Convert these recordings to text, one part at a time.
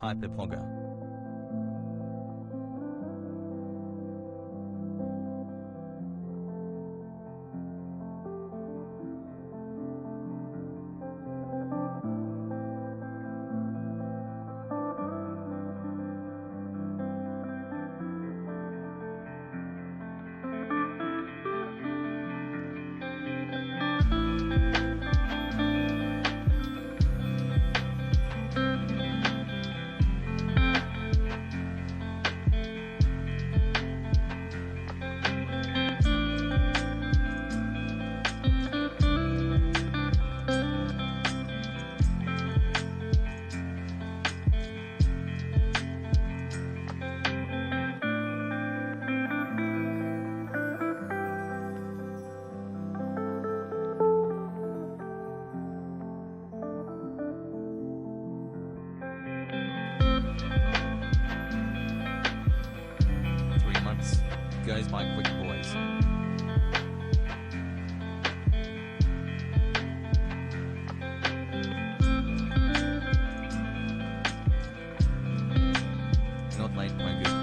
Hyperblogger. Guys, my quick boys. Not late, my good.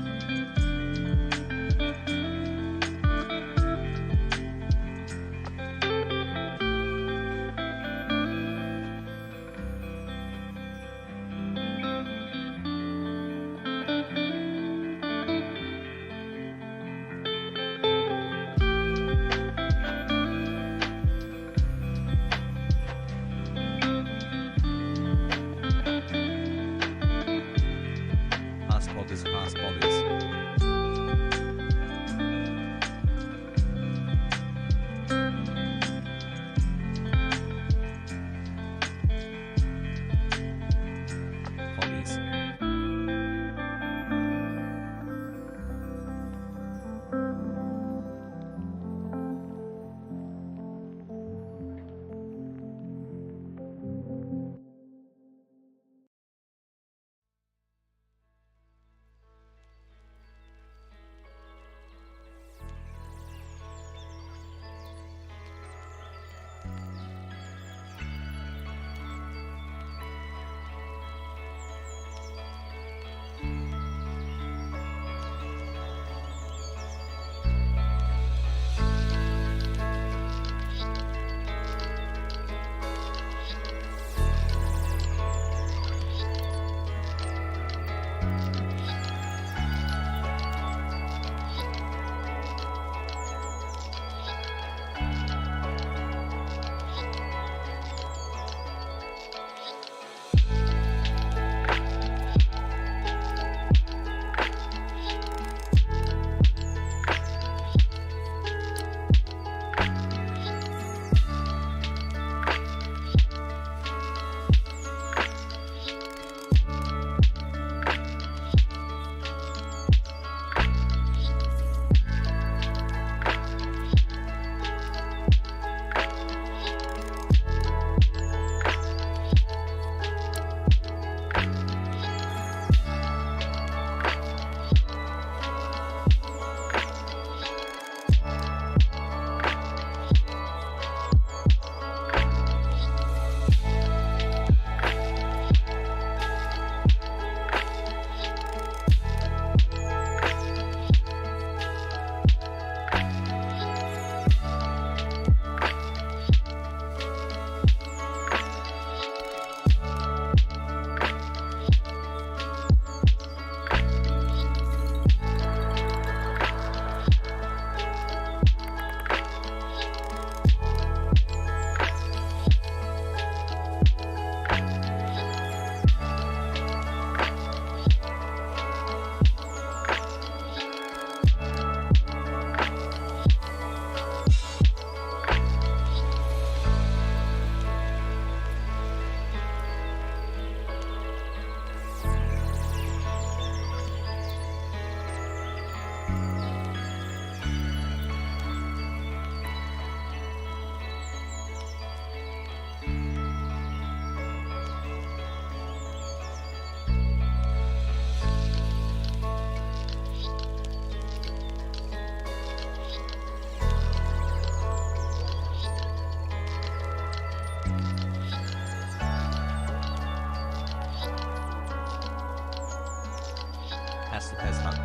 Hassel has hunt.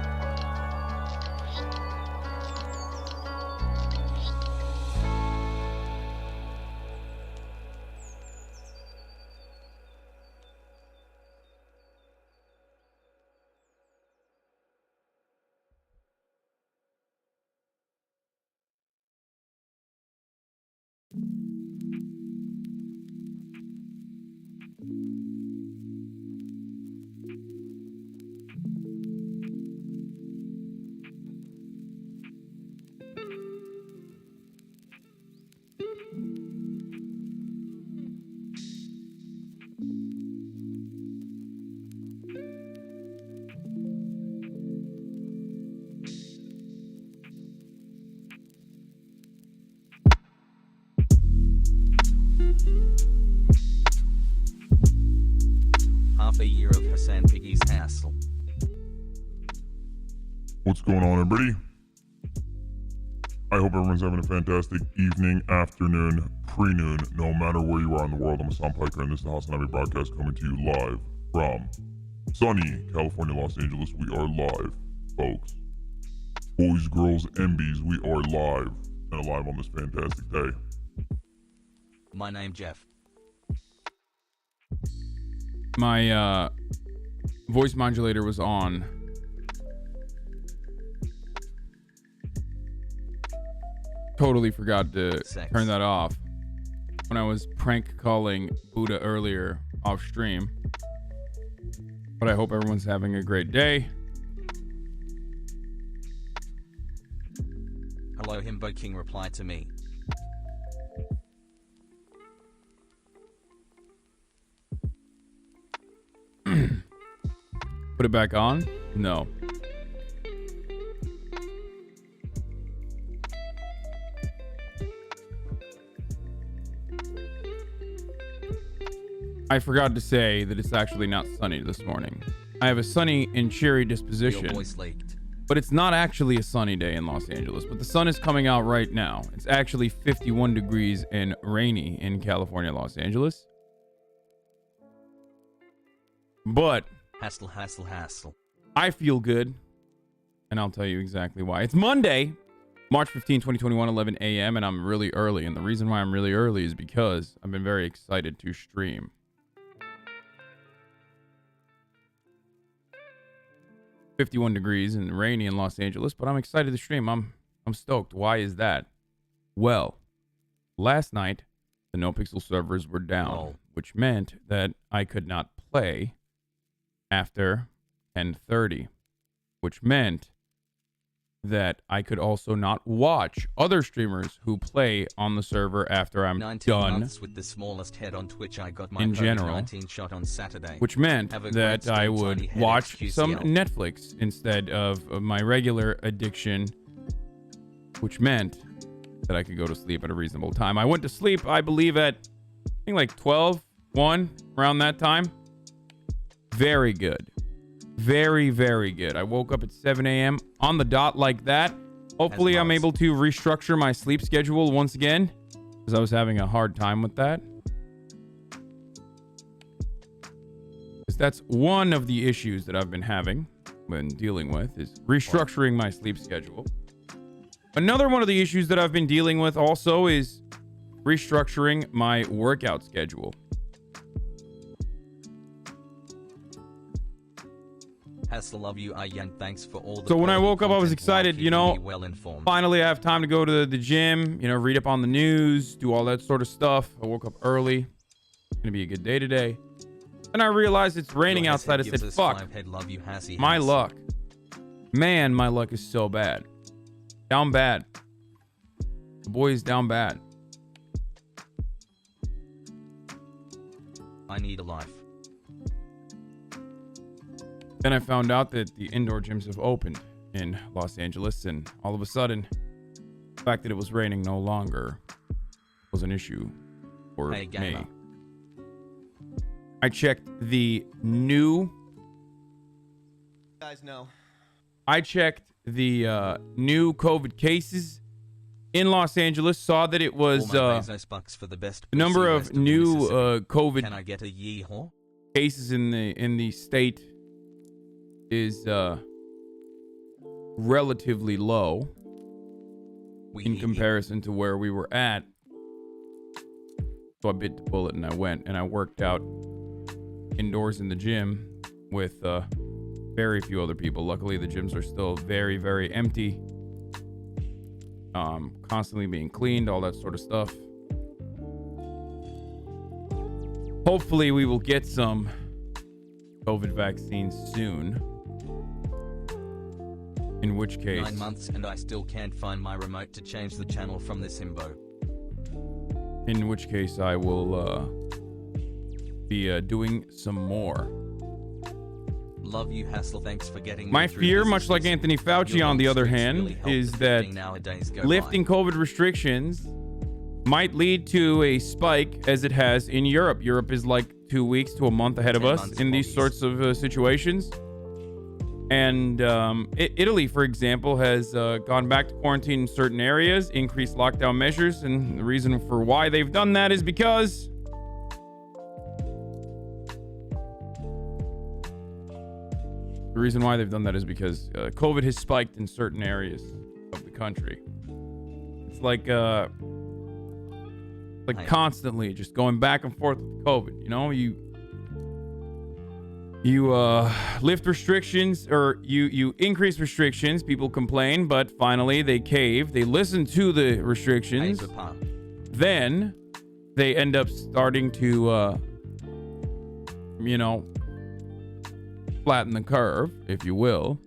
Half a year of Hasan Piggy's hassle. What's going on, everybody? I hope everyone's having a fantastic evening, afternoon, pre-noon, no matter where you are in the world. I'm Hasan Piker, and this is the HasanAbi broadcast coming to you live from sunny California, Los Angeles. We are live, folks. Boys, girls, MBs, we are live and alive on this fantastic day. My name Jeff. My voice modulator was on. Totally forgot to turn that off when I was prank calling Buddha earlier off stream. But I hope everyone's having a great day. Hello Himbo King replied to me. Put it back on? No. I forgot to say that it's actually not sunny this morning. I have a sunny and cheery disposition, Your voice leaked. but it's not actually a sunny day in Los Angeles. But the sun is coming out right now. It's actually 51 degrees and rainy in California, Los Angeles. But Hassle, hassle, hassle. I feel good, and I'll tell you exactly why. It's Monday, March 15, 2021, 11 a.m., and I'm really early. And the reason why I'm really early is because I've been very excited to stream. "51 degrees and rainy in Los Angeles, but I'm excited to stream. I'm stoked. Why is that? Well, last night, the NoPixel servers were down, which meant that I could not play after 10:30, which meant that I could also not watch other streamers who play on the server after I'm 19 done months with the smallest head on Twitch. I got my in general, COVID-19 shot on Saturday. which meant Have a that great I stream, would tiny head watch XQCL. some Netflix instead of my regular addiction, which meant that I could go to sleep at a reasonable time. I went to sleep, I believe, at I think like 12, 1, around that time. Very good. Very, very good. I woke up at 7 a.m. on the dot like that. Hopefully I'm able to restructure my sleep schedule once again, because I was having a hard time with that. Because that's one of the issues that I've been dealing with, is restructuring my sleep schedule. Another one of the issues that I've been dealing with also is restructuring my workout schedule. Hassle, love you, Ian. Thanks for all the So when I quality woke up, I was content, excited, while you know, keeping me well informed. finally I have time to go to the gym, you know, read up on the news, do all that sort of stuff. I woke up early. It's going to be a good day today. Then I realized it's raining Your outside. I head gives said, us fuck, 5 head, love you, Hassy, my Hass. luck. Man, my luck is so bad. Down bad. The boy is down bad. I need a life. Then I found out that the indoor gyms have opened in Los Angeles, and all of a sudden, the fact that it was raining no longer was an issue for Hey, gamer. me. I checked the new... Guys know. I checked the new COVID cases in Los Angeles, saw that it was All my Bezos bucks for the best the number pussy of west the new Mississippi. COVID Can I get a yeehaw? cases in the state is relatively low We in hear you. comparison to where we were at. So I bit the bullet and I went and I worked out indoors in the gym with very few other people. Luckily, the gyms are still very, very empty. Constantly being cleaned, all that sort of stuff. Hopefully, we will get some COVID vaccines soon. In which case, 9 months and I still can't find my remote to change the channel from this imbo. in which case I will be doing some more. Love you, Hassel. Thanks for getting My me through fear, this. much like Anthony Fauci, Your on the long other streaks hand, really help is the that thing nowadays go lifting by. COVID restrictions might lead to a spike as it has in Europe. Europe is like 2 weeks to a month ahead of 10 us months, in these please. sorts of situations. And Italy, for example, has gone back to quarantine in certain areas, increased lockdown measures. And the reason for why they've done that is because COVID has spiked in certain areas of the country. It's like constantly just going back and forth with COVID. You know, you lift restrictions, or you increase restrictions. People complain, but finally they cave. They listen to the restrictions. Hey, Papa. Then they end up starting to, flatten the curve, if you will.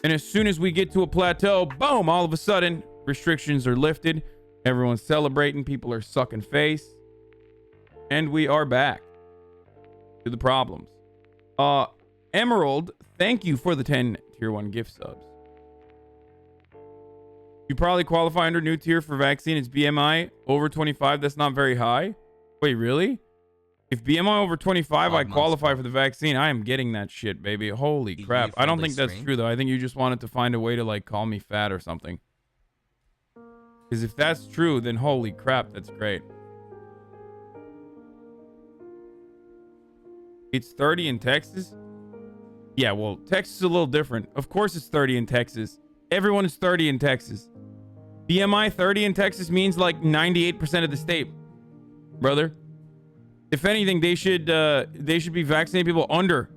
And as soon as we get to a plateau, boom, all of a sudden, restrictions are lifted. Everyone's celebrating. People are sucking face. And we are back to the problems. Emerald, thank you for the 10 tier 1 gift subs. You probably qualify under new tier for vaccine. It's BMI over 25. That's not very high. Wait, really? If BMI over 25, I qualify for the vaccine. I am getting that shit, baby. Holy crap. I don't think that's true, though. I think you just wanted to find a way to, like, call me fat or something. Because if that's true, then holy crap, that's great. It's 30 in Texas? Yeah, well, Texas is a little different. Of course it's 30 in Texas. Everyone is 30 in Texas. BMI 30 in Texas means like 98% of the state, brother. If anything, they should be vaccinating people under.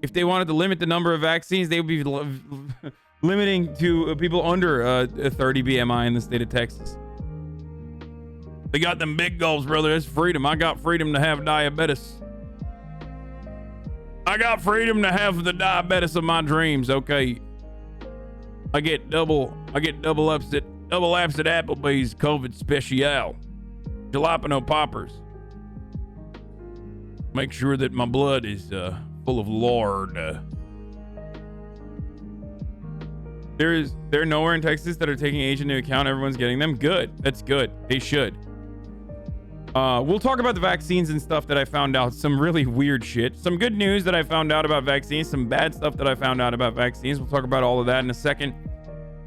If they wanted to limit the number of vaccines, they would be limiting to people under 30 BMI in the state of Texas. They got them big goals, brother. That's freedom. I got freedom to have diabetes. I got freedom to have the diabetes of my dreams. Okay. I get double laps at Applebee's COVID Special. Jalapeno poppers. Make sure that my blood is full of lard. They're nowhere in Texas that are taking age into account. Everyone's getting them. Good. That's good. They should. We'll talk about the vaccines and stuff that I found out. Some really weird shit. Some good news that I found out about vaccines. Some bad stuff that I found out about vaccines. We'll talk about all of that in a second.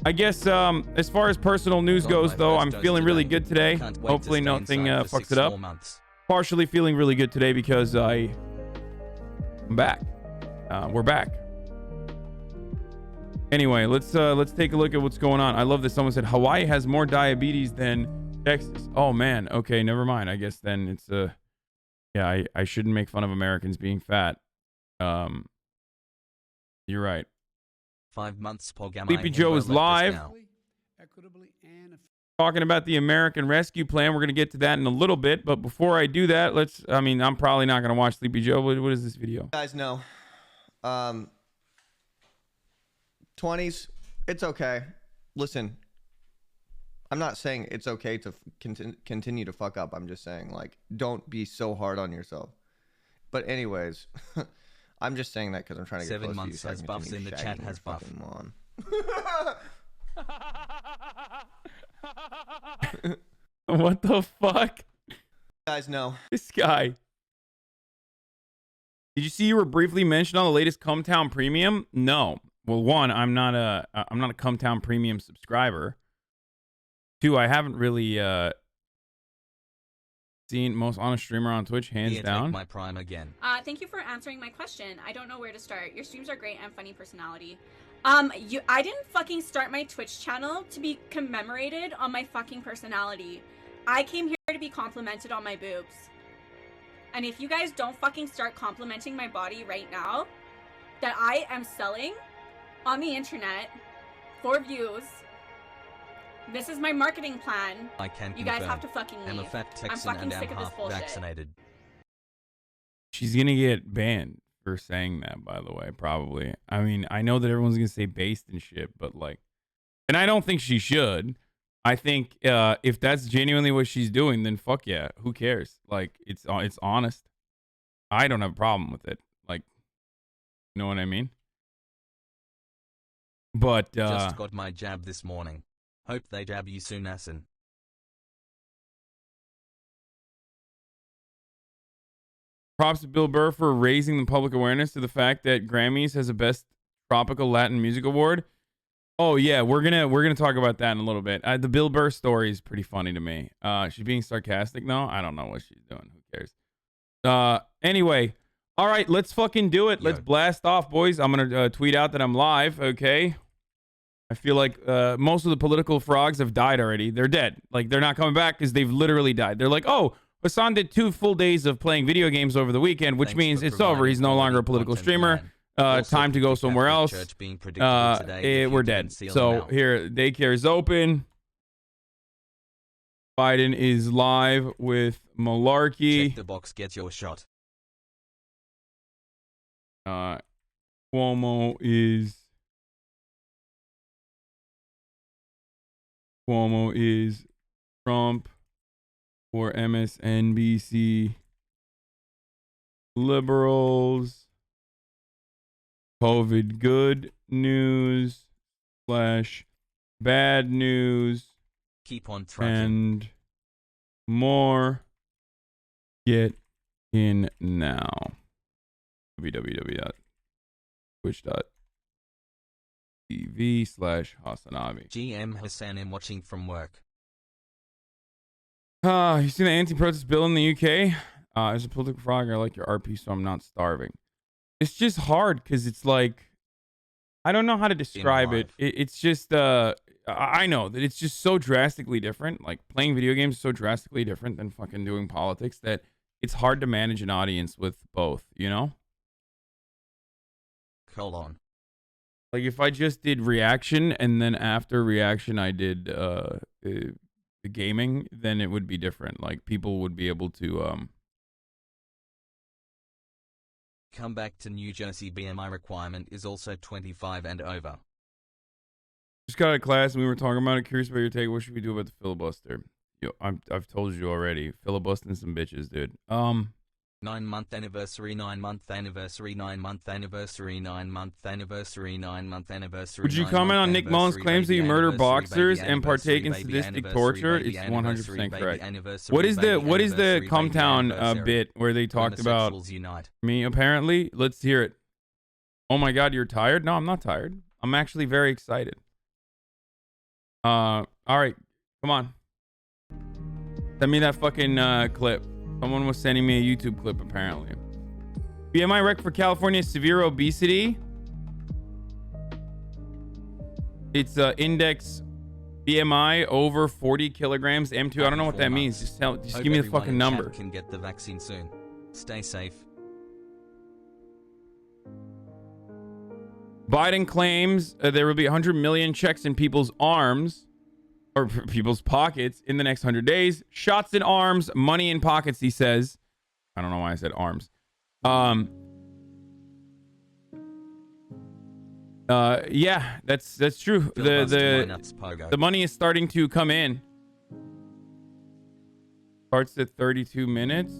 I guess as far as personal news goes, though, I'm feeling really good today. Hopefully nothing fucks it up. Partially feeling really good today because I'm back. We're back. Anyway, let's take a look at what's going on. I love this. Someone said Hawaii has more diabetes than Texas. Oh man. Okay, never mind. I guess then it's yeah, I shouldn't make fun of Americans being fat. You're right. 5 months, Sleepy Joe is live. Talking about the American Rescue Plan. We're going to get to that in a little bit. But before I do that, I'm probably not going to watch Sleepy Joe. What is this video? You guys know. 20s, it's okay. Listen, I'm not saying it's okay to continue to fuck up. I'm just saying, like, don't be so hard on yourself. But anyways, I'm just saying that because I'm trying to get 7 close months to you. has buffs in the chat has buff. What the fuck? You guys know. This guy. Did you see you were briefly mentioned on the latest Cumtown Premium? No. Well, one, I'm not a Cumtown Premium subscriber. Two, I haven't really seen most honest streamer on Twitch, hands down. My prime again. Thank you for answering my question. I don't know where to start. Your streams are great and funny personality. I didn't fucking start my Twitch channel to be commemorated on my fucking personality. I came here to be complimented on my boobs. And if you guys don't fucking start complimenting my body right now, that I am selling on the internet for views, this is my marketing plan. I can You guys have to fucking leave. I'm a fat I'm Texan fucking and sick am of this half bullshit. vaccinated. She's gonna get banned for saying that, by the way, probably. I mean, I know that everyone's gonna say based and shit, but like, and I don't think she should. I think if that's genuinely what she's doing, then fuck yeah, who cares? Like, it's honest. I don't have a problem with it. Like, you know what I mean? But Just got my jab this morning. Hope they jab you soon, Hasan. props to Bill Burr for raising the public awareness to the fact that Grammys has a Best Tropical Latin Music Award. Oh yeah, we're gonna talk about that in a little bit. The Bill Burr story is pretty funny to me. She's being sarcastic though. I don't know what she's doing. Who cares? Anyway, all right, let's fucking do it. Let's blast off, boys. I'm gonna tweet out that I'm live. Okay. I feel like most of the political frogs have died already. They're dead. Like, they're not coming back because they've literally died. They're like, oh, Hasan did 2 full days of playing video games over the weekend, which means it's over. He's no longer a political streamer. Time to go somewhere else. We're dead. So here, daycare is open. Biden is live with Malarkey. Check the box, get your shot. Cuomo is Trump for MSNBC. Liberals. COVID good news / bad news. Keep on tracking. And more. Get in now. www.twitch.tv/HasanAbi. GM Hasan, I'm watching from work. You see the anti-protest bill in the UK? As a political frog, I like your RP, so I'm not starving. It's just hard because it's like, I don't know how to describe it. It's just, I know that it's just so drastically different. Like, playing video games is so drastically different than fucking doing politics that it's hard to manage an audience with both, you know? Hold on. Like, if I just did reaction and then after reaction I did the gaming, then it would be different. Like, people would be able to Come back to New Jersey. BMI requirement is also 25 and over. just got out of class and we were talking about it. Curious about your take. What should we do about the filibuster? Yo, I've told you already. Filibustering some bitches, dude. 9-month anniversary, 9-month anniversary, 9-month anniversary, 9-month anniversary, 9-month anniversary. Would you comment on Nick Mullen's claims that you murder boxers and partake in sadistic torture? It's 100% correct. What is the Cumtown bit where they talked about me? Apparently, let's hear it. Oh my God, you're tired? No, I'm not tired. I'm actually very excited. All right, come on. Send me that fucking clip. Someone was sending me a YouTube clip, apparently. BMI rec for California, severe obesity. It's index BMI over 40 kilograms. M2, I don't know what that means. Just give me the fucking number. Can get the vaccine soon. Stay safe. Biden claims there will be 100 million checks in people's arms or people's pockets in the next 100 days. Shots in arms, money in pockets, he says. I don't know why I said arms. Yeah, that's true. The money is starting to come in. Starts at 32 minutes.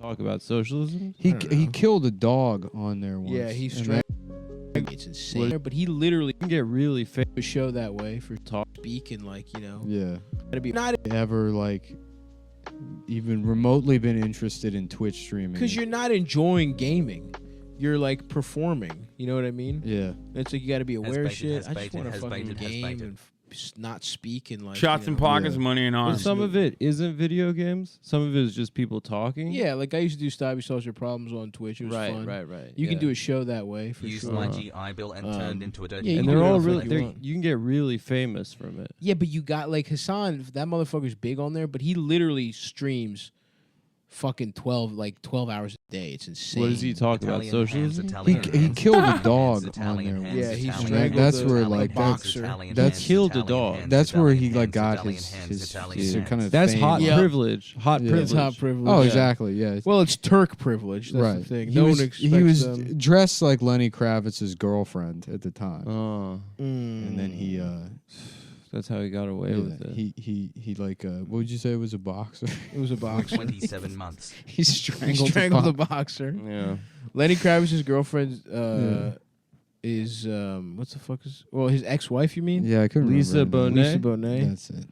Talk about socialism. He killed a dog on there once. Yeah, he's straight. It's insane. But he literally can get really famous. Show that way for talk, speak, and like, you know. Yeah. Gotta be not ever like even remotely been interested in Twitch streaming. Because you're not enjoying gaming. You're like performing. You know what I mean? Yeah. It's like you got to be aware of shit. I just want to fucking game and not speak and like Shots in pockets, money in But arms. some of it isn't video games. Some of it is just people talking. Yeah, like I used to do Stabby Solves Your Problems on Twitch. It was fun. Right. You can do a show that way for Used sure. my GI Bill and turned into a dirty. yeah, you And can they're do all whatever really. you want. You can get really famous from it. Yeah, but you got like Hasan. That motherfucker's big on there, but he literally streams fucking 12 hours a day. It's insane. What does he talk about? Italian hands, Socialism? Italian He hands, killed a Italian dog hands, on Italian there. hands, Yeah, he Italian strangled hands, That's where, Italian like, hands, boxer. Italian That's hands, killed a Italian dog. hands, That's where he Italian like hands, got Italian his hands, Italian his hands. kind of That's fame. hot Yeah. privilege. Hot Yeah, privilege. it's hot privilege. Oh, Yeah. exactly. Yeah. Well, it's Turk privilege. That's right. the thing. He No was, one expects he was them. dressed like Lenny Kravitz's girlfriend at the time, Mm. and then he. That's how he got away with it. He like what would you say was a boxer? It was a boxer. 27 months. He strangled, the boxer. Yeah. Lenny Kravitz's girlfriend is what's the fuck is his ex-wife? You mean? Yeah, I couldn't Lisa remember. her name. Bonet? Lisa Bonet. That's it.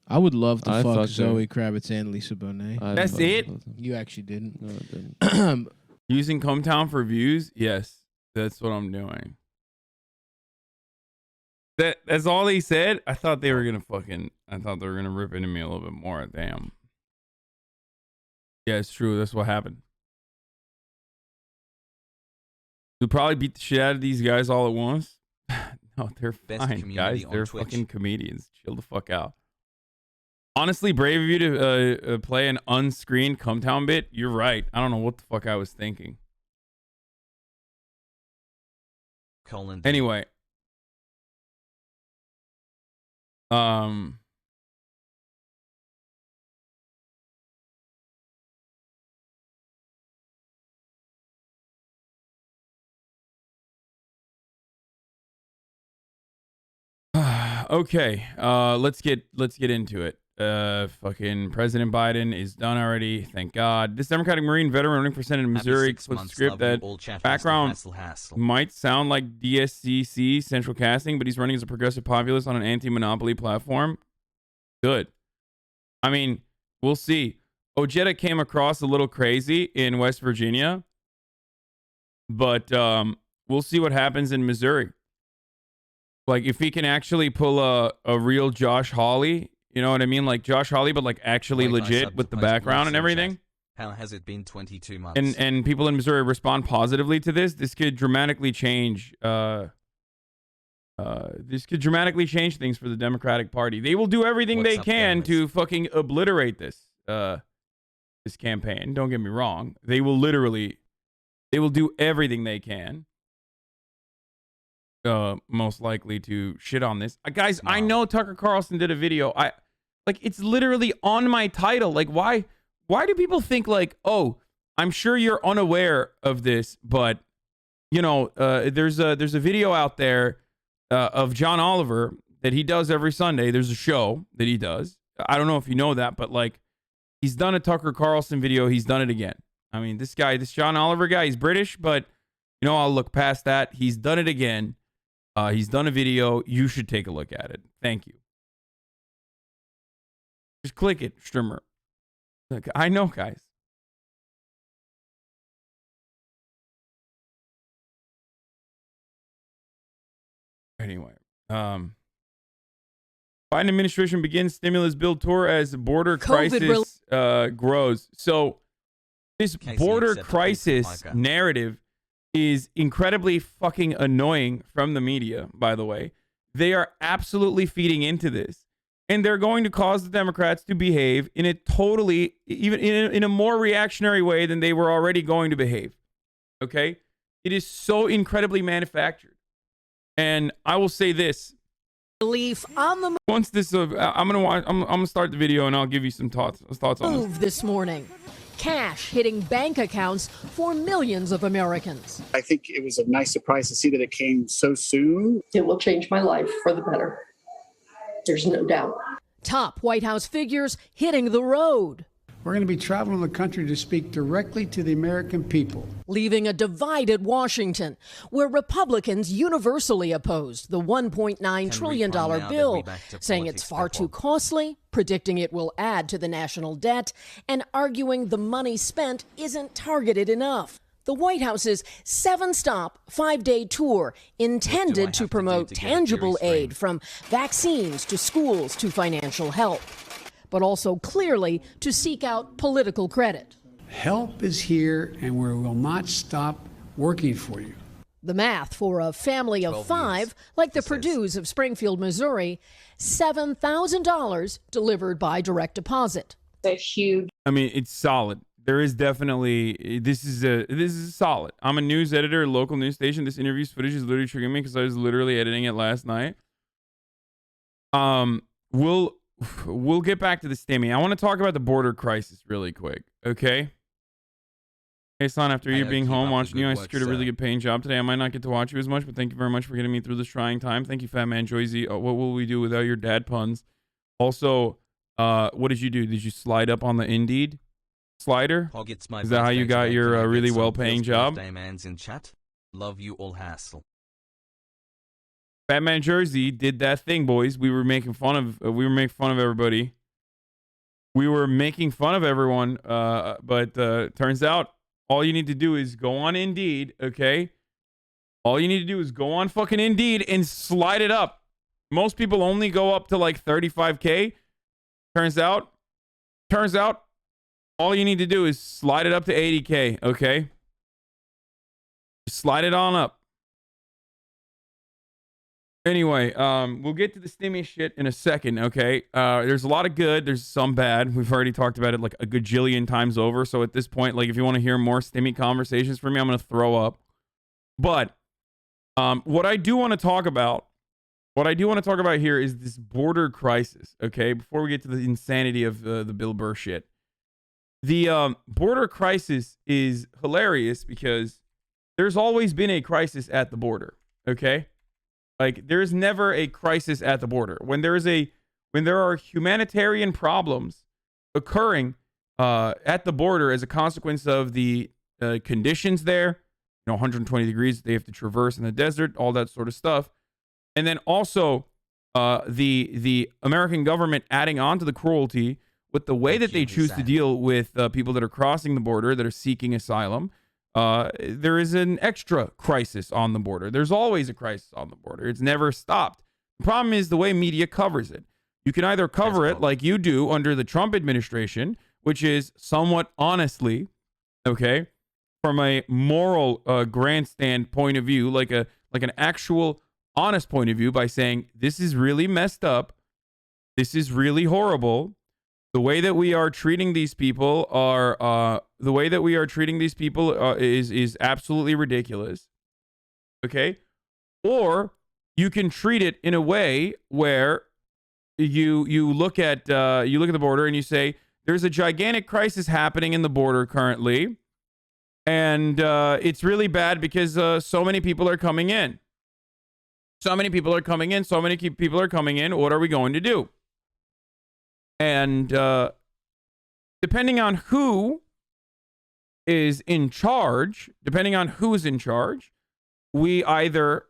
I would love to I fuck fucked her. Zoe Kravitz and Lisa Bonet. I'd That's fuck it? both of them. You actually didn't. No, it didn't. Using Cumtown for views? Yes, that's what I'm doing. That's all they said? I thought they were gonna rip into me a little bit more. Damn. Yeah, it's true. That's what happened. You'll probably beat the shit out of these guys all at once. No, they're Best fine, community guys. on They're Twitch. fucking comedians. Chill the fuck out. Honestly, brave of you to play an unscreened Cumtown bit. You're right. I don't know what the fuck I was thinking. Colon. Anyway. Okay, let's get into it. Fucking President Biden is done already, thank God. This Democratic Marine veteran running for Senate in Missouri puts a script that background might sound like DSCC central casting, but he's running as a progressive populist on an anti-monopoly platform. Good. I mean, we'll see. Ojeda came across a little crazy in West Virginia, but we'll see what happens in Missouri. Like, if he can actually pull a real Josh Hawley, you know what I mean? Like Josh Hawley, but like actually legit with the background and everything. How has it been 22 months? And people in Missouri respond positively to this. This could dramatically change. This could dramatically change things for the Democratic Party. They will do everything What's they up, can guys? to fucking obliterate this this campaign. Don't get me wrong. They will do everything they can. Most likely to shit on this. Guys, I know Tucker Carlson did a video. It's literally on my title. Like, why do people think like, oh, I'm sure you're unaware of this, but you know, there's a video out there of John Oliver that he does every Sunday. There's a show that he does. I don't know if you know that, but like, he's done a Tucker Carlson video. He's done it again. I mean, this John Oliver guy, he's British, but you know, I'll look past that. He's done it again. He's done a video. You should take a look at it. Thank you. Just click it, streamer. Look, I know, guys. Anyway, Biden administration begins stimulus bill tour as border crisis grows. So this border crisis narrative is incredibly fucking annoying from the media, by the way. They are absolutely feeding into this. And they're going to cause the Democrats to behave in a totally, even in a more reactionary way than they were already going to behave. Okay? It is so incredibly manufactured. And I will say this. Belief on the Once this, I'm gonna start the video and I'll give you some thoughts on move this morning. Cash hitting bank accounts for millions of Americans. I think it was a nice surprise to see that it came so soon. It will change my life for the better. There's no doubt. Top White House figures hitting the road. We're going to be traveling the country to speak directly to the American people. Leaving a divided Washington, where Republicans universally opposed the $1.9 trillion bill, saying it's far too costly, predicting it will add to the national debt, and arguing the money spent isn't targeted enough. The White House's 7-stop, 5-day tour intended to promote tangible aid from vaccines to schools to financial help, but also clearly to seek out political credit. Help is here, and we will not stop working for you. The math for a family of 5, like the Purdue's of Springfield, Missouri, $7,000 delivered by direct deposit. A huge. I mean, it's solid. There is definitely this is solid. I'm a news editor, local news station. This interview's footage is literally triggering me because I was literally editing it last night. We'll get back to the stimmy. I want to talk about the border crisis really quick, okay? Hey, Son, after you being home watching you, I secured a really good paying job today. I might not get to watch you as much, but thank you very much for getting me through this trying time. Thank you, Fat Man Joyzy. What will we do without your dad puns? Also, what did you do? Did you slide up on the Indeed slider? Is that how you got your really well-paying job? Man's in chat. Love you all, Hassel. Fat Man Jersey did that thing, boys. We were making fun of everybody. We were making fun of everyone, but turns out all you need to do is go on Indeed, okay? All you need to do is go on fucking Indeed and slide it up. Most people only go up to like 35K. Turns out, all you need to do is slide it up to 80K, okay? Slide it on up. Anyway, we'll get to the stimmy shit in a second, okay? There's a lot of good. There's some bad. We've already talked about it like a gajillion times over. So at this point, like if you want to hear more stimmy conversations from me, I'm going to throw up. But what I do want to talk about here is this border crisis, okay? Before we get to the insanity of the Bill Burr shit. The border crisis is hilarious because there's always been a crisis at the border, okay? Like, there's never a crisis at the border. When there are humanitarian problems occurring at the border as a consequence of the conditions there, 120 degrees they have to traverse in the desert, all that sort of stuff, and then also the American government adding on to the cruelty with the way that they choose to deal with people that are crossing the border that are seeking asylum. There is an extra crisis on the border. There's always a crisis on the border. It's never stopped. The problem is the way media covers it. You can either cover it like you do under the Trump administration, which is somewhat honestly, okay, from a moral grandstand point of view, like an actual honest point of view, by saying this is really messed up, this is really horrible. The way that we are treating these people is absolutely ridiculous. Okay? Or you can treat it in a way where you look at the border and you say there's a gigantic crisis happening in the border currently, and it's really bad because so many people are coming in. So many people are coming in. What are we going to do? And depending on who is in charge, we either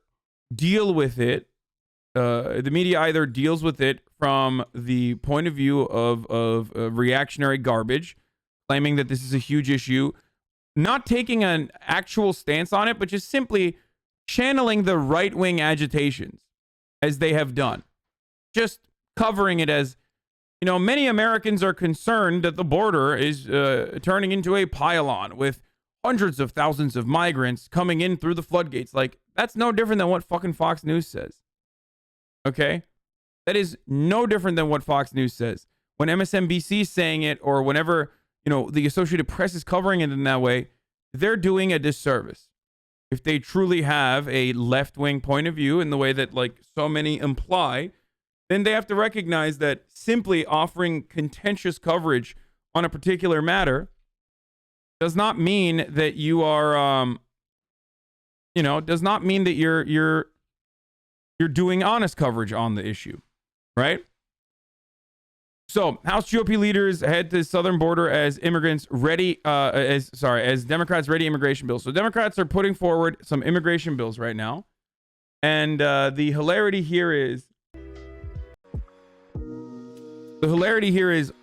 deal with it, the media either deals with it from the point of view of reactionary garbage, claiming that this is a huge issue, not taking an actual stance on it, but just simply channeling the right-wing agitations as they have done. Just covering it as, many Americans are concerned that the border is turning into a pile-on with hundreds of thousands of migrants coming in through the floodgates. Like, that's no different than what fucking Fox News says. Okay? That is no different than what Fox News says. When MSNBC is saying it, or whenever, the Associated Press is covering it in that way, they're doing a disservice. If they truly have a left-wing point of view in the way that, like, so many imply, then they have to recognize that simply offering contentious coverage on a particular matter does not mean that you are, does not mean that you're doing honest coverage on the issue, right? So, House GOP leaders head to the southern border as Democrats ready immigration bills. So, Democrats are putting forward some immigration bills right now, and the hilarity here is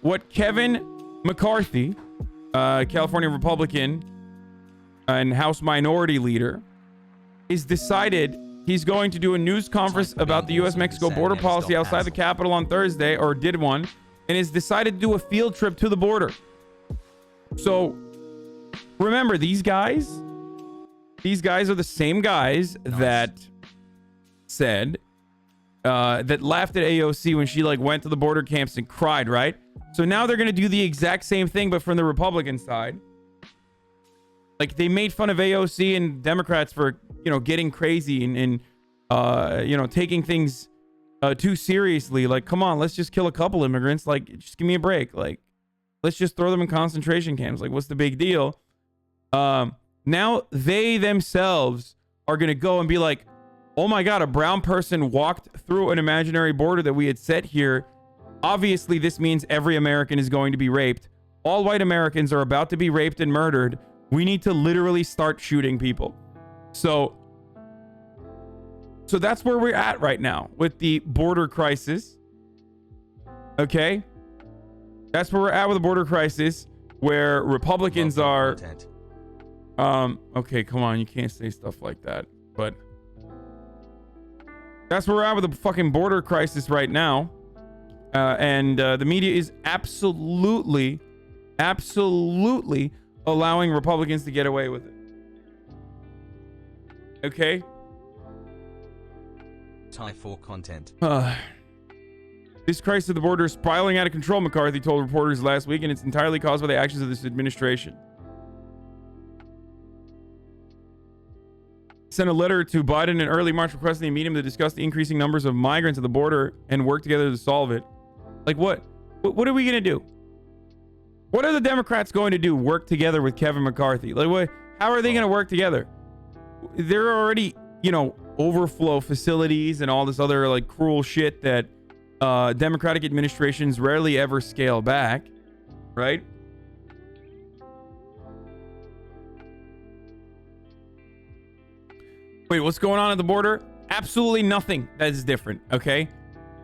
what Kevin McCarthy, California Republican, and House Minority Leader, is decided he's going to do a news conference about the U.S.-Mexico border policy outside the Capitol on Thursday, or did one, and has decided to do a field trip to the border. So remember, these guys are the same guys that said that laughed at AOC when she like went to the border camps and cried, right? So now they're going to do the exact same thing, but from the Republican side. Like, they made fun of AOC and Democrats for, you know, getting crazy and you know, taking things too seriously. Like, come on, let's just kill a couple immigrants. Like, just give me a break. Like, let's just throw them in concentration camps. Like, what's the big deal? Now they themselves are going to go and be like, oh my God, a brown person walked through an imaginary border that we had set here. Obviously, this means every American is going to be raped. All white Americans are about to be raped and murdered. We need to literally start shooting people. So that's where we're at right now with the border crisis. Okay? That's where we're at with the border crisis, where Republicans are... Okay, come on. You can't say stuff like that. But that's where we're at with the fucking border crisis right now. And the media is absolutely allowing Republicans to get away with it. Okay? Tie for content. This crisis at the border is spiraling out of control, McCarthy told reporters last week, and it's entirely caused by the actions of this administration. Sent a letter to Biden in early March requesting a meeting to discuss the increasing numbers of migrants at the border and work together to solve it. Like, what are we going to do? What are the Democrats going to do? Work together with Kevin McCarthy? Like, what? How are they going to work together? There are already, you know, overflow facilities and all this other like cruel shit that Democratic administrations rarely ever scale back, right? Wait, what's going on at the border? Absolutely nothing that is different, okay?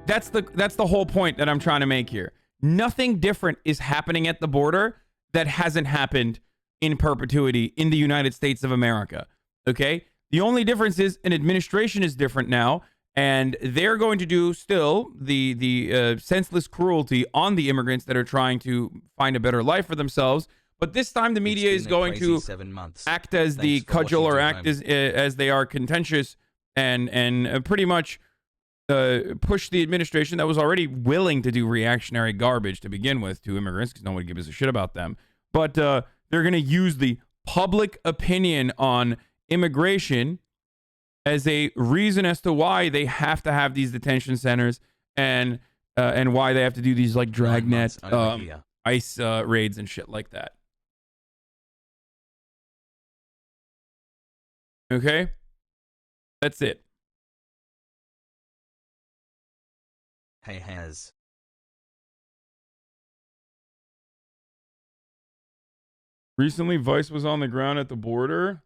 That's the whole point that I'm trying to make here. Nothing different is happening at the border that hasn't happened in perpetuity in the United States of America, okay? The only difference is an administration is different now, and they're going to do still the senseless cruelty on the immigrants that are trying to find a better life for themselves. But this time the media is going to act as the cudgel, or act as they are contentious and pretty much push the administration that was already willing to do reactionary garbage to begin with to immigrants, because nobody gives a shit about them. But they're going to use the public opinion on immigration as a reason as to why they have to have these detention centers and why they have to do these like dragnet ICE raids and shit like that. Okay? That's it. Hey, Haz. Recently, Vice was on the ground at the border.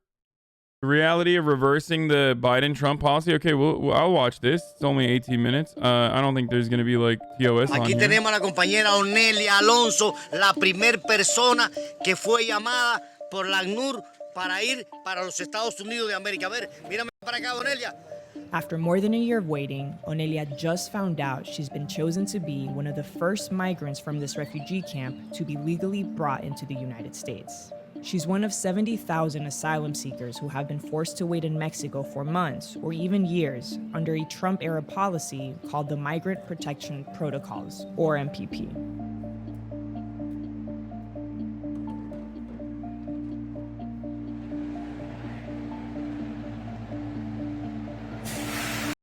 The reality of reversing the Biden-Trump policy. Okay, well, I'll watch this. It's only 18 minutes. I don't think there's going to be like TOS on Aquí here. tenemos a la compañera Onelia Alonso, la primer persona que fue llamada por la ACNUR para ir para los Estados Unidos de América. A ver, mírame para acá, Onelia. After more than a year of waiting, Onelia just found out she's been chosen to be one of the first migrants from this refugee camp to be legally brought into the United States. She's one of 70,000 asylum seekers who have been forced to wait in Mexico for months or even years under a Trump-era policy called the Migrant Protection Protocols, or MPP.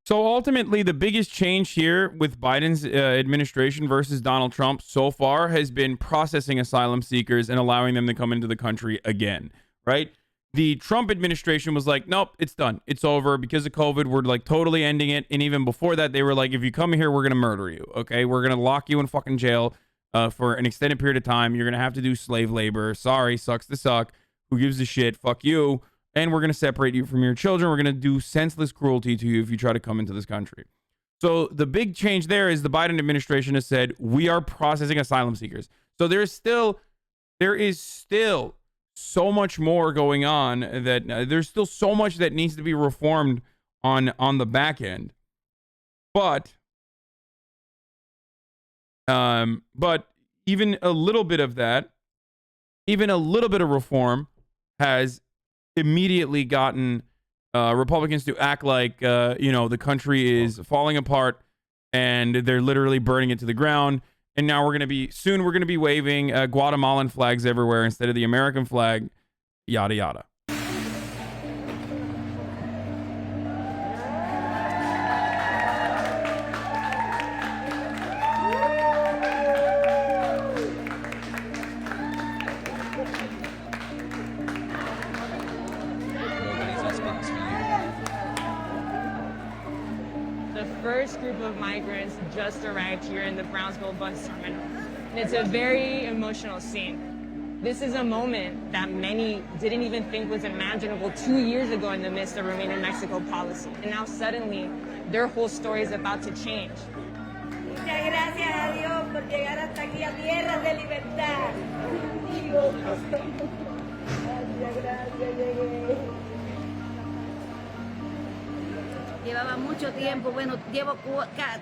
So ultimately, the biggest change here with Biden's administration versus Donald Trump so far has been processing asylum seekers and allowing them to come into the country again, right? The Trump administration was like, nope, it's done. It's over. Because of COVID, we're like totally ending it. And even before that, they were like, if you come here, we're going to murder you, okay? We're going to lock you in fucking jail for an extended period of time. You're going to have to do slave labor. Sorry, sucks to suck. Who gives a shit? Fuck you. And we're going to separate you from your children. We're going to do senseless cruelty to you if you try to come into this country. So the big change there is the Biden administration has said, we are processing asylum seekers. So there is still so much more going on that there's still so much that needs to be reformed on the back end. But even a little bit of that, even a little bit of reform has immediately gotten Republicans to act like, the country is falling apart and they're literally burning it to the ground. And now we're going to be waving Guatemalan flags everywhere instead of the American flag, yada, yada. The first group of migrants just arrived here in the Brownsville bus terminal. And it's a very emotional scene. This is a moment that many didn't even think was imaginable 2 years ago in the midst of Remain in Mexico policy. And now suddenly, their whole story is about to change. Muchas gracias a Dios por llegar hasta aquí a tierras de libertad. Gracias, llegué. Llevaba mucho tiempo, bueno, llevo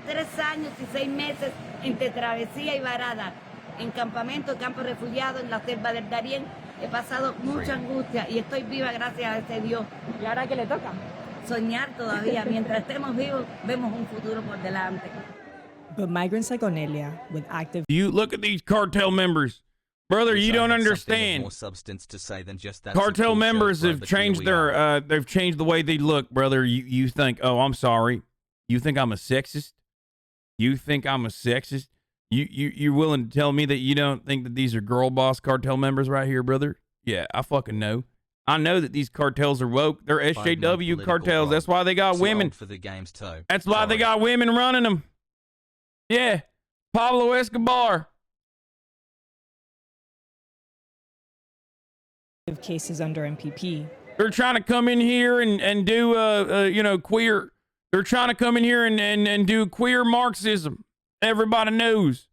3 años y 6 meses entre travesía y varada, en campamento, campo refugiado, en la selva del Darién. He pasado mucha angustia y estoy viva gracias a ese Dios. ¿Y ahora qué le toca? Soñar todavía. Mientras estemos vivos, vemos un futuro por delante. But migrants like Onelia, with active... You look at these cartel members. Brother, you don't understand. More substance to say than just that. Cartel members have changed their they've changed the way they look, brother. You think, oh, I'm sorry. You think I'm a sexist? You think I'm a sexist? You're willing to tell me that you don't think that these are girl boss cartel members right here, brother? Yeah, I fucking know. I know that these cartels are woke. They're SJW cartels. That's why they got women. For the game's toe. That's why they got women running them. Yeah, Pablo Escobar. cases under MPP. They're trying to come in here and do queer. They're trying to come in here and do queer Marxism. Everybody knows.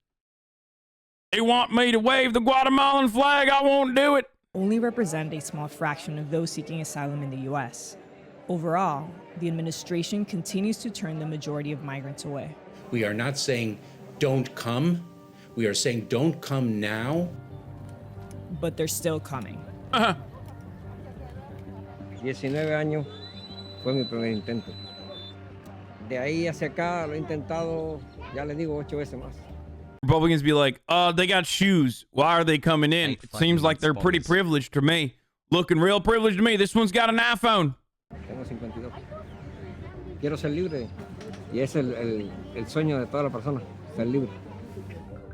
They want me to wave the Guatemalan flag. I won't do it. Only represent a small fraction of those seeking asylum in the U.S. Overall, the administration continues to turn the majority of migrants away. We are not saying don't come. We are saying don't come now. But they're still coming. 19 años fue mi primer intento. De ahí hacia acá lo he intentado, ya le digo, 8 veces más. Republicans be like, they got shoes. Why are they coming in? It seems like they're pretty privileged to me. Looking real privileged to me. This one's got an iPhone. Tengo 52. Quiero ser libre. Y es el sueño de toda la persona, ser libre.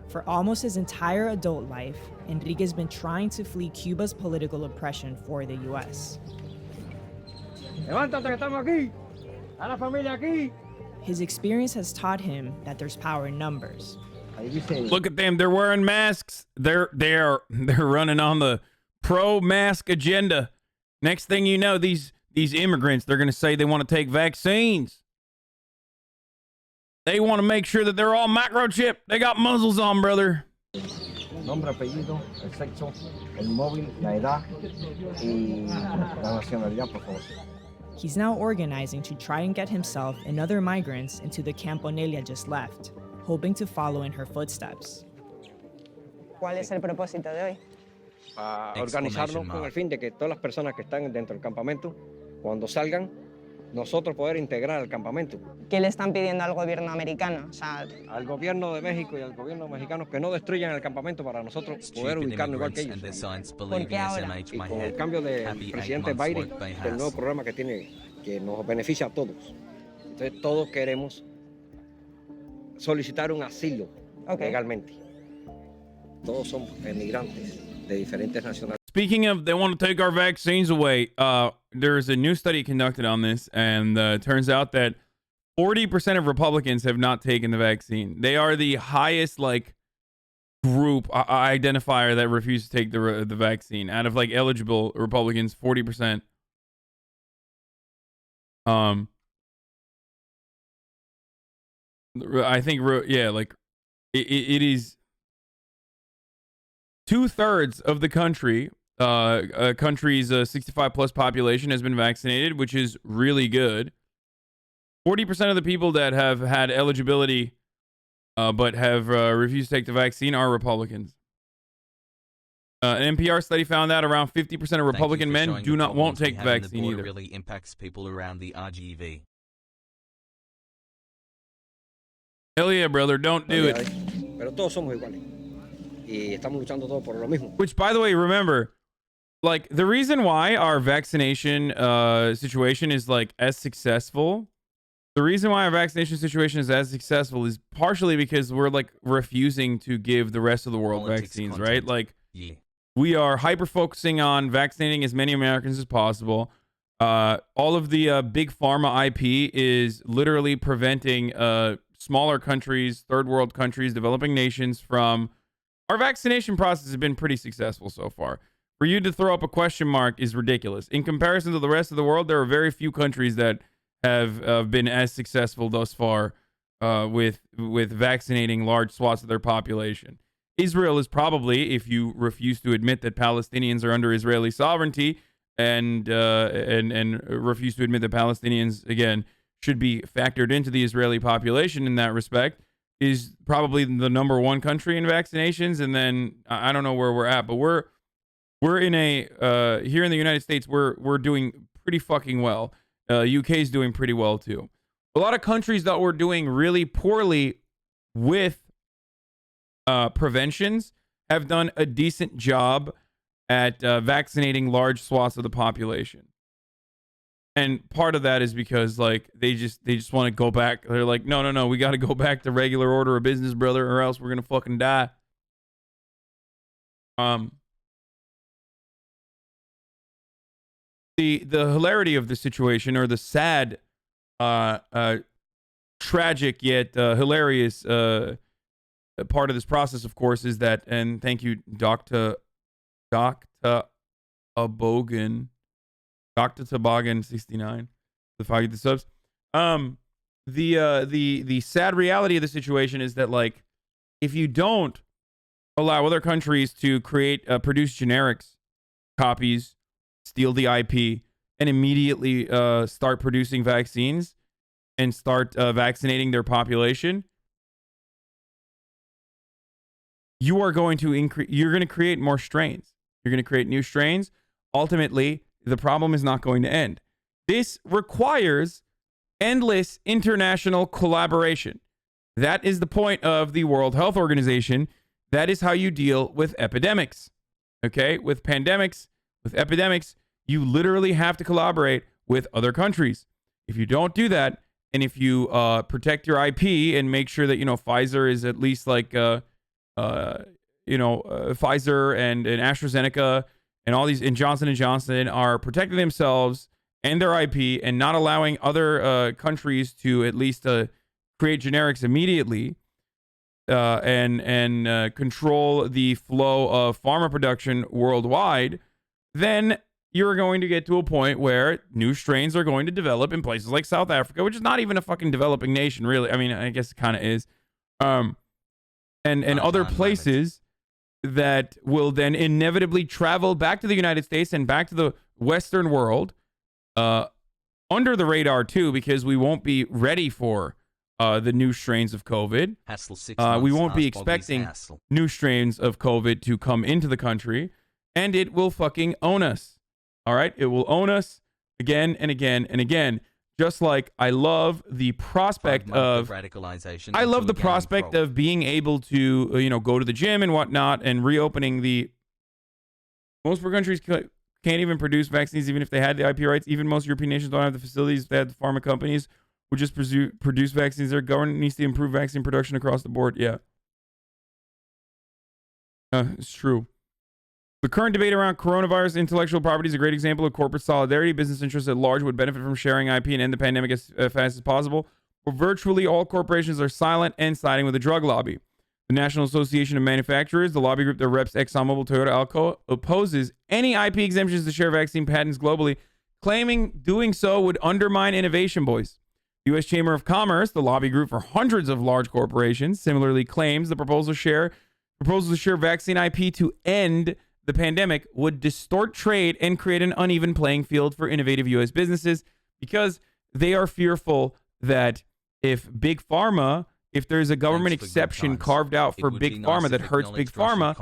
For almost his entire adult life, Enrique's been trying to flee Cuba's political oppression for the U.S. Levántate que estamos aquí. A la familia aquí. His experience has taught him that there's power in numbers. Look at them. They're wearing masks. They're running on the pro-mask agenda. Next thing you know, these immigrants, they're going to say they want to take vaccines. They want to make sure that they're all microchipped. They got muzzles on, brother. Nombre, apellido, el sexo, el móvil, la edad y la nacionalidad, por favor. He's now organizing to try and get himself and other migrants into the camp Onelia just left, hoping to follow in her footsteps. ¿Cuál es el propósito de hoy? Para organizarnos con el fin de que todas las personas que están dentro del campamento, cuando salgan, nosotros poder integrar al campamento. ¿Qué le están pidiendo al gobierno americano? O sea, al gobierno de México y al gobierno mexicano que no destruyan el campamento para nosotros poder ubicarnos igual que ellos. ¿Por qué ahora? Y con el cambio del presidente Biden, del nuevo programa que tiene, que nos beneficia a todos. Entonces todos queremos solicitar un asilo legalmente. Todos somos emigrantes de diferentes nacionalidades. Speaking of, they want to take our vaccines away. There's a new study conducted on this, and it turns out that 40% of Republicans have not taken the vaccine. They are the highest group identifier that refuse to take the vaccine out of eligible Republicans. 40%. I think it is 2/3 of the country country's 65 plus population has been vaccinated, which is really good. 40% of the people that have had eligibility but have refused to take the vaccine are Republicans. An NPR study found that around 50% of Republican men won't take the vaccine either. Really impacts people around the RGV. Hell yeah, brother, don't do it. Pero todos somos iguales. Y estamos luchando todos por lo mismo. Which, by the way, remember, like, the reason why our vaccination situation is, like, as successful, the reason why our vaccination situation is as successful is partially because we're, like, refusing to give the rest of the world vaccines, right? Like, we are hyper-focusing on vaccinating as many Americans as possible. All of the big pharma IP is literally preventing smaller countries, third world countries, developing nations from... Our vaccination process has been pretty successful so far. For you to throw up a question mark is ridiculous. In comparison to the rest of the world, there are very few countries that have been as successful thus far with vaccinating large swaths of their population. Israel is probably, if you refuse to admit that Palestinians are under Israeli sovereignty and refuse to admit that Palestinians, again, should be factored into the Israeli population in that respect, is probably the number one country in vaccinations. And then I don't know where we're at, but we're in a here in the United States, we're doing pretty fucking well. UK is doing pretty well too. A lot of countries that were doing really poorly with preventions have done a decent job at vaccinating large swaths of the population. And part of that is because, like, they just want to go back. They're like, no, we got to go back to regular order of business, brother, or else we're gonna fucking die. The hilarity of the situation, or the sad, tragic yet hilarious part of this process, of course, is that, and thank you, Dr. Abogan. Dr. Toboggan 69, the 5 the subs. The sad reality of the situation is that, like, if you don't allow other countries to produce generics copies, steal the IP, and immediately start producing vaccines and start vaccinating their population, you are going to you're going to create more strains. You're going to create new strains. Ultimately, the problem is not going to end. This requires endless international collaboration. That is the point of the World Health Organization. That is how you deal with epidemics. Okay? With pandemics, with epidemics, you literally have to collaborate with other countries. If you don't do that, and if you protect your IP and make sure that, Pfizer is at least like, Pfizer and AstraZeneca and all these, and Johnson & Johnson are protecting themselves and their IP and not allowing other countries to at least create generics immediately and control the flow of pharma production worldwide, then you're going to get to a point where new strains are going to develop in places like South Africa, which is not even a fucking developing nation, really. I mean, I guess it kind of is. And other places that will then inevitably travel back to the United States and back to the Western world under the radar too, because we won't be ready for the new strains of COVID. We won't be expecting new strains of COVID to come into the country, and it will fucking own us. All right? It will own us again and again and again. Just like I love the prospect of radicalization. I love the prospect of being able to, go to the gym and whatnot, and reopening the. Most of our countries can't even produce vaccines, even if they had the IP rights. Even most European nations don't have the facilities. They have the pharma companies who just produce vaccines. Their government needs to improve vaccine production across the board. Yeah, it's true. The current debate around coronavirus intellectual property is a great example of corporate solidarity. Business interests at large would benefit from sharing IP and end the pandemic as fast as possible. But virtually all corporations are silent and siding with the drug lobby. The National Association of Manufacturers, the lobby group that reps ExxonMobil, Toyota, Alcoa, opposes any IP exemptions to share vaccine patents globally, claiming doing so would undermine innovation, boys. The U.S. Chamber of Commerce, the lobby group for hundreds of large corporations, similarly claims the proposal to share vaccine IP to end the pandemic would distort trade and create an uneven playing field for innovative U.S. businesses because they are fearful that if Big Pharma, if there's a government exception carved out for Big Pharma that hurts Big Pharma,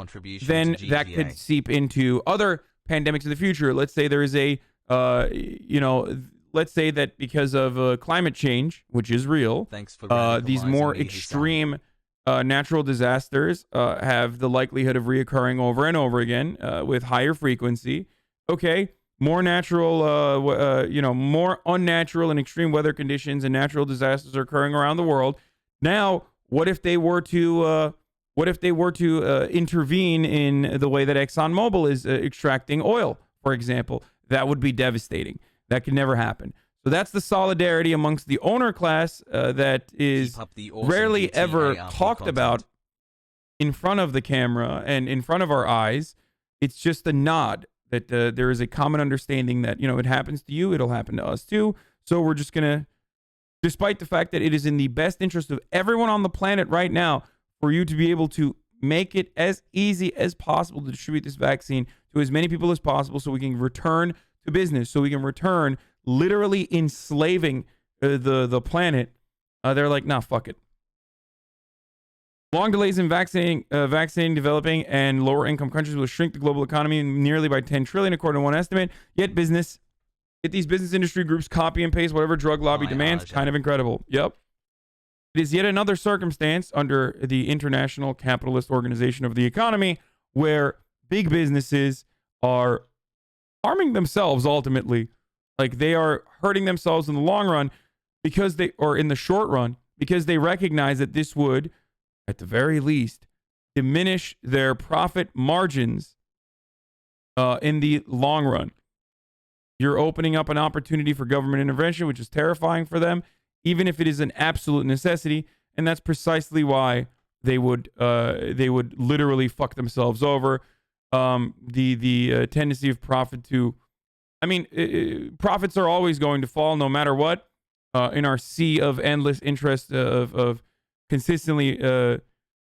then that could seep into other pandemics in the future. Let's say there is a, let's say that because of climate change, which is real, these more extreme natural disasters have the likelihood of reoccurring over and over again with higher frequency. Okay, more natural, more unnatural and extreme weather conditions and natural disasters are occurring around the world. Now, what if they were to intervene in the way that ExxonMobil is extracting oil, for example? That would be devastating. That could never happen. So that's the solidarity amongst the owner class that is rarely ever talked about in front of the camera and in front of our eyes. It's just a nod that there is a common understanding that, it happens to you, it'll happen to us too. So we're just going to, despite the fact that it is in the best interest of everyone on the planet right now for you to be able to make it as easy as possible to distribute this vaccine to as many people as possible so we can return to business, so we can return literally enslaving the planet. They're like, nah, fuck it. Long delays in vaccine developing and lower income countries will shrink the global economy nearly by 10 trillion, according to one estimate. Yet these business industry groups copy and paste whatever drug lobby demands. Kind of incredible. Yep. It is yet another circumstance under the international capitalist organization of the economy where big businesses are harming themselves ultimately. Like they are hurting themselves in the long run or in the short run, because they recognize that this would, at the very least, diminish their profit margins in the long run. You're opening up an opportunity for government intervention, which is terrifying for them, even if it is an absolute necessity. And that's precisely why they would literally fuck themselves over. The tendency of profit to, profits are always going to fall no matter what. In our sea of endless interest of consistently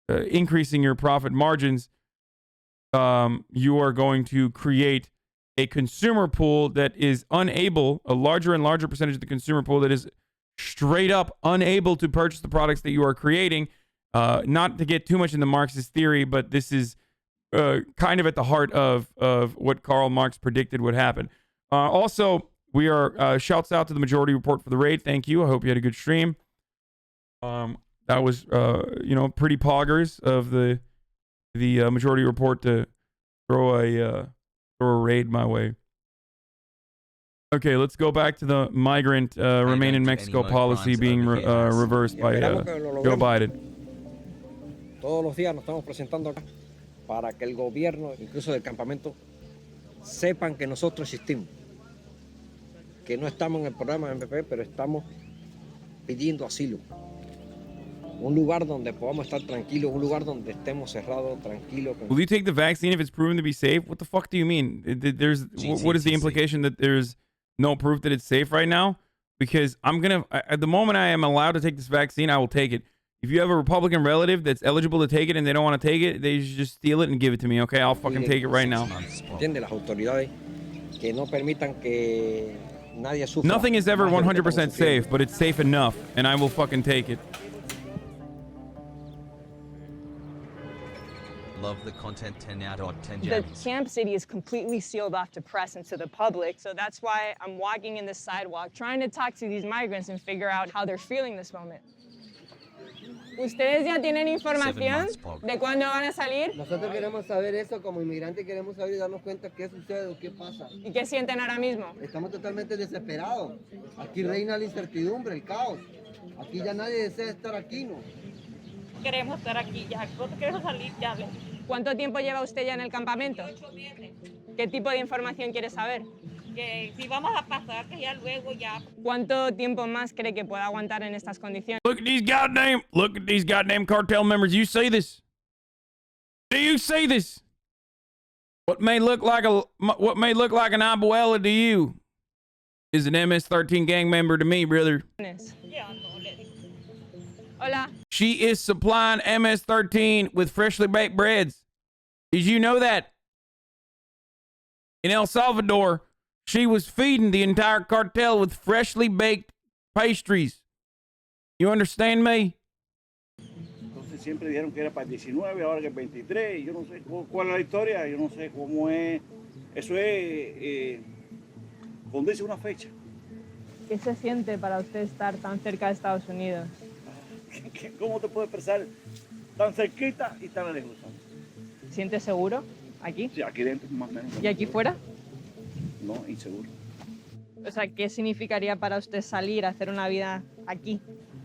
increasing your profit margins, you are going to create a consumer pool that is unable, a larger and larger percentage of the consumer pool that is straight up unable to purchase the products that you are creating. Not to get too much into Marxist theory, but this is kind of at the heart of what Karl Marx predicted would happen. Also, we are shouts out to the Majority Report for the raid. Thank you. I hope you had a good stream. That was pretty poggers of the Majority Report to throw a raid my way. Okay, let's go back to the migrant remain in Mexico policy being reversed by Joe Biden. Todos los días nos estamos presentando acá para que el gobierno, incluso del campamento, sepan que nosotros existimos. Que no estamos en el programa de MPP, pero estamos pidiendo asilo. Un lugar donde podamos estar tranquilos, un lugar donde estemos cerrados, tranquilos. Will you take the vaccine if it's proven to be safe? What the fuck do you mean? What is the implication that there's no proof that it's safe right now? Because at the moment I am allowed to take this vaccine, I will take it. If you have a Republican relative that's eligible to take it and they don't want to take it, they should just steal it and give it to me, okay? I'll fucking take it right now. Nothing is ever 100% safe, but it's safe enough, and I will fucking take it. Love the content. 10 out of 10 The camp city is completely sealed off to press and to the public, so that's why I'm walking in the sidewalk trying to talk to these migrants and figure out how they're feeling this moment. ¿Ustedes ya tienen información de cuándo van a salir? Nosotros queremos saber eso, como inmigrantes queremos saber y darnos cuenta qué sucede o qué pasa. ¿Y qué sienten ahora mismo? Estamos totalmente desesperados. Aquí reina la incertidumbre, el caos. Aquí ya nadie desea estar aquí, ¿no? Queremos estar aquí ya, nosotros queremos salir ya. ¿Cuánto tiempo lleva usted ya en el campamento? 8 meses. ¿Qué tipo de información quiere saber? Que si vamos a pasar, que ya luego ya. ¿Cuánto tiempo más cree que pueda aguantar en estas condiciones? Look at these goddamn cartel members. You say this? Do you say this? What may look like an abuela to you is an MS-13 gang member to me, brother. Hola. She is supplying MS-13 with freshly baked breads. Did you know that? In El Salvador, she was feeding the entire cartel with freshly baked pastries. You understand me? Entonces siempre dijeron que era para el 19, ahora que el 23. Yo no sé cuál es la historia, yo no sé cómo es. Eso es cuando dice una fecha. ¿Qué se siente para usted estar tan cerca de Estados Unidos? ¿Cómo te puedes expresar tan cerquita y tan lejos? ¿Siente seguro aquí? Sí, aquí dentro más o menos. ¿Y aquí fuera? No, inseguro. O sea, ¿qué significaría para usted salir a hacer una vida aquí?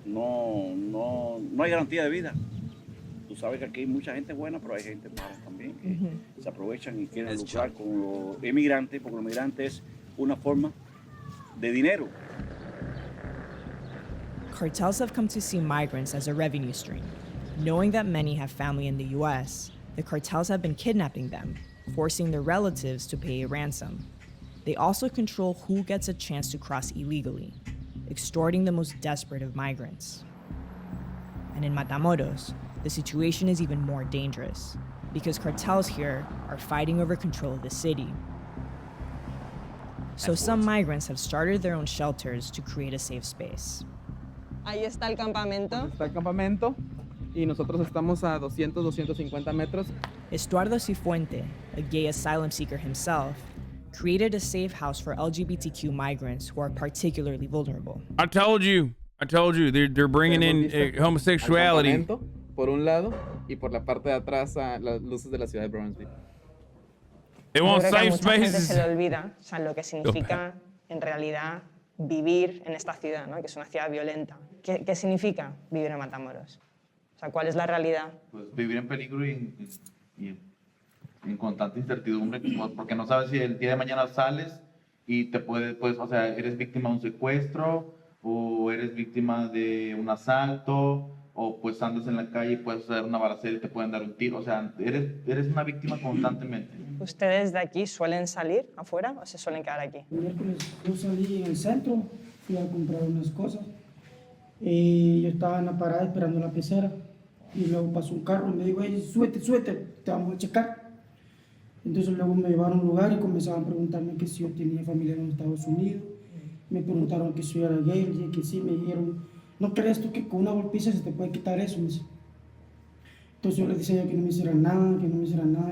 No hay garantía de vida. Tú sabes que aquí hay mucha gente buena, pero hay gente mala también que se aprovechan y quieren lucrar con los inmigrantes, porque los inmigrantes es una forma de dinero. Cartels have come to see migrants as a revenue stream. Knowing that many have family in the US, the cartels have been kidnapping them, forcing their relatives to pay a ransom. They also control who gets a chance to cross illegally, extorting the most desperate of migrants. And in Matamoros, the situation is even more dangerous, because cartels here are fighting over control of the city. So some migrants have started their own shelters to create a safe space. Ahí está el campamento. Está el campamento y nosotros estamos a 200, 250 metros. Estuardo Cifuente, a gay asylum seeker himself, created a safe house for LGBTQ migrants who are particularly vulnerable. I told you, they're bringing in homosexuality. Por un lado y por la parte de atrás a las luces de la ciudad de Brownsville. They want Yo creo que a safe mucha gente spaces. se le olvida, o sea, lo que significa en realidad vivir en esta ciudad, ¿no? Que es una ciudad violenta. ¿Qué significa vivir en Matamoros? O sea, ¿cuál es la realidad? Pues vivir en peligro y en constante incertidumbre, porque no sabes si el día de mañana sales y te puedes, o sea, eres víctima de un secuestro o eres víctima de un asalto o pues andas en la calle y puedes hacer una balacera y te pueden dar un tiro, o sea, eres una víctima constantemente. ¿Ustedes de aquí suelen salir afuera o se suelen quedar aquí? El miércoles yo salí en el centro, fui a comprar unas cosas y yo estaba en la parada esperando la pecera y luego pasó un carro y me dijo, hey, súbete, te vamos a checar. Entonces luego me llevaron a un lugar y comenzaban a preguntarme que si yo tenía familia en los Estados Unidos, me preguntaron que si yo era gay, dije que sí, me dijeron, ¿no crees tú que con una golpiza se te puede quitar eso? Entonces yo les decía que no me hicieran nada,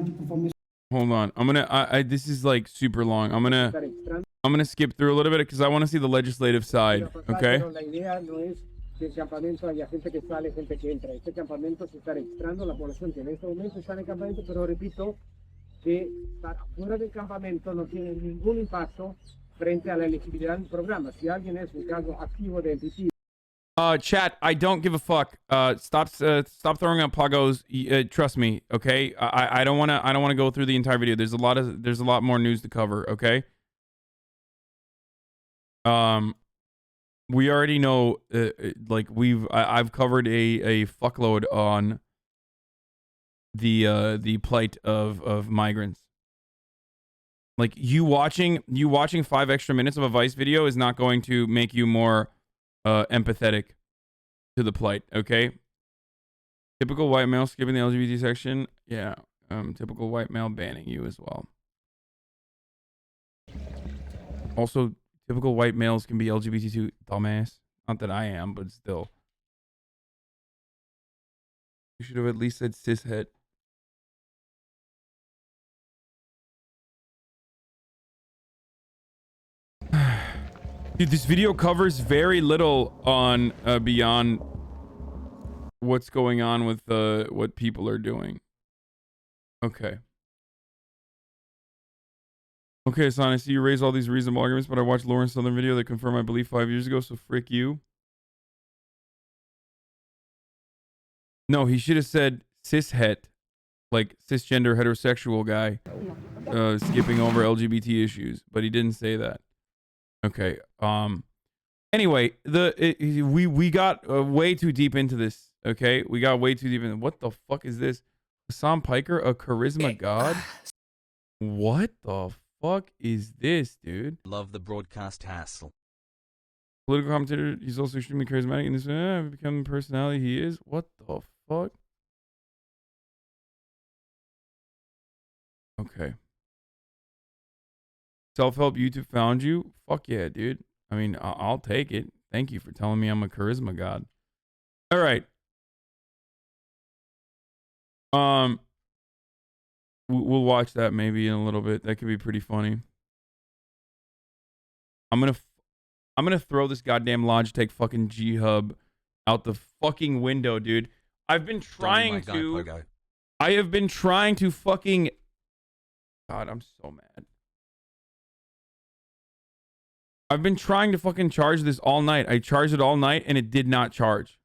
que por favor me... Hold on, I'm gonna. This is like super long. I'm gonna skip through a little bit because I want to see the legislative side. Okay. La idea no es que el campamento haya gente que sale, gente que entra. Este campamento se está registrando la población que en este momento está en el campamento, pero repito que estar fuera del campamento no tiene ningún impacto frente a la elegibilidad del programa. Si alguien es un caso activo de NPC. Chat, I don't give a fuck. Stop throwing out pagos. Trust me, okay? I don't wanna go through the entire video. There's a lot more news to cover, okay? We already know, like I've covered a fuckload on the plight of migrants. Like you watching 5 extra minutes of a Vice video is not going to make you more empathetic to the plight, okay? Typical white male skipping the LGBT section. Yeah. Typical white male banning you as well. Also, typical white males can be LGBT too, dumbass. Not that I am, but still. You should have at least said cishet. Dude, this video covers very little on beyond what's going on with what people are doing. Okay. Okay, Hasan, I see you raise all these reasonable arguments, but I watched Lauren's Southern video that confirmed my belief 5 years ago, so frick you. No, he should have said cishet, like cisgender heterosexual guy, skipping over LGBT issues, but he didn't say that. Okay. Anyway, we got way too deep into this. Okay, we got way too deep into. What the fuck is this? Hasan Piker, a charisma god? What the fuck is this, dude? Love the broadcast hassle. Political commentator. He's also extremely charismatic in this. Become the personality he is. What the fuck? Okay. Self-help YouTube found you. Fuck yeah, dude. I mean, I'll take it. Thank you for telling me I'm a charisma god. All right. We'll watch that maybe in a little bit. That could be pretty funny. I'm gonna throw this goddamn Logitech fucking G Hub out the fucking window, dude. I've been trying to. I have been trying to fucking. God, I'm so mad. I've been trying to fucking charge this all night. I charged it all night and it did not charge.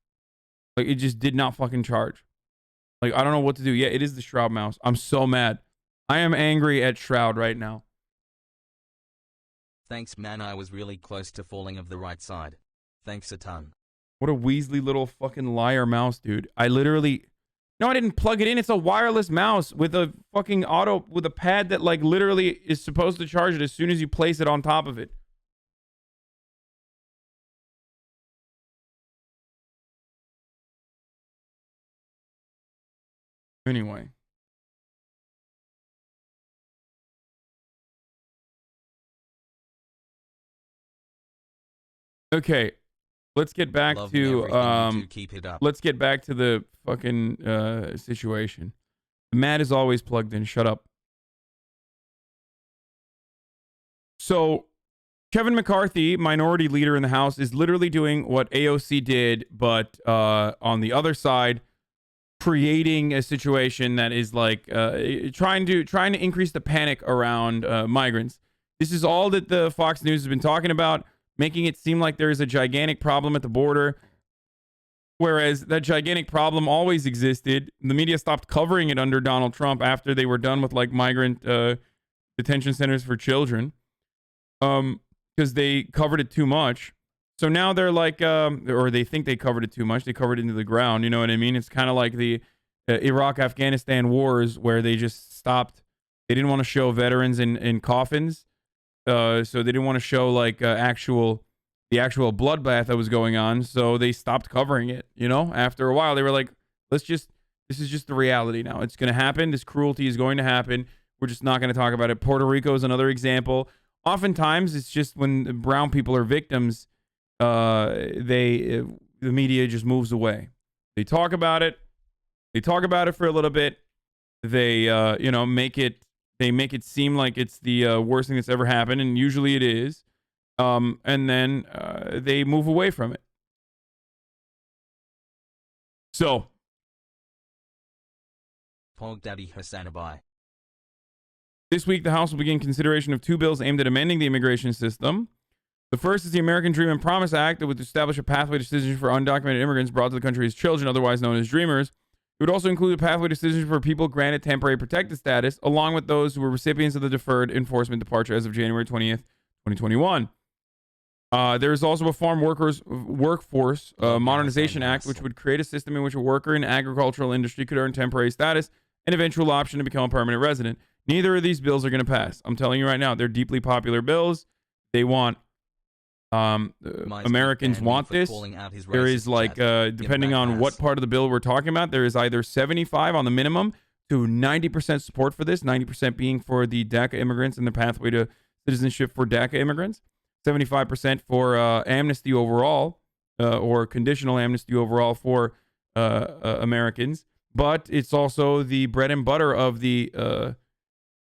Like, it just did not fucking charge. Like, I don't know what to do. Yeah, it is the Shroud mouse. I'm so mad. I am angry at Shroud right now. Thanks, man. I was really close to falling of the right side. Thanks a ton. What a Weasley little fucking liar mouse, dude. I literally... No, I didn't plug it in. It's a wireless mouse with a fucking with a pad that, like, literally is supposed to charge it as soon as you place it on top of it. Anyway. Okay. Let's get back to keep it up. Let's get back to the fucking situation. Matt is always plugged in. Shut up. So Kevin McCarthy, minority leader in the House, is literally doing what AOC did, but on the other side, creating a situation that is like trying to increase the panic around migrants. This is all that the Fox News has been talking about, making it seem like there is a gigantic problem at the border, whereas that gigantic problem always existed. The media stopped covering it under Donald Trump after they were done with like migrant detention centers for children, because they covered it too much. So now they're like, or they think they covered it too much. They covered it into the ground. You know what I mean? It's kind of like the Iraq-Afghanistan wars where they just stopped. They didn't want to show veterans in coffins. So they didn't want to show like the actual bloodbath that was going on. So they stopped covering it. You know, after a while, they were like, this is just the reality now. It's going to happen. This cruelty is going to happen. We're just not going to talk about it. Puerto Rico is another example. Oftentimes, it's just when brown people are victims, the media just moves away. They talk about it. They talk about it for a little bit. They, make it seem like it's the worst thing that's ever happened, and usually it is. And then they move away from it. So, Pog Daddy HasanAbi. This week, the House will begin consideration of 2 bills aimed at amending the immigration system. The first is the American Dream and Promise Act that would establish a pathway to citizenship for undocumented immigrants brought to the country as children, otherwise known as Dreamers. It would also include a pathway to citizenship for people granted temporary protected status, along with those who were recipients of the deferred enforcement departure as of January 20th, 2021. There is also a Farm Workforce Modernization Act, which would create a system in which a worker in the agricultural industry could earn temporary status and eventual option to become a permanent resident. Neither of these bills are going to pass. I'm telling you right now, they're deeply popular bills. They want Americans want this. There is like, depending on what part of the bill we're talking about, there is either 75 on the minimum to 90% support for this, 90% being for the DACA immigrants and the pathway to citizenship for DACA immigrants, 75% for amnesty overall, or conditional amnesty overall for Americans. But it's also the bread and butter of the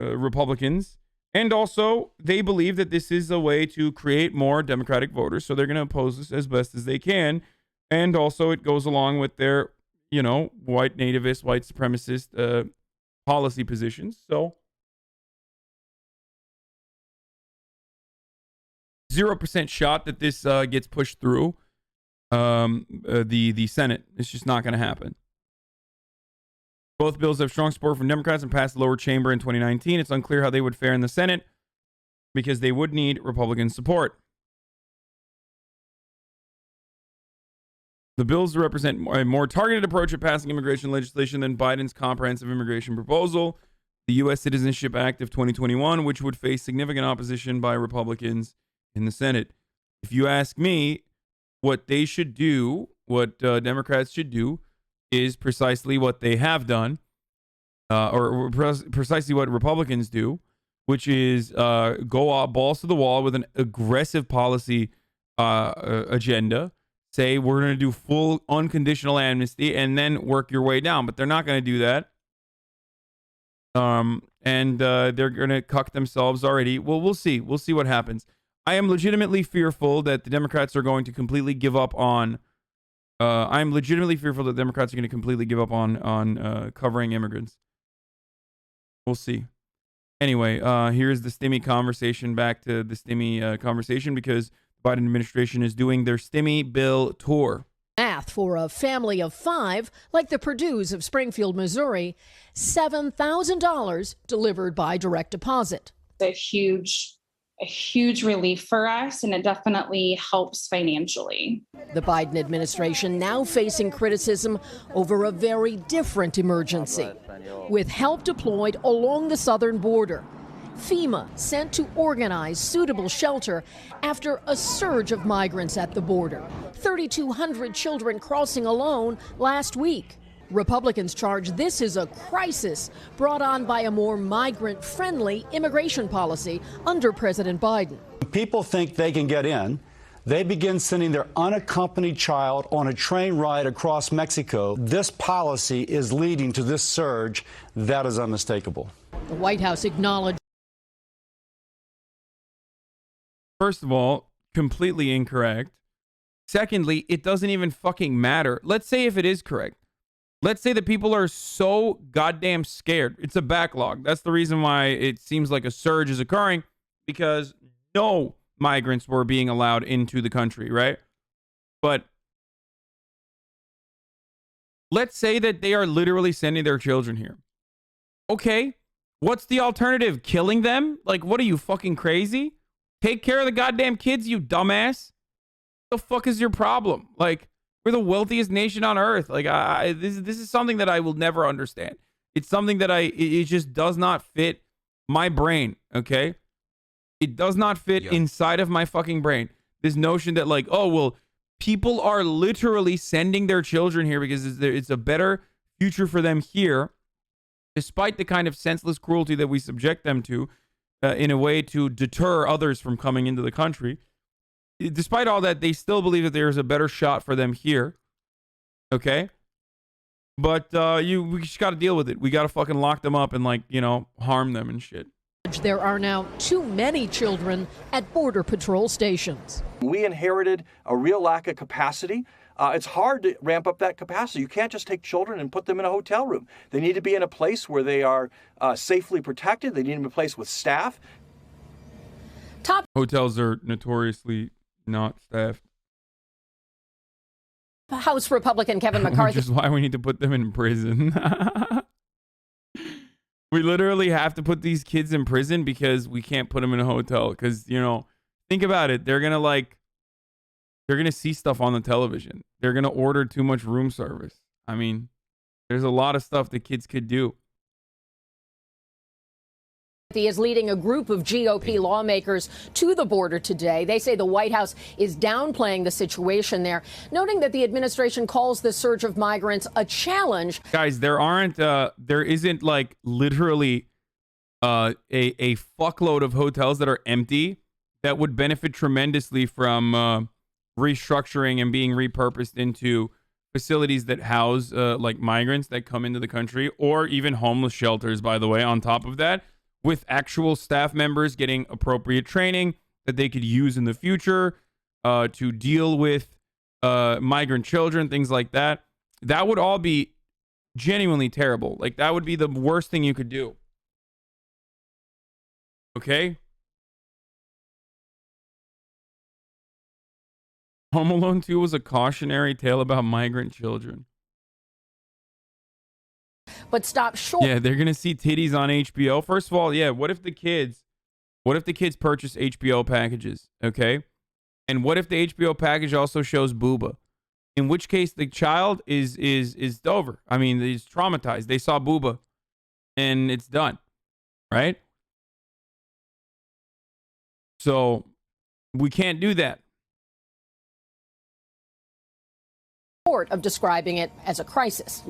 Republicans. And also, they believe that this is a way to create more Democratic voters, so they're going to oppose this as best as they can. And also, it goes along with their, white nativist, white supremacist policy positions. So, 0% shot that this gets pushed through the Senate. It's just not going to happen. Both bills have strong support from Democrats and passed the lower chamber in 2019. It's unclear how they would fare in the Senate because they would need Republican support. The bills represent a more targeted approach at passing immigration legislation than Biden's comprehensive immigration proposal, the U.S. Citizenship Act of 2021, which would face significant opposition by Republicans in the Senate. If you ask me, what they should do, what Democrats should do, is precisely what they have done, or precisely what Republicans do, which is go out balls to the wall with an aggressive policy agenda. Say we're going to do full unconditional amnesty and then work your way down, but they're not going to do that. And they're going to cuck themselves already. Well, we'll see. We'll see what happens. I am legitimately fearful that the Democrats are going to completely give up on. I'm legitimately fearful that Democrats are going to completely give up on covering immigrants. We'll see. Anyway, here's the STEMI conversation. Back to the STEMI conversation because the Biden administration is doing their STEMI bill tour. Math for a family of 5, like the Purdue's of Springfield, Missouri, $7,000 delivered by direct deposit. A huge relief for us, and it definitely helps financially. The Biden administration now facing criticism over a very different emergency, with help deployed along the southern border. FEMA sent to organize suitable shelter after a surge of migrants at the border. 3,200 children crossing alone last week. Republicans charge this is a crisis brought on by a more migrant-friendly immigration policy under President Biden. People think they can get in. They begin sending their unaccompanied child on a train ride across Mexico. This policy is leading to this surge. That is unmistakable. The White House acknowledged. First of all, completely incorrect. Secondly, it doesn't even fucking matter. Let's say if it is correct. Let's say that people are so goddamn scared. It's a backlog. That's the reason why it seems like a surge is occurring, because no migrants were being allowed into the country, right? But let's say that they are literally sending their children here. Okay, what's the alternative? Killing them? Like, what are you, fucking crazy? Take care of the goddamn kids, you dumbass. What the fuck is your problem? Like, we're the wealthiest nation on earth. Like, this is something that I will never understand. It's something that it just does not fit my brain, okay? It does not fit inside of my fucking brain. This notion that, like, oh, well, people are literally sending their children here because it's a better future for them here, despite the kind of senseless cruelty that we subject them to in a way to deter others from coming into the country. Despite all that, they still believe that there's a better shot for them here. Okay? But we just got to deal with it. We got to fucking lock them up and, like, you know, harm them and shit. There are now too many children at Border Patrol stations. We inherited a real lack of capacity. It's hard to ramp up that capacity. You can't just take children and put them in a hotel room. They need to be in a place where they are safely protected. They need to be in a place with staff. Hotels are notoriously not staffed. House Republican Kevin McCarthy. Which is why we need to put them in prison. We literally have to put these kids in prison because we can't put them in a hotel. Because, you know, think about it. They're going to see stuff on the television. They're going to order too much room service. I mean, there's a lot of stuff that kids could do. He is leading a group of GOP lawmakers to the border today. They say the White House is downplaying the situation there, noting that the administration calls the surge of migrants a challenge. Guys, there isn't like literally a fuckload of hotels that are empty that would benefit tremendously from restructuring and being repurposed into facilities that house like migrants that come into the country, or even homeless shelters, by the way, on top of that, with actual staff members getting appropriate training that they could use in the future to deal with migrant children, things like that. That would all be genuinely terrible. Like, that would be the worst thing you could do. Okay? Home Alone 2 was a cautionary tale about migrant children. But stop short. Yeah, they're gonna see titties on HBO. First of all, yeah, what if the kids purchase HBO packages? Okay, and what if the HBO package also shows booba? In which case, the child is over. I mean, he's traumatized. They saw booba, and it's done, right? So we can't do that. Of describing it as a crisis.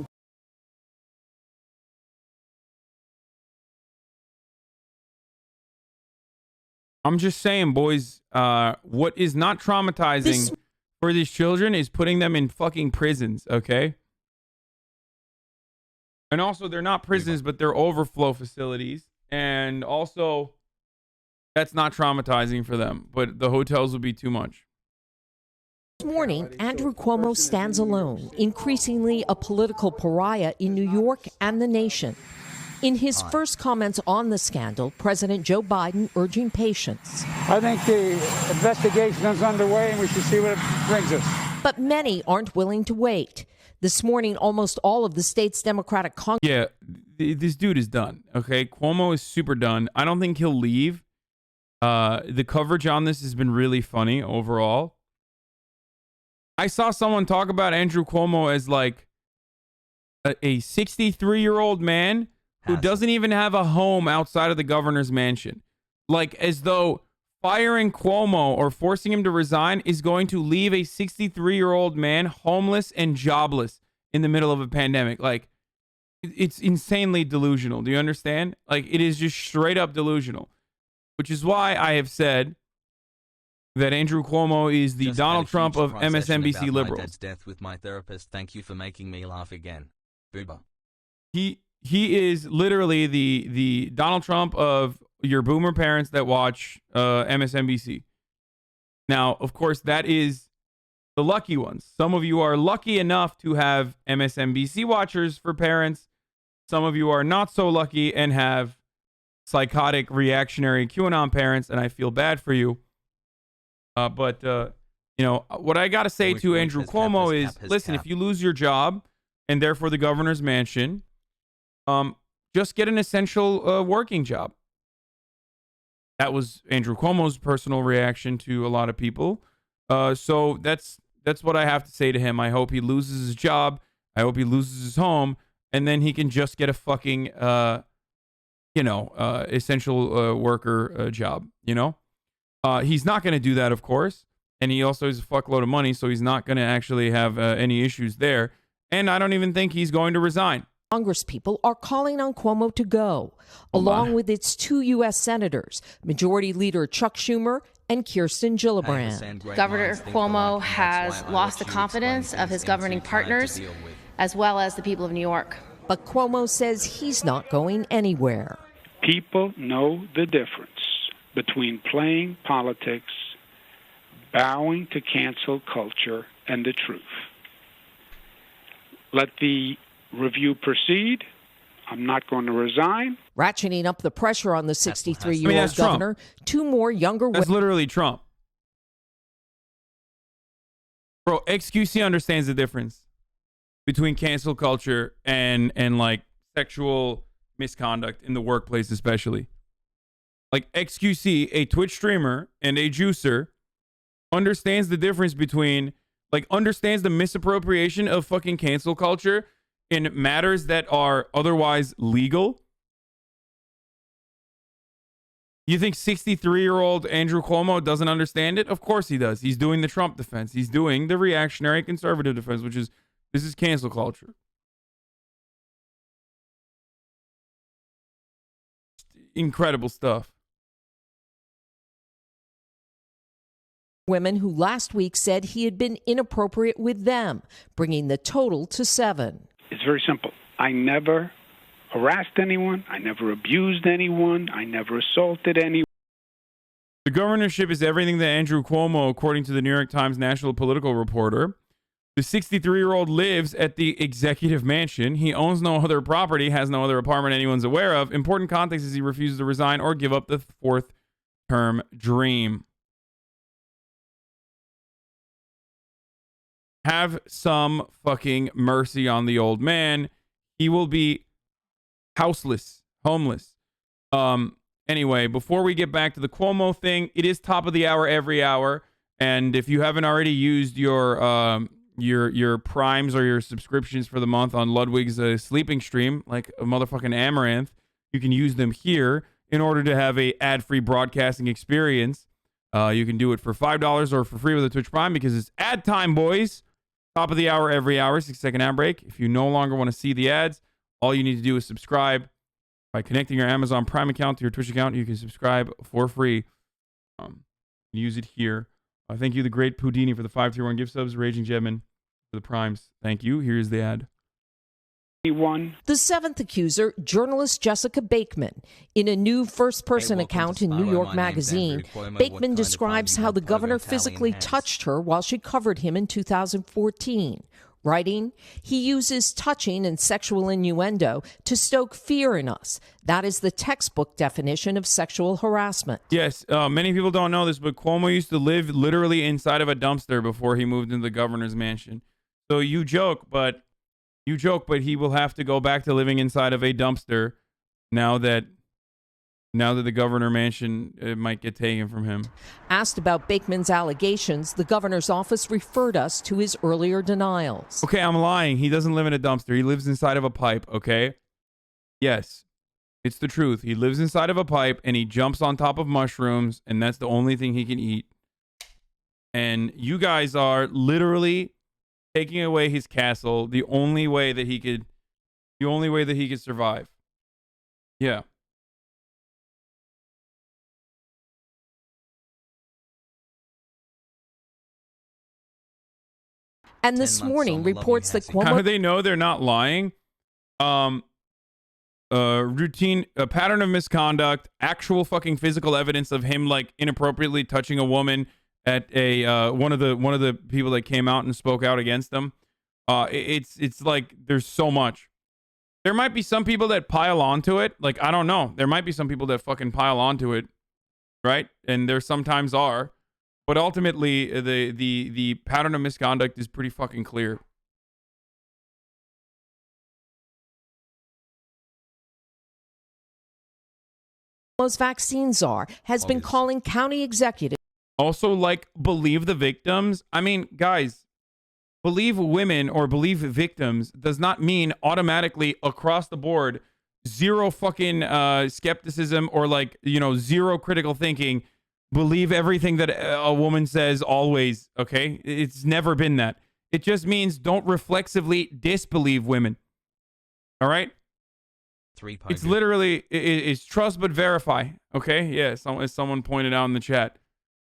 I'm just saying, boys, what is not traumatizing for these children is putting them in fucking prisons, okay? And also, they're not prisons, but they're overflow facilities. And also, that's not traumatizing for them, but the hotels would be too much. This morning, Andrew Cuomo stands alone, increasingly a political pariah in New York and the nation. In his first comments on the scandal, President Joe Biden urging patience. I think the investigation is underway and we should see what it brings us. But many aren't willing to wait. This morning, almost all of the state's Democratic Congress. Yeah, this dude is done, okay? Cuomo is super done. I don't think he'll leave. The coverage on this has been really funny overall. I saw someone talk about Andrew Cuomo as like a 63-year-old man who doesn't even have a home outside of the governor's mansion. Like, as though firing Cuomo or forcing him to resign is going to leave a 63-year-old man homeless and jobless in the middle of a pandemic. Like, it's insanely delusional. Do you understand? Like, it is just straight up delusional. Which is why I have said that Andrew Cuomo is the Donald Trump of MSNBC liberals. My dad's death with my therapist. Thank you for making me laugh again. Booba. He is literally the Donald Trump of your boomer parents that watch MSNBC. Now, of course, that is the lucky ones. Some of you are lucky enough to have MSNBC watchers for parents. Some of you are not so lucky and have psychotic, reactionary QAnon parents, and I feel bad for you. But you know, what I got to say to Andrew Cuomo is, listen, if you lose your job and therefore the governor's mansion, just get an essential working job. That was Andrew Cuomo's personal reaction to a lot of people. So that's what I have to say to him. I hope he loses his job. I hope he loses his home, and then he can just get a fucking essential worker job. You know, he's not going to do that, of course, and he also has a fuckload of money, so he's not going to actually have any issues there. And I don't even think he's going to resign. Congress people are calling on Cuomo to go, along with its 2 U.S. senators, Majority Leader Chuck Schumer and Kirsten Gillibrand. Governor Cuomo has lost the confidence of his governing partners, as well as the people of New York. But Cuomo says he's not going anywhere. People know the difference between playing politics, bowing to cancel culture, and the truth. Let the review proceed. I'm not going to resign. Ratcheting up the pressure on the 63-year-old governor. Trump. 2 more younger That's literally Trump. Bro, XQC understands the difference between cancel culture and like sexual misconduct in the workplace, especially. Like XQC, a Twitch streamer and a juicer, understands the difference between, like, understands the misappropriation of fucking cancel culture in matters that are otherwise legal. You think 63-year-old Andrew Cuomo doesn't understand it? Of course he does. He's doing the Trump defense. He's doing the reactionary conservative defense, which is, this is cancel culture. Incredible stuff. Women who last week said he had been inappropriate with them, bringing the total to 7. It's very simple. I never harassed anyone. I never abused anyone. I never assaulted anyone. The governorship is everything that Andrew Cuomo, according to the New York Times National Political Reporter. The 63-year-old lives at the executive mansion. He owns no other property, has no other apartment anyone's aware of. Important context is he refuses to resign or give up the 4th-term dream. Have some fucking mercy on the old man. He will be houseless, homeless. Anyway, before we get back to the Cuomo thing, it is top of the hour every hour. And if you haven't already used your primes or your subscriptions for the month on Ludwig's sleeping stream, like a motherfucking amaranth, you can use them here in order to have a ad-free broadcasting experience. You can do it for $5 or for free with a Twitch Prime because it's ad time, boys. Top of the hour every hour, 6-second ad break. If you no longer want to see the ads, all you need to do is subscribe. By connecting your Amazon Prime account to your Twitch account, you can subscribe for free Use it here. Thank you, the great Pudini, for the 5 tier 1 gift subs. Raging Jetman for the primes. Thank you. Here's the ad. The seventh accuser, journalist Jessica Bakeman. In a new first-person account in New York Magazine, Bakeman describes how the governor physically touched her while she covered him in 2014. Writing, he uses touching and sexual innuendo to stoke fear in us. That is the textbook definition of sexual harassment. Yes, many people don't know this, but Cuomo used to live literally inside of a dumpster before he moved into the governor's mansion. So you joke, but he will have to go back to living inside of a dumpster now that the governor mansion might get taken from him. Asked about Bakeman's allegations, the governor's office referred us to his earlier denials. Okay, I'm lying. He doesn't live in a dumpster. He lives inside of a pipe, okay? Yes, it's the truth. He lives inside of a pipe, and he jumps on top of mushrooms, and that's the only thing he can eat. And you guys are literally taking away his castle, the only way that he could survive. Yeah. And this morning reports that Cuomo... How do they know they're not lying? Routine, a pattern of misconduct, actual fucking physical evidence of him like inappropriately touching a woman at a one of the people that came out and spoke out against them. It's like there's so much. There might be some people that pile onto it. Like, I don't know. There might be some people that fucking pile onto it, right? And there sometimes are. But ultimately, the pattern of misconduct is pretty fucking clear. Cuomo's vaccine czar has been calling county executives. Also, like, believe the victims. I mean, guys, believe women or believe victims does not mean automatically across the board zero fucking skepticism or like, you know, zero critical thinking. Believe everything that a woman says always, okay? It's never been that. It just means don't reflexively disbelieve women. All right? It's literally, it's trust but verify, okay? Yeah, as someone pointed out in the chat.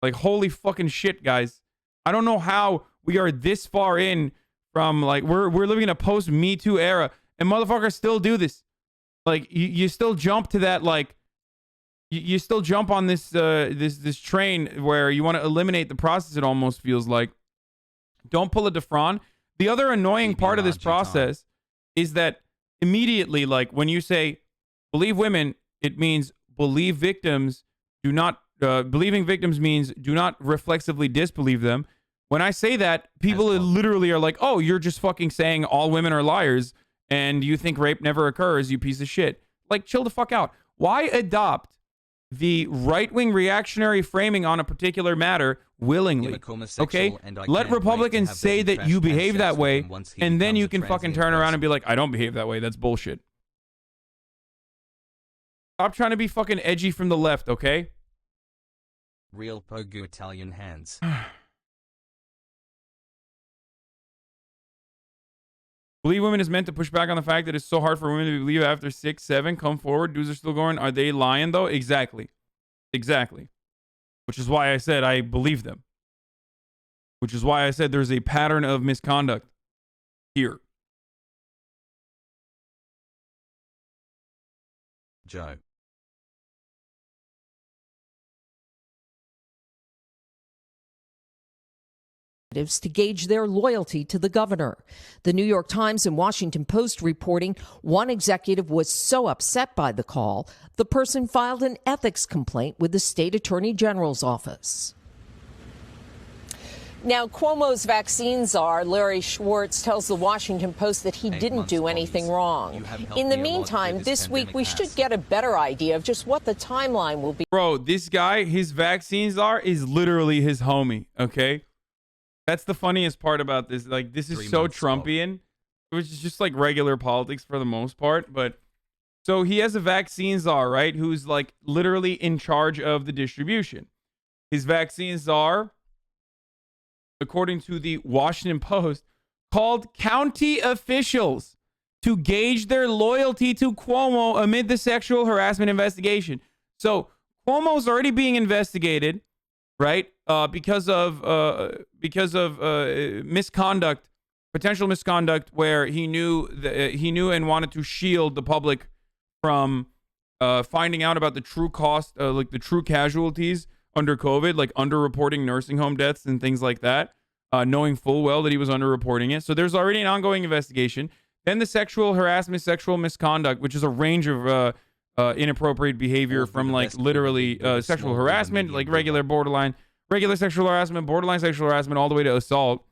Like, holy fucking shit, guys. I don't know how we are this far in from, like, we're living in a post-Me Too era, and motherfuckers still do this. Like, you still jump to that, like, you still jump on this this train where you want to eliminate the process, it almost feels like. Don't pull a DeFron. The other annoying part of this process is that immediately, like, when you say believe women, it means believe victims. Do not believing victims means do not reflexively disbelieve them. When I say that, people literally are like, oh, you're just fucking saying all women are liars and you think rape never occurs, you piece of shit. Like, chill the fuck out. Why adopt the right-wing reactionary framing on a particular matter willingly? Okay? Let Republicans say that you behave that way, and then you can fucking turn around and be like, I don't behave that way. That's bullshit. Stop trying to be fucking edgy from the left, okay? Real Pogu Italian hands. Believe women is meant to push back on the fact that it's so hard for women to believe after 6, 7. Come forward. Dudes are still going. Are they lying, though? Exactly. Exactly. Which is why I said I believe them. Which is why I said there's a pattern of misconduct here. Joe. To gauge their loyalty to the governor. The New York Times and Washington Post reporting one executive was so upset by the call, the person filed an ethics complaint with the state attorney general's office. Now, Cuomo's vaccine czar, Larry Schwartz, tells the Washington Post that he didn't do anything wrong. In the meantime, this week, we should get a better idea of just what the timeline will be. Bro, this guy, his vaccine czar is literally his homie, okay? That's the funniest part about this. Like, this is so Trumpian, which is just like regular politics for the most part. But so he has a vaccine czar, right? Who's like literally in charge of the distribution. His vaccine czar, according to the Washington Post, called county officials to gauge their loyalty to Cuomo amid the sexual harassment investigation. So Cuomo's already being investigated. right? Because of misconduct, potential misconduct, where he knew and wanted to shield the public from finding out about the true cost, like the true casualties under COVID, like underreporting nursing home deaths and things like that, knowing full well that he was underreporting it. So there's already an ongoing investigation. Then the sexual harassment, sexual misconduct, which is a range of inappropriate behavior from like literally sexual harassment, like regular sexual harassment, borderline sexual harassment, all the way to assault.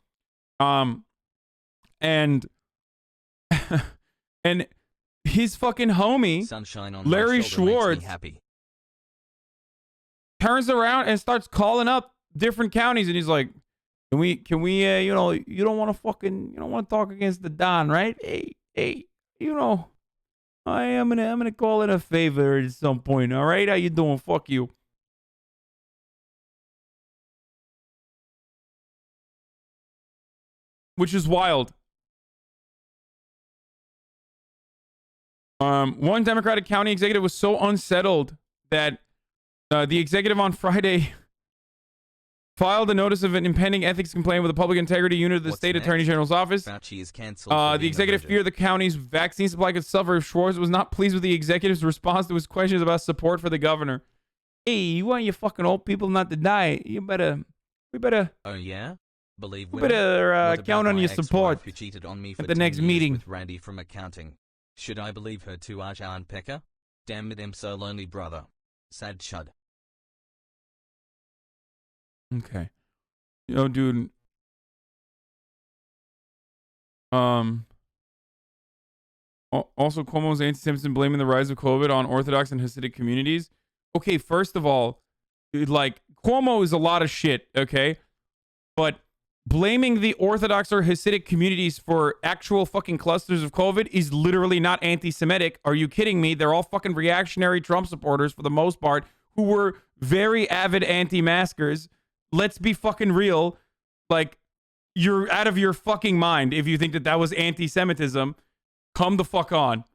And and his fucking homie, Larry Schwartz, turns around and starts calling up different counties, and he's like, Can we, you know, you don't want to talk against the Don, right? Hey, you know, I'm gonna call in a favor at some point, all right? How you doing? Fuck you. Which is wild. One Democratic county executive was so unsettled that the executive on Friday filed a notice of an impending ethics complaint with the public integrity unit of the state attorney general's office. Fauci is canceled. The executive feared the county's vaccine supply could suffer if Schwartz was not pleased with the executive's response to his questions about support for the governor. Hey, you want your fucking old people not to die? We better. Oh yeah. Believe we better count on your support who cheated on me for at the next meeting with Randy from accounting. Should I believe her too, Arjan Pecker? Damn it, I'm so lonely, brother. Sad chud. Okay. Yo, dude. Also, Cuomo's anti-Semitism blaming the rise of COVID on Orthodox and Hasidic communities. Okay, first of all, like, Cuomo is a lot of shit, okay? But blaming the Orthodox or Hasidic communities for actual fucking clusters of COVID is literally not anti-Semitic. Are you kidding me? They're all fucking reactionary Trump supporters for the most part who were very avid anti-maskers. Let's be fucking real. Like, you're out of your fucking mind if you think that that was anti-Semitism. Come the fuck on.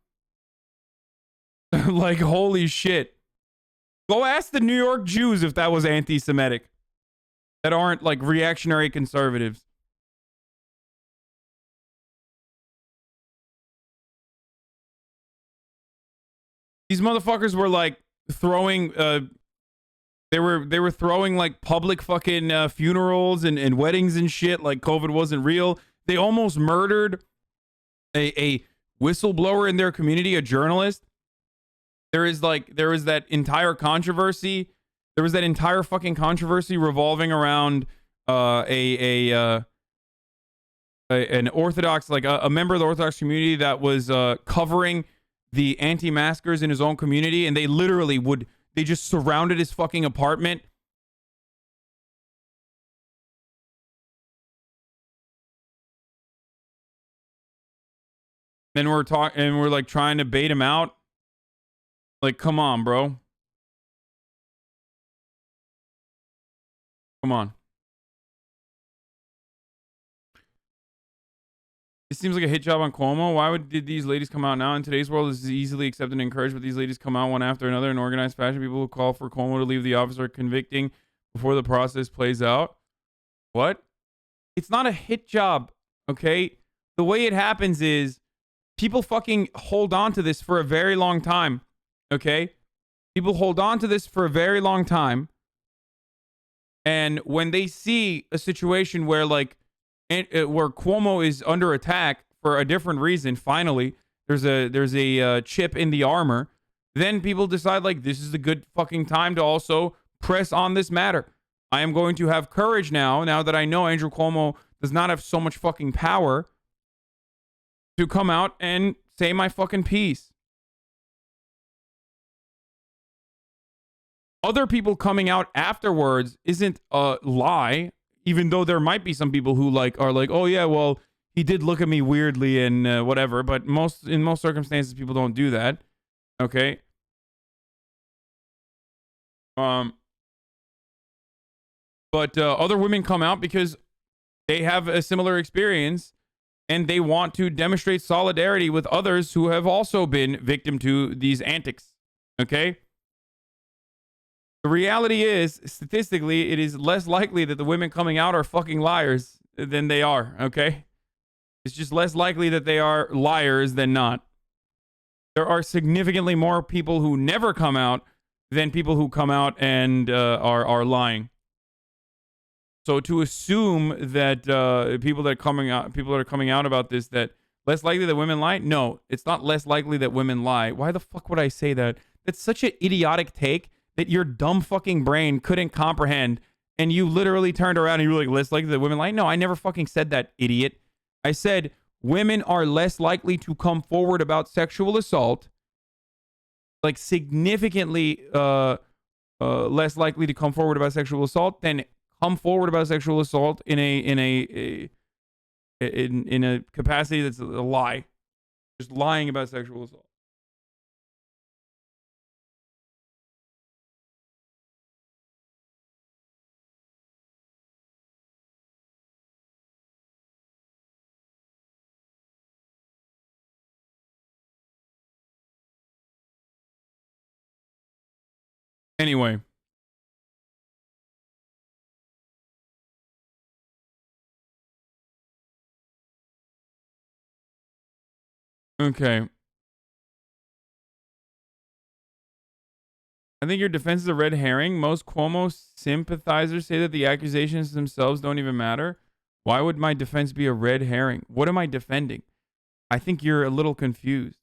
Like, holy shit. Go ask the New York Jews if that was anti-Semitic. That aren't, like, reactionary conservatives. These motherfuckers were, like, throwing, they were throwing, like, public fucking funerals and weddings and shit, like COVID wasn't real. They almost murdered a whistleblower in their community, a journalist. There was that entire controversy. There was that entire fucking controversy revolving around an Orthodox, like a member of the Orthodox community that was covering the anti-maskers in his own community, and they literally they just surrounded his fucking apartment. And we're like trying to bait him out. Like, come on, bro. Come on. It seems like a hit job on Cuomo. Why did these ladies come out now? In today's world, this is easily accepted and encouraged, but these ladies come out one after another in organized fashion. People who call for Cuomo to leave the office are convicting before the process plays out. What? It's not a hit job, okay? The way it happens is people fucking hold on to this for a very long time, okay? People hold on to this for a very long time. And when they see a situation where, like, where Cuomo is under attack for a different reason, finally, there's a chip in the armor, then people decide, like, this is a good fucking time to also press on this matter. I am going to have courage now that I know Andrew Cuomo does not have so much fucking power, to come out and say my fucking piece. Other people coming out afterwards isn't a lie, even though there might be some people who are like, oh yeah, well, he did look at me weirdly and whatever, but in most circumstances, people don't do that. Okay. But other women come out because they have a similar experience and they want to demonstrate solidarity with others who have also been victim to these antics. Okay. The reality is, statistically, it is less likely that the women coming out are fucking liars than they are, okay? It's just less likely that they are liars than not. There are significantly more people who never come out than people who come out and are lying. So to assume that people that are coming out about this, that less likely that women lie, no, it's not less likely that women lie. Why the fuck would I say that? That's such an idiotic take that your dumb fucking brain couldn't comprehend, and you literally turned around and you were like, less likely that women lie? No, I never fucking said that, idiot. I said women are less likely to come forward about sexual assault, like significantly less likely to come forward about sexual assault than come forward about sexual assault in a capacity that's a lie, just lying about sexual assault. Anyway. Okay. I think your defense is a red herring. Most Cuomo sympathizers say that the accusations themselves don't even matter. Why would my defense be a red herring? What am I defending? I think you're a little confused.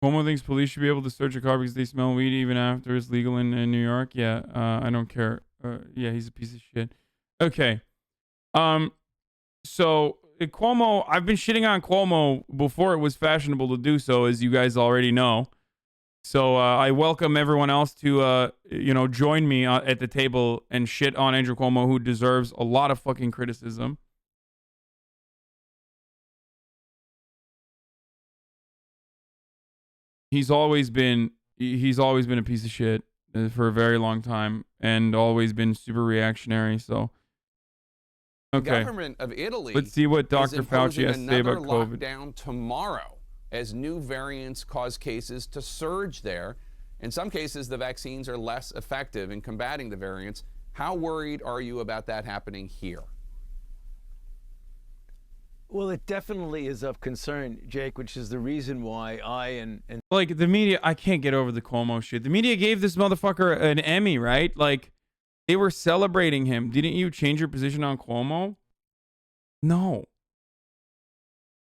Cuomo thinks police should be able to search a car because they smell weed even after it's legal in New York. Yeah, I don't care. Yeah, he's a piece of shit. Okay. So Cuomo, I've been shitting on Cuomo before it was fashionable to do so, as you guys already know. So I welcome everyone else to, join me at the table and shit on Andrew Cuomo, who deserves a lot of fucking criticism. He's always been a piece of shit for a very long time and always been super reactionary. So, okay. The government of Italy, let's see what Dr. Fauci has to say about COVID. Lockdown tomorrow as new variants cause cases to surge there. In some cases, the vaccines are less effective in combating the variants. How worried are you about that happening here? Well, it definitely is of concern, Jake, which is the reason why I and like the media, I can't get over the Cuomo shit. The media gave this motherfucker an Emmy, right? Like they were celebrating him. Didn't you change your position on Cuomo? No.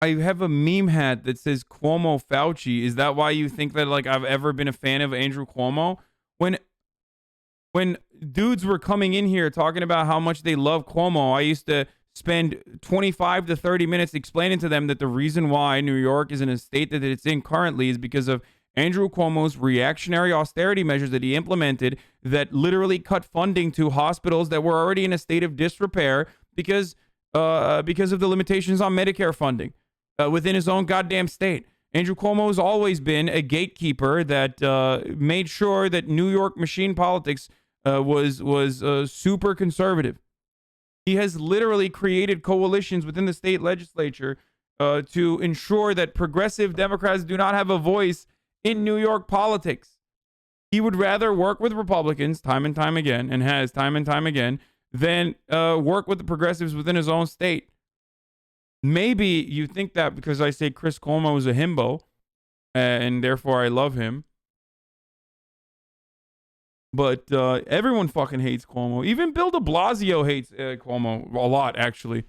I have a meme hat that says Cuomo Fauci. Is that why you think that like I've ever been a fan of Andrew Cuomo? When dudes were coming in here talking about how much they love Cuomo, I used to spend 25 to 30 minutes explaining to them that the reason why New York is in a state that it's in currently is because of Andrew Cuomo's reactionary austerity measures that he implemented that literally cut funding to hospitals that were already in a state of disrepair because of the limitations on Medicare funding within his own goddamn state. Andrew Cuomo has always been a gatekeeper that made sure that New York machine politics was super conservative. He has literally created coalitions within the state legislature to ensure that progressive Democrats do not have a voice in New York politics. He would rather work with Republicans time and time again, and has time and time again, than work with the progressives within his own state. Maybe you think that because I say Chris Cuomo is a himbo, and therefore I love him. But everyone fucking hates Cuomo. Even Bill de Blasio hates Cuomo a lot, actually.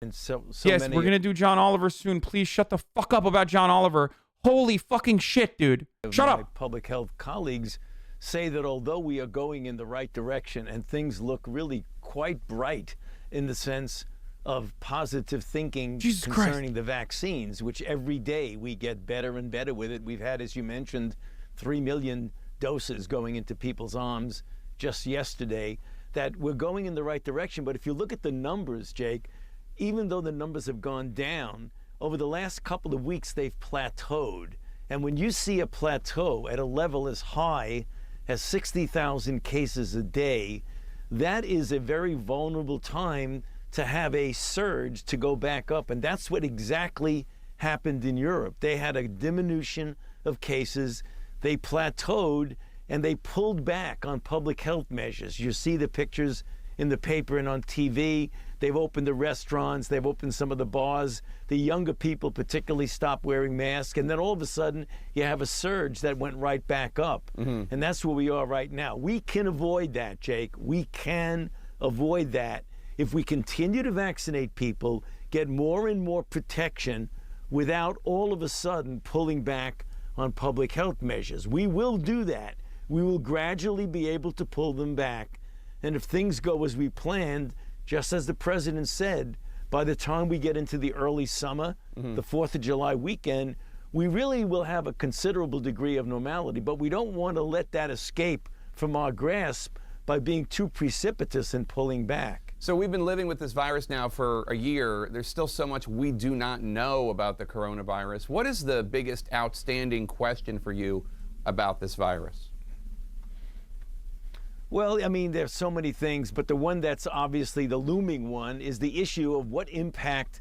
And so yes, many... we're going to do John Oliver soon. Please shut the fuck up about John Oliver. Holy fucking shit, dude. Shut up. My public health colleagues say that although we are going in the right direction and things look really quite bright in the sense of positive thinking concerning the vaccines, which every day we get better and better with it. We've had, as you mentioned, 3 million doses going into people's arms just yesterday, that we're going in the right direction. But if you look at the numbers, Jake, even though the numbers have gone down, over the last couple of weeks, they've plateaued. And when you see a plateau at a level as high as 60,000 cases a day, that is a very vulnerable time to have a surge to go back up. And that's what exactly happened in Europe. They had a diminution of cases, they plateaued, and they pulled back on public health measures. You see the pictures in the paper and on TV. They've opened the restaurants, they've opened some of the bars. The younger people particularly stopped wearing masks, and then all of a sudden you have a surge that went right back up. And that's where we are right now. We can avoid that, Jake. We can avoid that if we continue to vaccinate people, get more and more protection without all of a sudden pulling back on public health measures. We will do that. We will gradually be able to pull them back. And if things go as we planned, just as the president said, by the time we get into the early summer, the 4th of July weekend, we really will have a considerable degree of normality. But we don't want to let that escape from our grasp by being too precipitous in pulling back. So we've been living with this virus now for a year. There's still so much we do not know about the coronavirus. What is the biggest outstanding question for you about this virus? Well, I mean, there's so many things, but the one that's obviously the looming one is the issue of what impact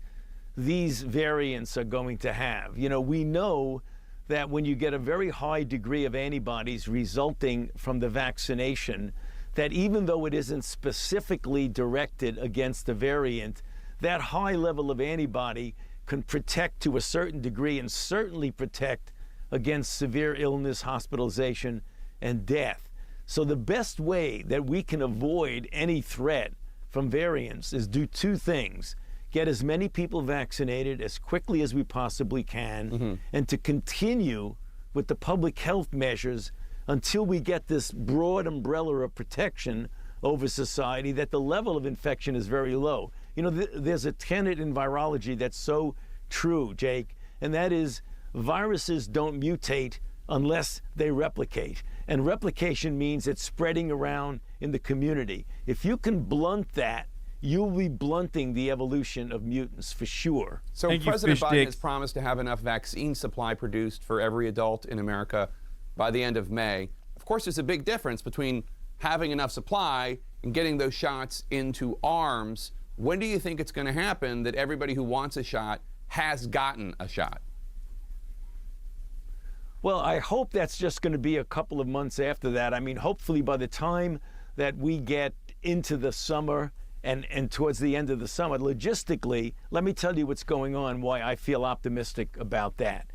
these variants are going to have. You know, we know that when you get a very high degree of antibodies resulting from the vaccination, that even though it isn't specifically directed against the variant, that high level of antibody can protect to a certain degree and certainly protect against severe illness, hospitalization, and death. So the best way that we can avoid any threat from variants is do two things: get as many people vaccinated as quickly as we possibly can, and to continue with the public health measures until we get this broad umbrella of protection over society, that the level of infection is very low. You know, there's a tenet in virology that's so true, Jake, and that is viruses don't mutate unless they replicate. And replication means it's spreading around in the community. If you can blunt that, you'll be blunting the evolution of mutants for sure. So President Biden has promised to have enough vaccine supply produced for every adult in America by the end of May. Of course, there's a big difference between having enough supply and getting those shots into arms. When do you think it's going to happen that everybody who wants a shot has gotten a shot? Well, I hope that's just going to be a couple of months after that. I mean, hopefully by the time that we get into the summer and towards the end of the summer, logistically, let me tell you what's going on, why I feel optimistic about that.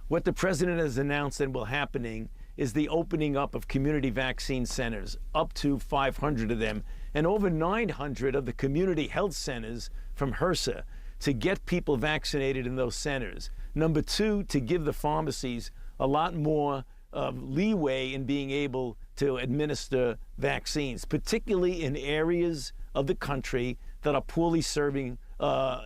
What the president has announced and will happening is the opening up of community vaccine centers, up to 500 of them, and over 900 of the community health centers from HRSA to get people vaccinated in those centers. Number two, to give the pharmacies a lot more leeway in being able to administer vaccines, particularly in areas of the country that are poorly serving,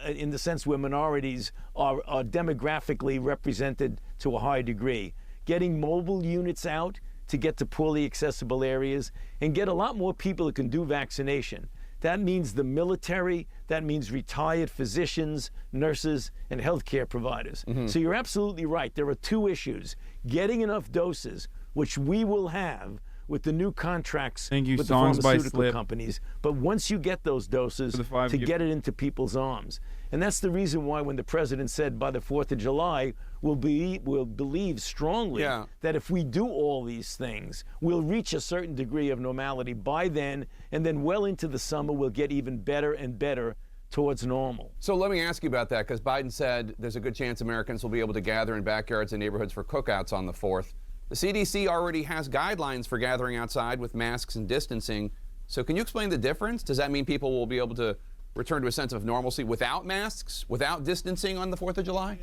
in the sense where minorities are demographically represented to a high degree. Getting mobile units out to get to poorly accessible areas and get a lot more people that can do vaccination. That means the military, that means retired physicians, nurses, and healthcare providers. So you're absolutely right. There are two issues: getting enough doses, which we will have with the new contracts with the pharmaceutical companies. But once you get those doses, to get it into people's arms. And that's the reason why when the president said by the 4th of July, we'll believe strongly that if we do all these things, we'll reach a certain degree of normality by then, and then well into the summer, we'll get even better and better towards normal. So let me ask you about that, because Biden said there's a good chance Americans will be able to gather in backyards and neighborhoods for cookouts on the 4th. The CDC already has guidelines for gathering outside with masks and distancing. So can you explain the difference? Does that mean people will be able to return to a sense of normalcy without masks, without distancing on the 4th of July?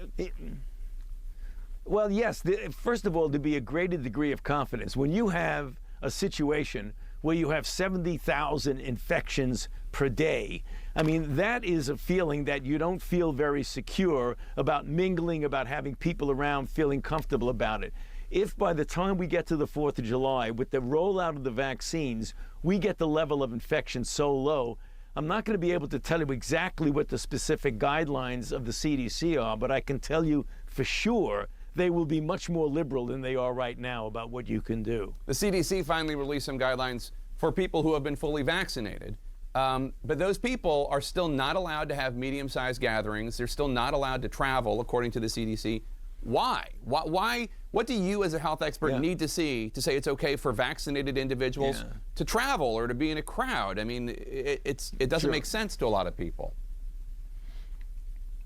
Well, yes. First of all, to be a greater degree of confidence. When you have a situation where you have 70,000 infections per day, I mean, that is a feeling that you don't feel very secure about mingling, about having people around, feeling comfortable about it. If by the time we get to the 4th of July, with the rollout of the vaccines, we get the level of infection so low, I'm not going to be able to tell you exactly what the specific guidelines of the CDC are, but I can tell you for sure they will be much more liberal than they are right now about what you can do. The CDC finally released some guidelines for people who have been fully vaccinated. But those people are still not allowed to have medium-sized gatherings. They're still not allowed to travel, according to the CDC. Why? What do you as a health expert need to see to say it's okay for vaccinated individuals to travel or to be in a crowd? I mean, it doesn't make sense to a lot of people.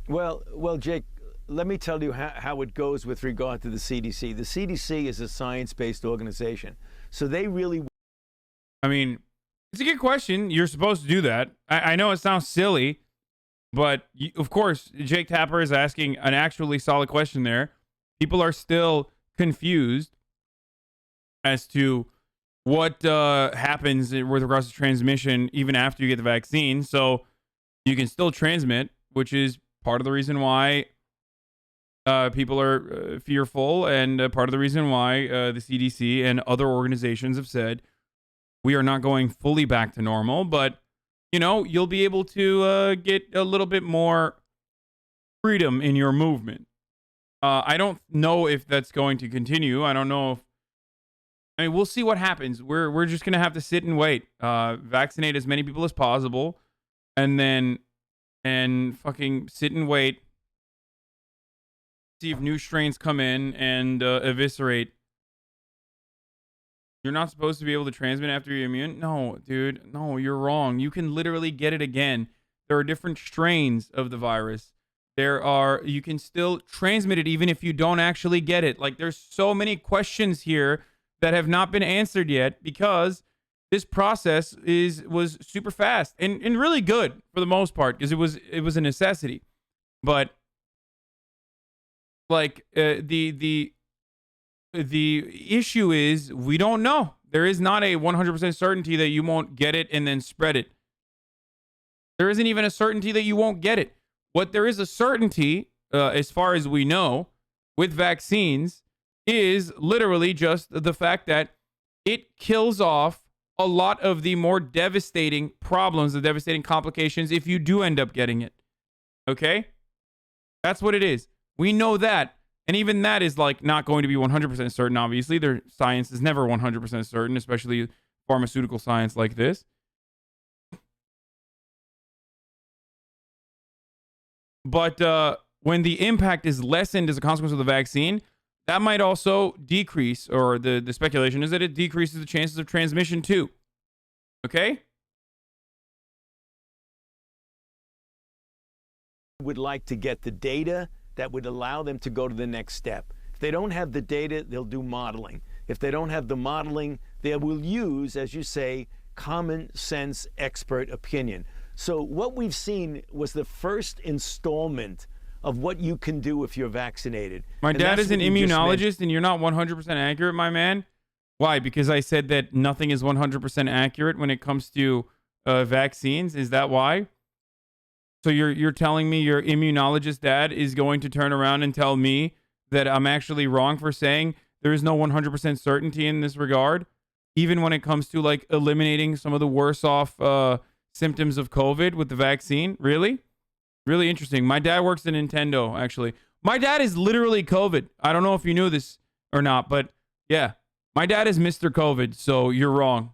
Well, Jake, let me tell you how it goes with regard to the CDC. The CDC is a science-based organization, so they really... I mean, it's a good question. You're supposed to do that. I know it sounds silly, but of course, Jake Tapper is asking an actually solid question there. People are still confused as to what happens with regards to transmission even after you get the vaccine. So you can still transmit, which is part of the reason why people are fearful, and part of the reason why the CDC and other organizations have said we are not going fully back to normal, but you know, you'll be able to get a little bit more freedom in your movement. I don't know if that's going to continue. I don't know if... I mean, we'll see what happens. We're just going to have to sit and wait. Vaccinate as many people as possible, and fucking sit and wait. See if new strains come in and eviscerate. You're not supposed to be able to transmit after you're immune? No, dude. No, you're wrong. You can literally get it again. There are different strains of the virus. You can still transmit it even if you don't actually get it. Like, there's so many questions here that have not been answered yet because this process was super fast and really good for the most part because it was a necessity. But like the issue is we don't know. There is not a 100% certainty that you won't get it and then spread it. There isn't even a certainty that you won't get it. What there is a certainty, as far as we know, with vaccines is literally just the fact that it kills off a lot of the more devastating problems, the devastating complications if you do end up getting it. Okay? That's what it is. We know that. And even that is like not going to be 100% certain, obviously. Their science is never 100% certain, especially pharmaceutical science like this. But when the impact is lessened as a consequence of the vaccine, that might also decrease, or the speculation is that it decreases the chances of transmission too. Okay? Would like to get the data that would allow them to go to the next step. If they don't have the data, they'll do modeling. If they don't have the modeling, they will use, as you say, common sense expert opinion. So what we've seen was the first installment of what you can do if you're vaccinated. My dad is an immunologist, and you're not 100% accurate, my man. Why? Because I said that nothing is 100% accurate when it comes to vaccines. Is that why? So you're telling me your immunologist dad is going to turn around and tell me that I'm actually wrong for saying there is no 100% certainty in this regard, even when it comes to like eliminating some of the worse off symptoms of COVID with the vaccine? Really? Really interesting. My dad works at Nintendo, actually. My dad is literally COVID. I don't know if you knew this or not, but yeah, my dad is Mr. COVID, so you're wrong.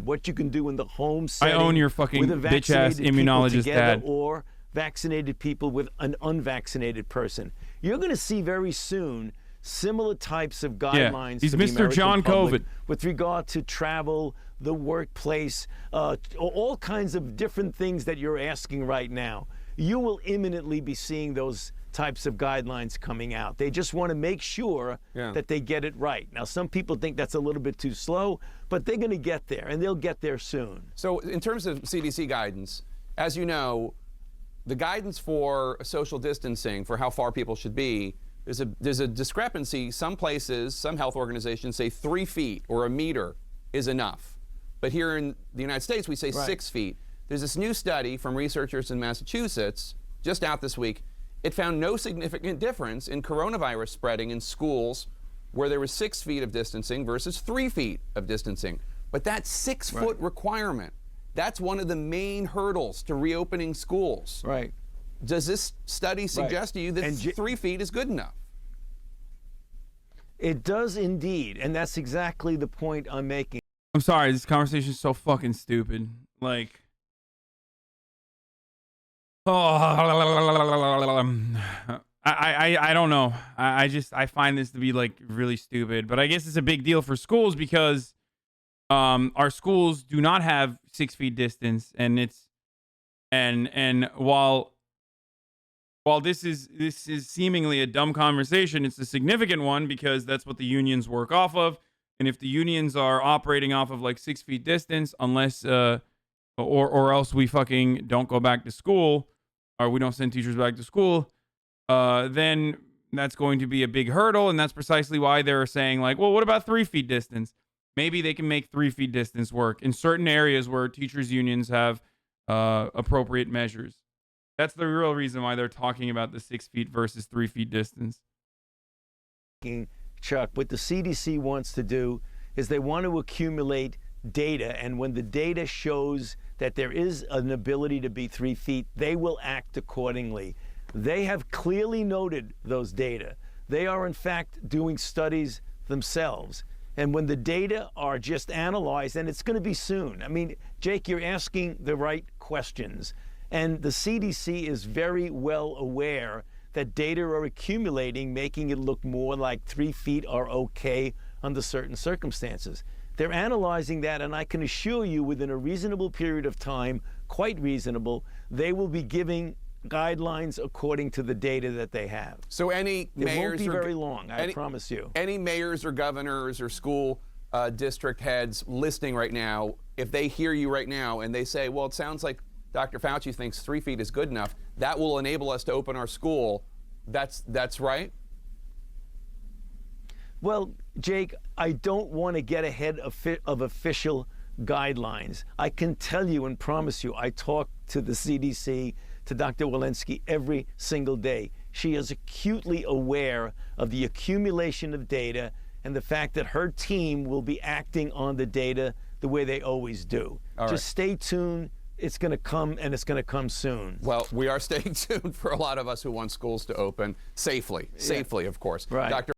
What you can do in the home setting. I own your fucking bitch-ass immunologist dad. Or vaccinated people with an unvaccinated person. You're going to see very soon similar types of guidelines. He's for the Mr. American John public COVID. With regard to travel, the workplace, all kinds of different things that you're asking right now. You will imminently be seeing those types of guidelines coming out. They just want to make sure that they get it right. Now, some people think that's a little bit too slow, but they're going to get there, and they'll get there soon. So in terms of CDC guidance, as you know, the guidance for social distancing, for how far people should be, there's a discrepancy. Some places, some health organizations say 3 feet or a meter is enough. But here in the United States, we say 6 feet. There's this new study from researchers in Massachusetts, just out this week. It found no significant difference in coronavirus spreading in schools where there was 6 feet of distancing versus 3 feet of distancing. But that 6 foot requirement That's one of the main hurdles to reopening schools. Right. Does this study suggest to you that 3 feet is good enough? It does indeed, and that's exactly the point I'm making. I'm sorry, this conversation is so fucking stupid. Like, I don't know. I find this to be like really stupid. But I guess it's a big deal for schools because our schools do not have 6 feet distance, and while this is seemingly a dumb conversation, it's a significant one because that's what the unions work off of. And if the unions are operating off of like 6 feet distance, unless or else we fucking don't go back to school, or we don't send teachers back to school, then that's going to be a big hurdle. And that's precisely why they're saying like, well, what about 3 feet distance? Maybe they can make 3 feet distance work in certain areas where teachers unions have appropriate measures. That's the real reason why they're talking about the 6 feet versus 3 feet distance. Chuck, what the CDC wants to do is they want to accumulate data, and when the data shows that there is an ability to be 3 feet, they will act accordingly. They have clearly noted those data. They are, in fact, doing studies themselves. And when the data are just analyzed, and it's going to be soon. I mean, Jake, you're asking the right questions. And the CDC is very well aware that data are accumulating, making it look more like 3 feet are okay under certain circumstances. They're analyzing that, and I can assure you within a reasonable period of time, quite reasonable, they will be giving guidelines according to the data that they have. So any mayors, it won't be very long, I promise you. Any mayors or governors or school district heads listening right now, if they hear you right now and they say, well, it sounds like Dr. Fauci thinks 3 feet is good enough, that will enable us to open our school. That's right? Well, Jake, I don't want to get ahead of official guidelines. I can tell you and promise you, I talk to the CDC, to Dr. Walensky every single day. She is acutely aware of the accumulation of data and the fact that her team will be acting on the data the way they always do. Just stay tuned. It's going to come, and it's going to come soon. Well, we are staying tuned for a lot of us who want schools to open safely, of course. Right. Dr.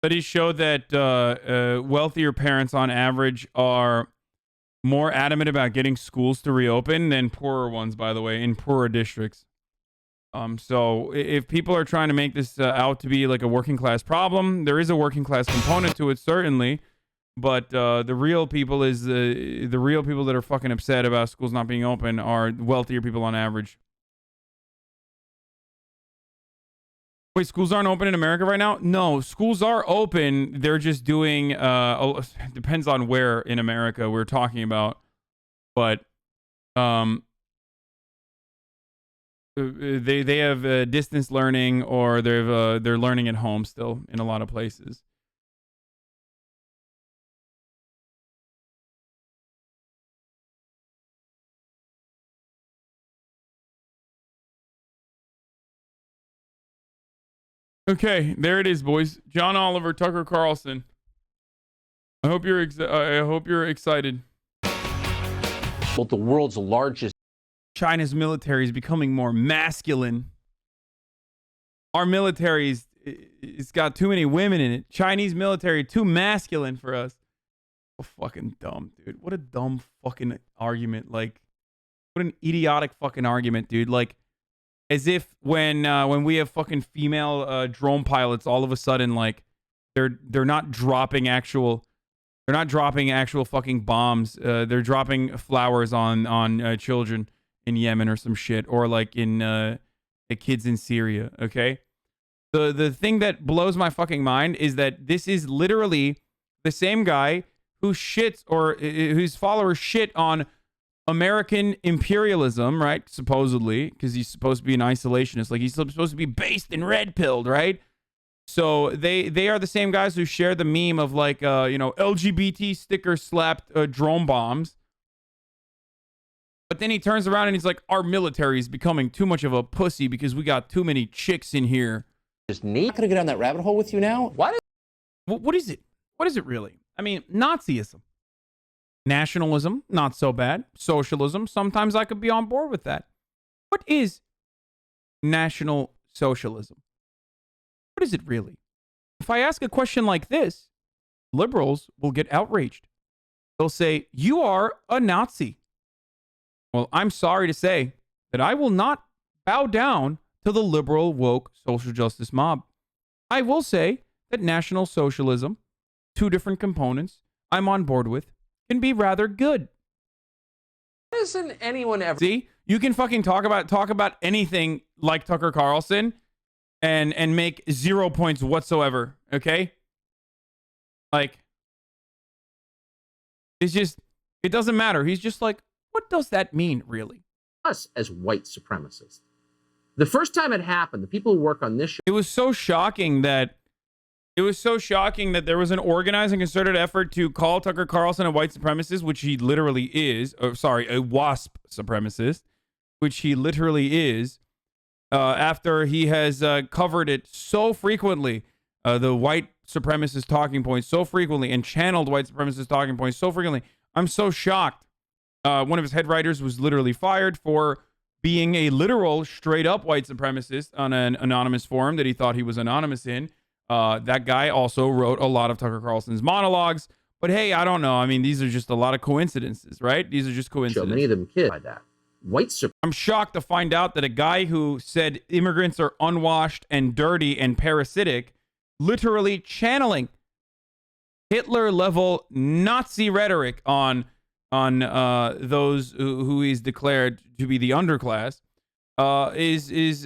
Studies show that wealthier parents on average are more adamant about getting schools to reopen than poorer ones, by the way, in poorer districts. So if people are trying to make this out to be like a working class problem, there is a working class component to it, certainly. But the real people the real people that are fucking upset about schools not being open are wealthier people on average. Wait, schools aren't open in America right now? No, schools are open. They're just doing, depends on where in America we're talking about. But they have distance learning, or they're learning at home still in a lot of places. Okay, there it is, boys. John Oliver, Tucker Carlson. I hope you're excited. Well, the world's largest. China's military is becoming more masculine. Our military it's got too many women in it. Chinese military too masculine for us. So fucking dumb, dude. What a dumb fucking argument. Like, what an idiotic fucking argument, dude. Like, as if when we have fucking female drone pilots, all of a sudden, like, they're not dropping actual fucking bombs. They're dropping flowers on children in Yemen or some shit, or like in the kids in Syria. Okay, the thing that blows my fucking mind is that this is literally the same guy who shits, or whose followers shit on American imperialism, right? Supposedly, because he's supposed to be an isolationist. Like, he's supposed to be based and red-pilled, right? So they are the same guys who share the meme of, like, LGBT sticker slapped drone bombs. But then he turns around and he's like, our military is becoming too much of a pussy because we got too many chicks in here. Just neat. I'm not gonna get down that rabbit hole with you now. What is it? What is it really? I mean, Nazism. Nationalism, not so bad. Socialism, sometimes I could be on board with that. What is National Socialism? What is it really? If I ask a question like this, liberals will get outraged. They'll say, you are a Nazi. Well, I'm sorry to say that I will not bow down to the liberal, woke, social justice mob. I will say that National Socialism, two different components I'm on board with, can be rather good. Isn't anyone ever... See? You can fucking talk about anything like Tucker Carlson and make 0 points whatsoever, okay? Like, it's just, it doesn't matter. He's just like, what does that mean, really? Us as white supremacists. The first time it happened, the people who work on this show... It was so shocking that there was an organized and concerted effort to call Tucker Carlson a white supremacist, which he literally is. A WASP supremacist, which he literally is. After he has covered it so frequently, the white supremacist talking points so frequently, and channeled white supremacist talking points so frequently. I'm so shocked. One of his head writers was literally fired for being a literal, straight up white supremacist on an anonymous forum that he thought he was anonymous in. That guy also wrote a lot of Tucker Carlson's monologues. But hey, I don't know. I mean, these are just a lot of coincidences, right? These are just coincidences. Many of them kid by that. I'm shocked to find out that a guy who said immigrants are unwashed and dirty and parasitic, literally channeling Hitler-level Nazi rhetoric on those who he's declared to be the underclass, is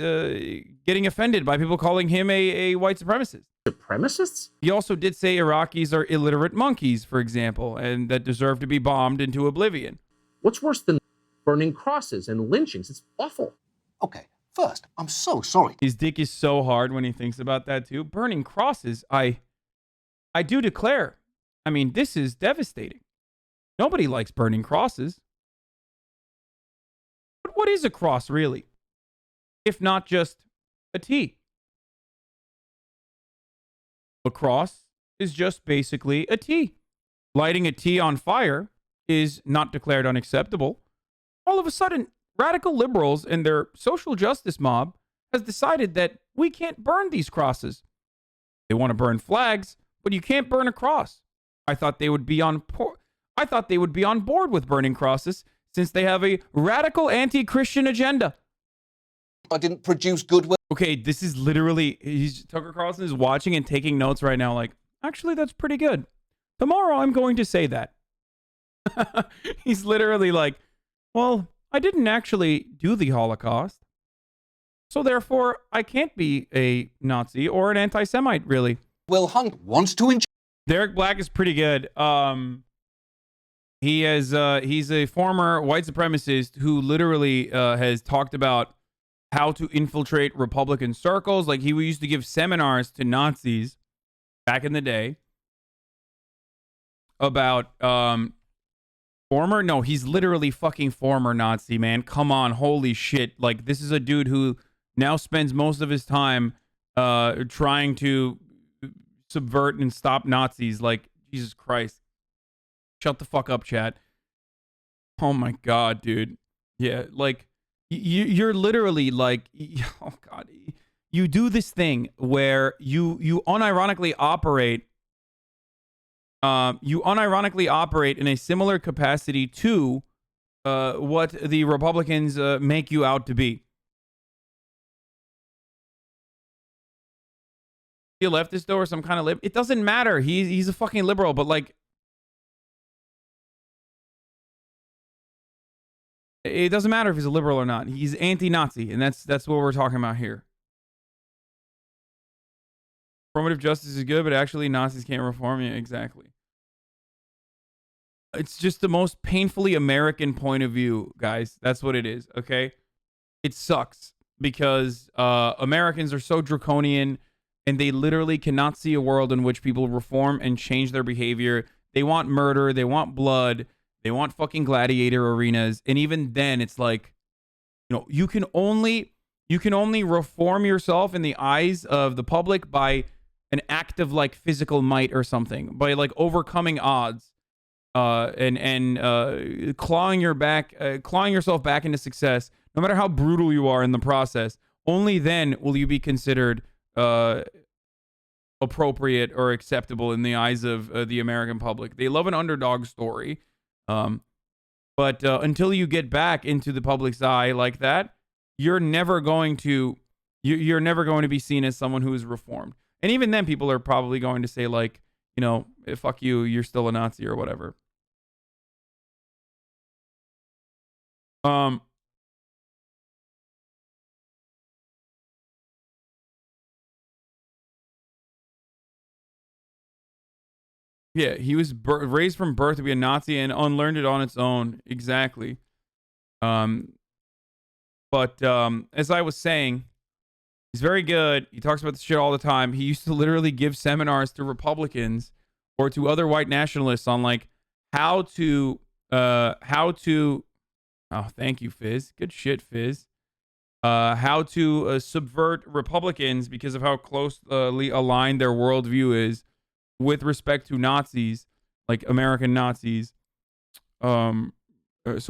getting offended by people calling him a white supremacist. Supremacists? He also did say Iraqis are illiterate monkeys, for example, and that deserve to be bombed into oblivion. What's worse than burning crosses and lynchings? It's awful. Okay, first, I'm so sorry. His dick is so hard when he thinks about that too. Burning crosses, I do declare. I mean, this is devastating. Nobody likes burning crosses. But what is a cross, really? If not just a T? A cross is just basically a T. Lighting a T on fire is not declared unacceptable. All of a sudden, radical liberals and their social justice mob has decided that we can't burn these crosses. They want to burn flags, but you can't burn a cross. I thought they would be on board with burning crosses since they have a radical anti-Christian agenda. I didn't produce goodwill. Okay, this is literally, Tucker Carlson is watching and taking notes right now like, actually, that's pretty good. Tomorrow, I'm going to say that. He's literally like, well, I didn't actually do the Holocaust. So therefore, I can't be a Nazi or an anti-Semite, really. Will Hunt wants to enjoy. Derek Black is pretty good. He's a former white supremacist who literally has talked about how to infiltrate Republican circles. Like, he used to give seminars to Nazis back in the day about he's literally fucking former Nazi, man. Come on, holy shit. Like, this is a dude who now spends most of his time trying to subvert and stop Nazis. Like, Jesus Christ. Shut the fuck up, chat. Oh my God, dude. Yeah, like, you're literally like, oh God. You do this thing where you unironically operate in a similar capacity to what the Republicans make you out to be. He a leftist though, or some kind of it doesn't matter. He's a fucking liberal, but like, it doesn't matter if he's a liberal or not. He's anti-Nazi, and that's what we're talking about here. Affirmative justice is good, but actually Nazis can't reform you. Exactly. It's just the most painfully American point of view, guys. That's what it is, okay? It sucks because Americans are so draconian, and they literally cannot see a world in which people reform and change their behavior. They want murder. They want blood. They want fucking gladiator arenas. And even then, it's like, you can only reform yourself in the eyes of the public by an act of like physical might or something, by like overcoming odds. and clawing yourself back into success, no matter how brutal you are in the process, only then will you be considered appropriate or acceptable in the eyes of the American public. They love an underdog story, but until you get back into the public's eye like that, you're never going to be seen as someone who is reformed. And even then, people are probably going to say, like, you know, fuck you, you're still a Nazi or whatever. Yeah, he was raised from birth to be a Nazi and unlearned it on its own. Exactly. But as I was saying, he's very good. He talks about this shit all the time. He used to literally give seminars to Republicans or to other white nationalists on like how to oh, thank you, Fizz. Good shit, Fizz. How to subvert Republicans because of how closely aligned their worldview is with respect to Nazis, like American Nazis. So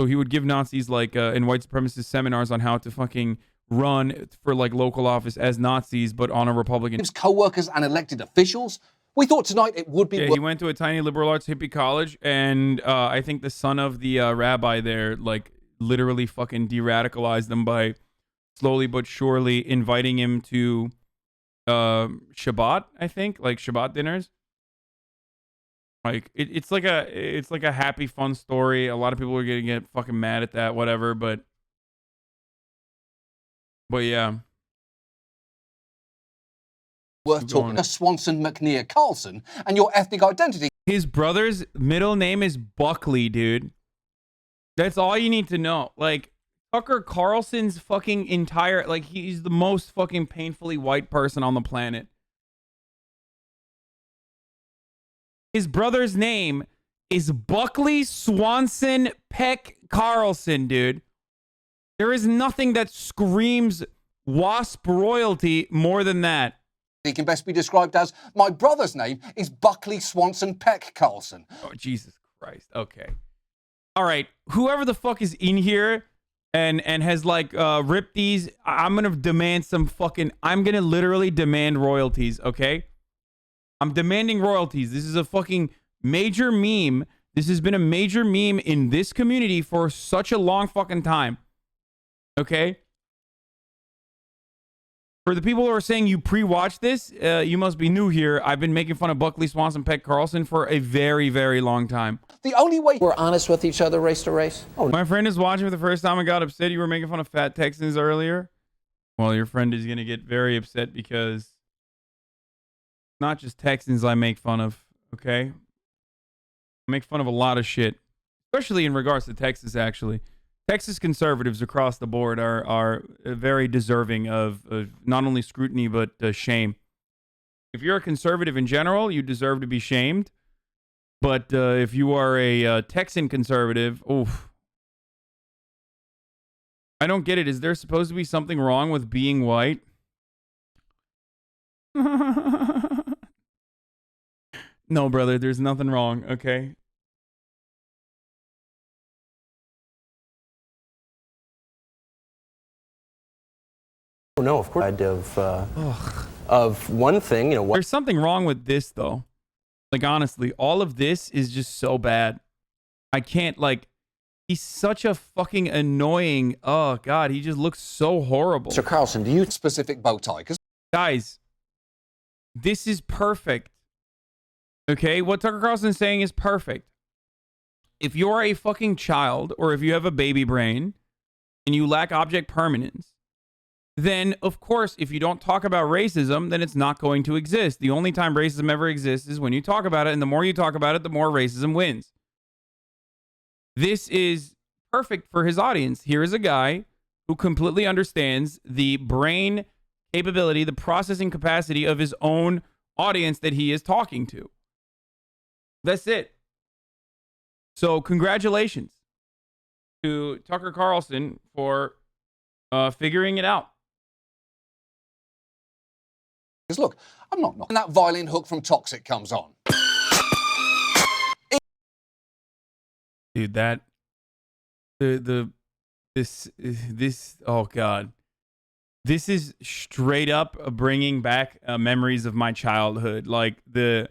he would give Nazis like and white supremacist seminars on how to fucking run for like local office as Nazis, but on a Republican. Co-workers and elected officials. We thought tonight it would be. Yeah, he went to a tiny liberal arts hippie college, and I think the son of the rabbi there, like, literally fucking de-radicalized them by slowly but surely inviting him to Shabbat. I think, like Shabbat dinners. Like it's like a happy, fun story. A lot of people are gonna get fucking mad at that, whatever. But yeah. Worth talking to Swanson, McNear, Carlson, and your ethnic identity. His brother's middle name is Buckley, dude. That's all you need to know. Like, Tucker Carlson's fucking entire, like, he's the most fucking painfully white person on the planet. His brother's name is Buckley Swanson Peck Carlson, dude. There is nothing that screams WASP royalty more than that. He can best be described as, my brother's name is Buckley Swanson Peck Carlson. Oh, Jesus Christ. Okay. All right. Whoever the fuck is in here and has like ripped these, I'm going to demand I'm going to literally demand royalties, okay? I'm demanding royalties. This is a fucking major meme. This has been a major meme in this community for such a long fucking time. Okay? For the people who are saying you pre-watched this, you must be new here. I've been making fun of Buckley Swanson Peck Carlson for a very, very long time. The only way we're honest with each other, race to race. Oh, my friend is watching for the first time and got upset. You were making fun of fat Texans earlier. Well, your friend is going to get very upset because not just Texans I make fun of, okay? I make fun of a lot of shit, especially in regards to Texas, actually. Texas conservatives across the board are very deserving of not only scrutiny, but shame. If you're a conservative in general, you deserve to be shamed. But if you are a Texan conservative, oof. I don't get it. Is there supposed to be something wrong with being white? No, brother, there's nothing wrong, okay? No, of course. Of one thing, you know. There's something wrong with this, though. Like, honestly, all of this is just so bad. I can't, like, he's such a fucking annoying, oh, God, he just looks so horrible. Sir Carlson, do you specific bow tie? Guys, this is perfect. Okay? What Tucker Carlson's saying is perfect. If you're a fucking child, or if you have a baby brain, and you lack object permanence, then, of course, if you don't talk about racism, then it's not going to exist. The only time racism ever exists is when you talk about it, and the more you talk about it, the more racism wins. This is perfect for his audience. Here is a guy who completely understands the brain capability, the processing capacity of his own audience that he is talking to. That's it. So, congratulations to Tucker Carlson for figuring it out. Because look, I'm not knocking that violin hook from Toxic comes on. Dude, that this oh god, this is straight up bringing back memories of my childhood. Like the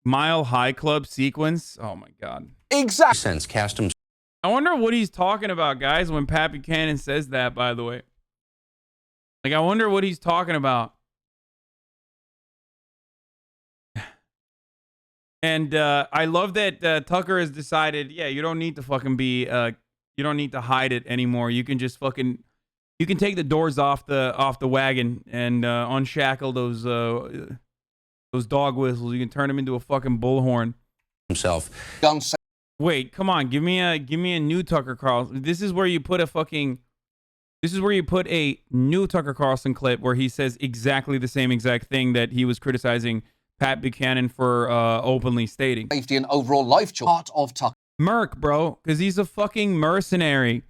Mile High Club sequence. Oh my god. Exact sense. Cast him. I wonder what he's talking about, guys, when Pat Buchanan says that. By the way, like I wonder what he's talking about. And I love that Tucker has decided, yeah, you don't need to fucking be, you don't need to hide it anymore. You can just fucking, you can take the doors off the wagon and unshackle those dog whistles. You can turn them into a fucking bullhorn. Himself. Wait, come on, give me a new Tucker Carlson. This is where you put a new Tucker Carlson clip where he says exactly the same exact thing that he was criticizing Pat Buchanan for openly stating. Safety and overall life choice. Part of Tucker. Merc, bro, because he's a fucking mercenary.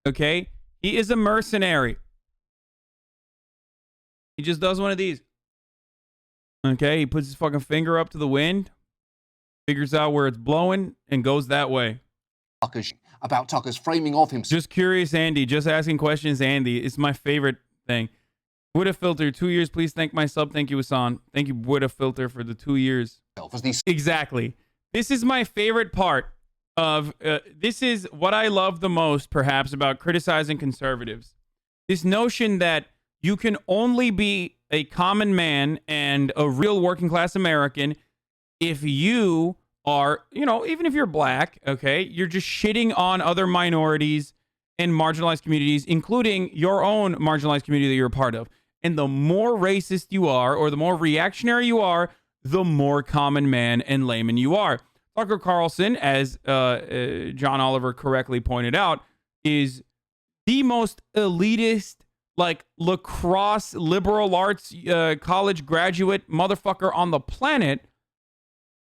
Okay? He is a mercenary. He just does one of these. Okay? He puts his fucking finger up to the wind, figures out where it's blowing, and goes that way. About Tucker's framing of himself. Just curious, Andy. Just asking questions, Andy. It's my favorite thing. Witta Filter, 2 years. Please thank my sub. Thank you, Hasan. Thank you, Witta Filter, for the 2 years. Exactly. This is my favorite part of, this is what I love the most, perhaps, about criticizing conservatives. This notion that you can only be a common man and a real working class American if you are, you know, even if you're black, okay, you're just shitting on other minorities and marginalized communities, including your own marginalized community that you're a part of. And the more racist you are, or the more reactionary you are, the more common man and layman you are. Tucker Carlson, as John Oliver correctly pointed out, is the most elitist, like lacrosse, liberal arts, college graduate motherfucker on the planet.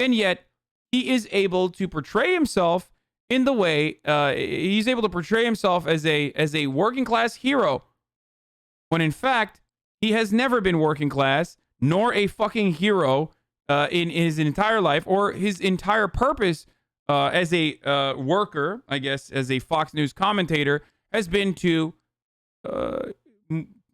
And yet he is able to portray himself in the way he's able to portray himself as a working class hero, when in fact he has never been working class nor a fucking hero in his entire life, or his entire purpose as a worker, I guess, as a Fox News commentator, has been to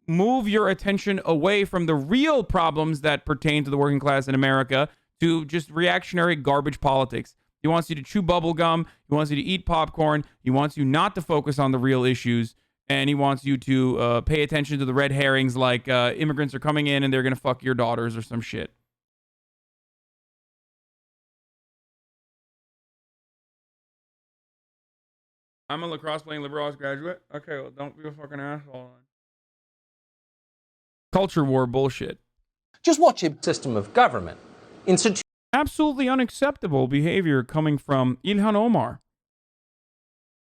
move your attention away from the real problems that pertain to the working class in America to just reactionary garbage politics. He wants you to chew bubble gum. He wants you to eat popcorn. He wants you not to focus on the real issues. And he wants you to pay attention to the red herrings like immigrants are coming in and they're going to fuck your daughters or some shit. I'm a lacrosse playing liberal arts graduate. Okay, well, don't be a fucking asshole. Culture war bullshit. Just watch him. System of government. Absolutely unacceptable behavior coming from Ilhan Omar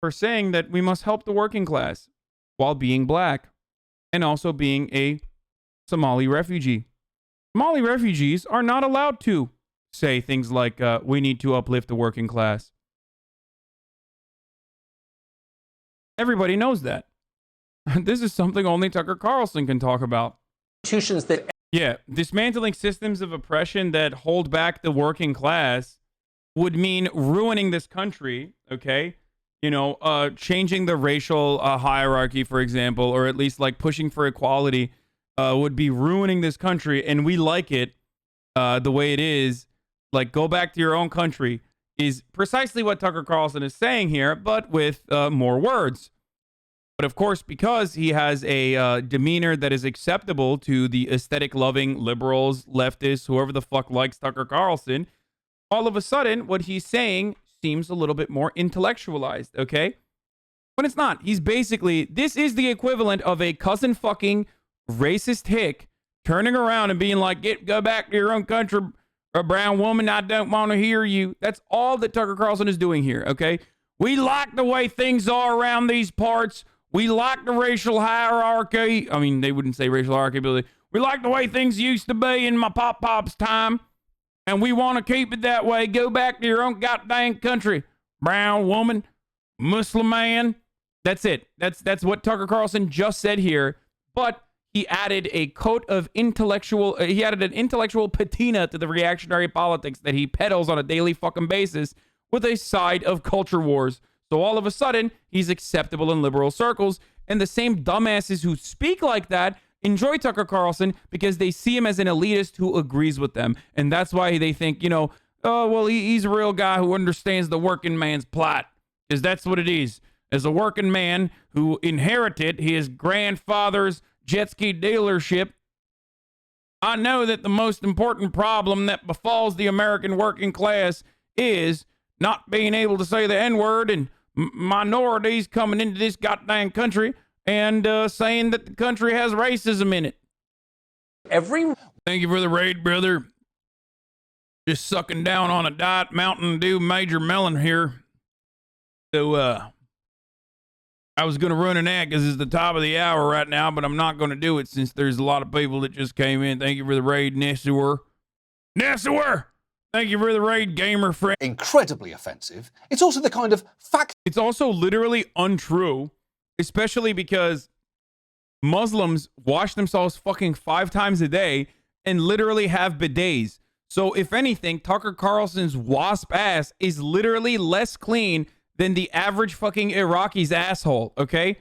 for saying that we must help the working class while being black and also being a Somali refugee. Somali refugees are not allowed to say things like, we need to uplift the working class. Everybody knows that. This is something only Tucker Carlson can talk about. Institutions that... Yeah, dismantling systems of oppression that hold back the working class would mean ruining this country, okay? You know, changing the racial hierarchy, for example, or at least like pushing for equality would be ruining this country, and we like it the way it is. Like, go back to your own country is precisely what Tucker Carlson is saying here, but with more words. But of course, because he has a demeanor that is acceptable to the aesthetic-loving liberals, leftists, whoever the fuck likes Tucker Carlson, all of a sudden, what he's saying seems a little bit more intellectualized, okay? But it's not. He's basically, this is the equivalent of a cousin fucking racist hick turning around and being like, go back to your own country, a brown woman, I don't want to hear you. That's all that Tucker Carlson is doing here, okay? We like the way things are around these parts. We like the racial hierarchy. I mean, they wouldn't say racial hierarchy, but we like the way things used to be in my pop-pop's time. And we want to keep it that way. Go back to your own goddamn country. Brown woman, Muslim man. That's it. That's what Tucker Carlson just said here. But he added a coat of intellectual, he added an intellectual patina to the reactionary politics that he peddles on a daily fucking basis with a side of culture wars. So all of a sudden, he's acceptable in liberal circles. And the same dumbasses who speak like that enjoy Tucker Carlson because they see him as an elitist who agrees with them. And that's why they think, you know, oh, well, he's a real guy who understands the working man's plight. Because that's what it is. As a working man who inherited his grandfather's jet ski dealership, I know that the most important problem that befalls the American working class is not being able to say the N-word and minorities coming into this goddamn country and saying that the country has racism in it. Thank you for the raid, brother. Just sucking down on a Diet Mountain Dew Major Melon here. So, I was going to run an ad because it's the top of the hour right now, but I'm not going to do it since there's a lot of people that just came in. Thank you for the raid, Nessuer. Thank you for the raid, gamer friend. Incredibly offensive. It's also the kind of fact. It's also literally untrue, especially because Muslims wash themselves fucking 5 times a day and literally have bidets. So if anything, Tucker Carlson's wasp ass is literally less clean than the average fucking Iraqi's asshole, okay?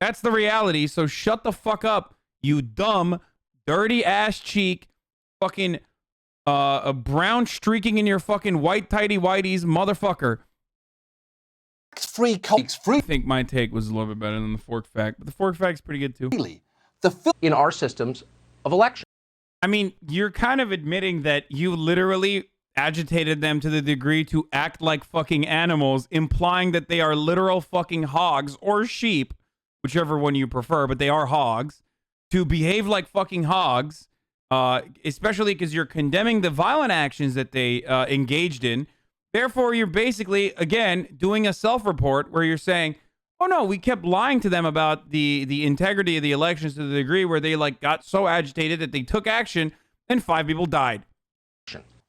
That's the reality, so shut the fuck up, you dumb, dirty ass cheek, fucking, a brown streaking in your fucking white tighty whities motherfucker. Free. I think my take was a little bit better than the fork fact, but the fork fact's pretty good too. In our systems of election. I mean, you're kind of admitting that you literally agitated them to the degree to act like fucking animals, implying that they are literal fucking hogs or sheep, whichever one you prefer, but they are hogs, to behave like fucking hogs, especially because you're condemning the violent actions that they engaged in. Therefore, you're basically, again, doing a self-report where you're saying, oh no, we kept lying to them about the integrity of the elections to the degree where they like got so agitated that they took action and 5 people died.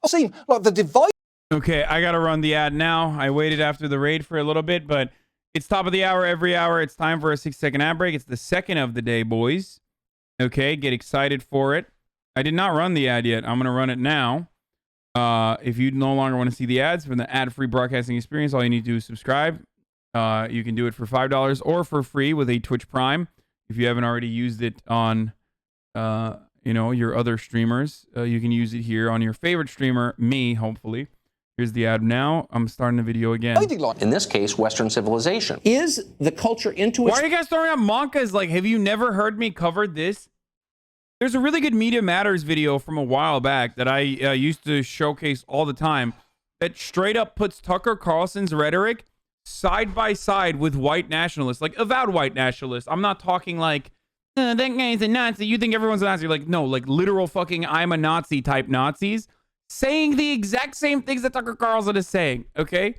Seem like the divide. Okay, I gotta run the ad now. I waited after the raid for a little bit, but it's top of the hour every hour. It's time for a 6-second ad break. It's the second of the day, boys. Okay, get excited for it. I did not run the ad yet. I'm gonna run it now. If you no longer want to see the ads for the ad-free broadcasting experience, all you need to do is subscribe. You can do it for $5 or for free with a Twitch Prime. If you haven't already used it on you know, your other streamers, you can use it here on your favorite streamer, me, hopefully. Here's the ad now. I'm starting the video again. In this case, Western civilization. Is the culture into Why are you guys throwing out Monkas? Like, have you never heard me cover this? There's a really good Media Matters video from a while back that I used to showcase all the time that straight up puts Tucker Carlson's rhetoric side by side with white nationalists, like avowed white nationalists. I'm not talking like, that guy's a Nazi. You think everyone's a Nazi? Like, no, like literal fucking I'm a Nazi type Nazis saying the exact same things that Tucker Carlson is saying. Okay.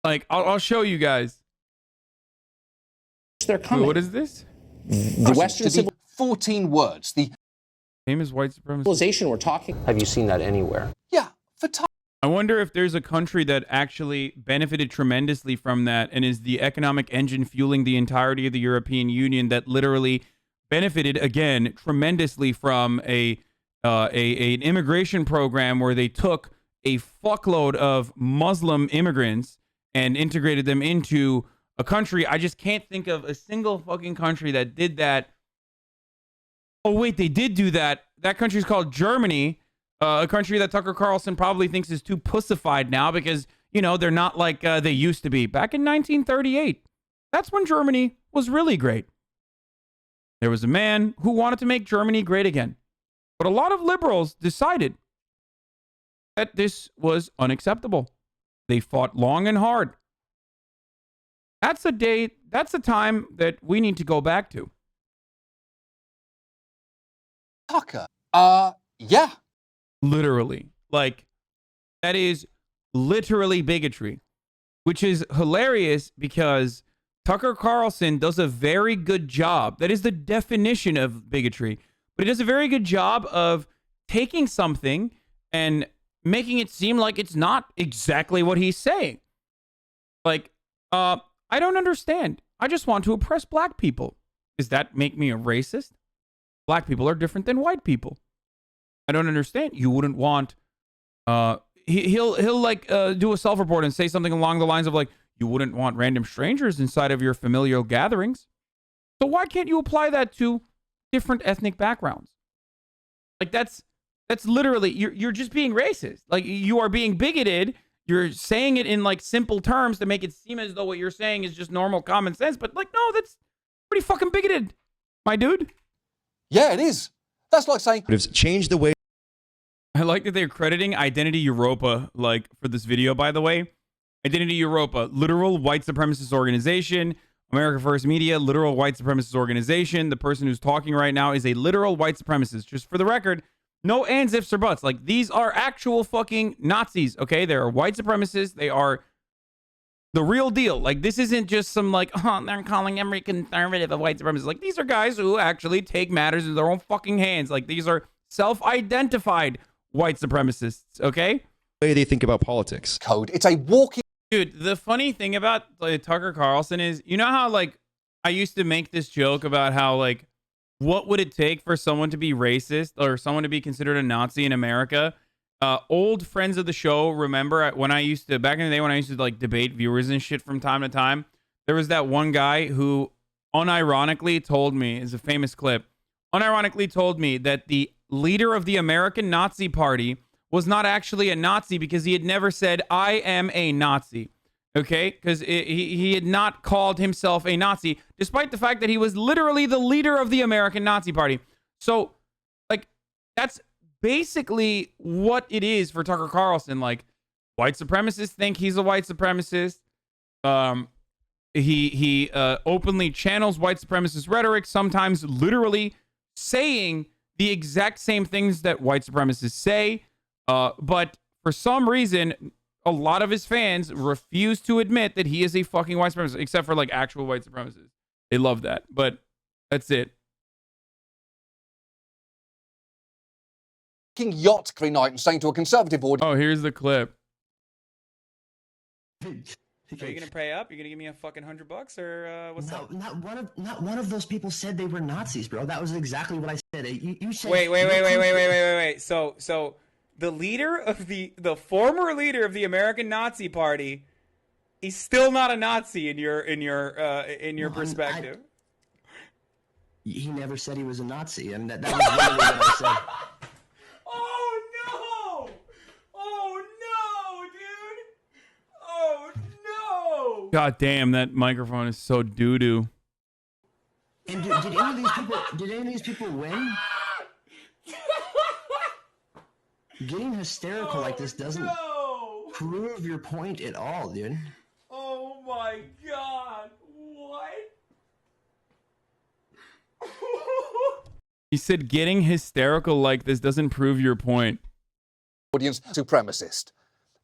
Like, I'll show you guys. They're coming. What is this? The Western civilization. 14 words. The famous white supremacist civilization we're talking. Have you seen that anywhere? Yeah, for time. I wonder if there's a country that actually benefited tremendously from that and is the economic engine fueling the entirety of the European Union that literally benefited, again, tremendously from an immigration program where they took a fuckload of Muslim immigrants and integrated them into a country. I just can't think of a single fucking country that did that. Oh, wait, they did do that. That country's called Germany. A country that Tucker Carlson probably thinks is too pussified now because, you know, they're not like they used to be. Back in 1938, that's when Germany was really great. There was a man who wanted to make Germany great again. But a lot of liberals decided that this was unacceptable. They fought long and hard. That's a day, that's a time that we need to go back to. Tucker, yeah. Literally. Like, that is literally bigotry, which is hilarious because Tucker Carlson does a very good job. That is the definition of bigotry. But he does a very good job of taking something and making it seem like it's not exactly what he's saying. Like, I don't understand. I just want to oppress black people. Does that make me a racist? Black people are different than white people. I don't understand. You wouldn't want he'll like do a self-report and say something along the lines of like, you wouldn't want random strangers inside of your familial gatherings. So why can't you apply that to different ethnic backgrounds? Like that's literally, you're just being racist. Like you are being bigoted. You're saying it in like simple terms to make it seem as though what you're saying is just normal common sense. But like, no, that's pretty fucking bigoted, my dude. Yeah, it is. That's like saying... It's changed the way... I like that they're crediting Identity Europa, like, for this video, by the way. Identity Europa, literal white supremacist organization. America First Media, literal white supremacist organization. The person who's talking right now is a literal white supremacist. Just for the record, no ands, ifs, or buts. Like, these are actual fucking Nazis, okay? They are white supremacists. They are the real deal. Like, this isn't just some, like, oh, they're calling every conservative a white supremacist. Like, these are guys who actually take matters in their own fucking hands. Like, these are self-identified white supremacists, okay? The way they think about politics. Code. It's a walking... Dude, the funny thing about Tucker Carlson is, you know how, like, I used to make this joke about how, like, what would it take for someone to be racist or someone to be considered a Nazi in America? Old friends of the show remember when I used to, back in the day when I used to, like, debate viewers and shit from time to time, there was that one guy who unironically told me, is a famous clip, unironically told me that the leader of the American Nazi Party was not actually a Nazi because he had never said, I am a Nazi. Okay? Because he had not called himself a Nazi, despite the fact that he was literally the leader of the American Nazi Party. So, like, that's basically what it is for Tucker Carlson. Like, white supremacists think he's a white supremacist. He openly channels white supremacist rhetoric, sometimes literally saying the exact same things that white supremacists say. But for some reason, a lot of his fans refuse to admit that he is a fucking white supremacist, except for like actual white supremacists. They love that, but that's it. Yacht every night and saying to a conservative board. Oh, here's the clip. Are you gonna pay up? You gonna give me a fucking $100 or what's up? Not one of those people said they were Nazis, bro. That was exactly what I said. You said. Wait. So the leader of the former leader of the American Nazi Party, he's still not a Nazi in your perspective. He never said he was a Nazi, and that was literally what I said. Oh no! Oh no, dude! Oh no! God damn, that microphone is so doo-doo. And did any of these people win? Getting hysterical like this doesn't prove your point at all, dude. Oh my god! What? He said getting hysterical like this doesn't prove your point. Audience supremacist.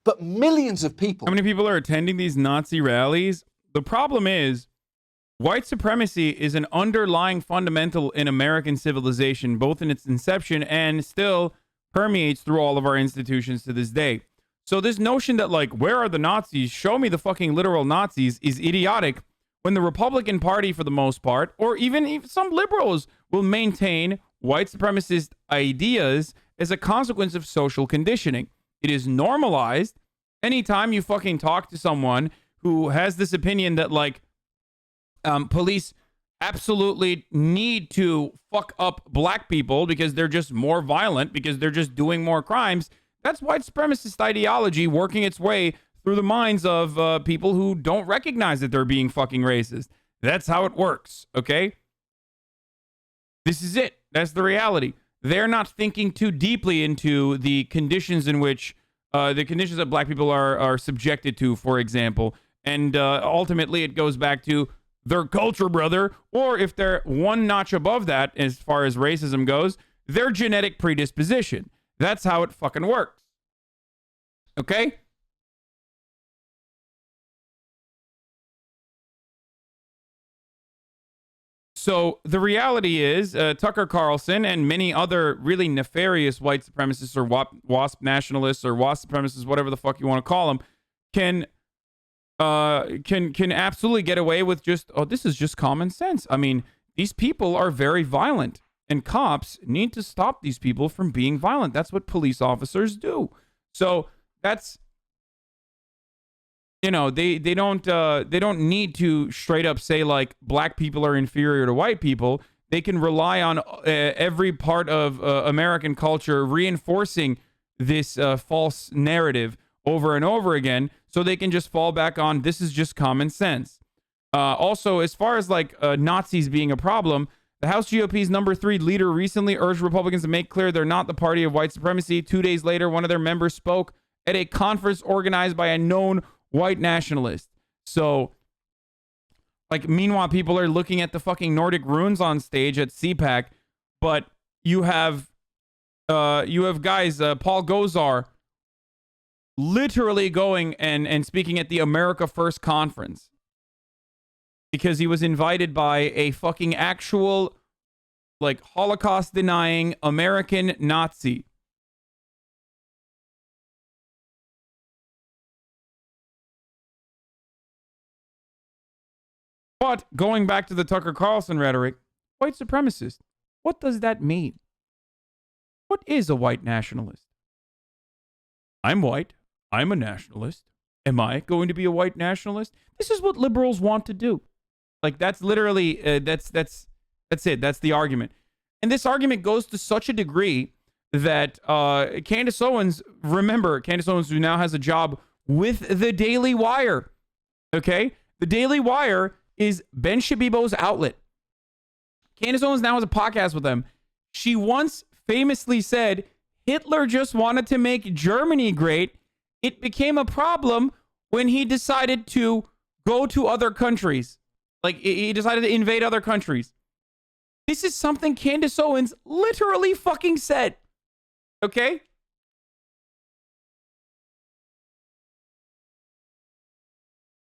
But millions of people... How many people are attending these Nazi rallies? The problem is, white supremacy is an underlying fundamental in American civilization, both in its inception and still permeates through all of our institutions to this day. So this notion that, like, where are the Nazis? Show me the fucking literal Nazis is idiotic when the Republican Party, for the most part, or even some liberals, will maintain white supremacist ideas as a consequence of social conditioning. It is normalized anytime you fucking talk to someone who has this opinion that, like, police absolutely need to fuck up black people because they're just more violent, because they're just doing more crimes. That's white supremacist ideology working its way through the minds of people who don't recognize that they're being fucking racist. That's how it works, okay? This is it. That's the reality. They're not thinking too deeply into the conditions in which, the conditions that black people are subjected to, for example. And ultimately, it goes back to their culture, brother, or if they're one notch above that as far as racism goes, their genetic predisposition. That's how it fucking works. Okay? So the reality is, Tucker Carlson and many other really nefarious white supremacists or WASP nationalists or WASP supremacists, whatever the fuck you want to call them, can absolutely get away with just, oh, this is just common sense. I mean, these people are very violent, and cops need to stop these people from being violent. That's what police officers do. So That's, you know, they don't need to straight up say like black people are inferior to white people. They can rely on every part of American culture reinforcing this false narrative over and over again, so they can just fall back on this is just common sense. Also, as far as like Nazis being a problem, the House GOP's number 3 leader recently urged Republicans to make clear they're not the party of white supremacy. 2 days later, one of their members spoke at a conference organized by a known white nationalist. So, like, meanwhile, people are looking at the fucking Nordic runes on stage at CPAC, but you have guys, Paul Gosar, literally going and speaking at the America First conference because he was invited by a fucking actual, like, Holocaust-denying American Nazi. But going back to the Tucker Carlson rhetoric, white supremacist, what does that mean? What is a white nationalist? I'm white. I'm a nationalist. Am I going to be a white nationalist? This is what liberals want to do. Like, that's literally, that's it. That's the argument. And this argument goes to such a degree that Candace Owens, remember, Candace Owens, who now has a job with the Daily Wire. Okay? The Daily Wire is Ben Shabibo's outlet. Candace Owens now has a podcast with them. She once famously said, Hitler just wanted to make Germany great. It became a problem when he decided to go to other countries. Like, he decided to invade other countries. This is something Candace Owens literally fucking said. Okay?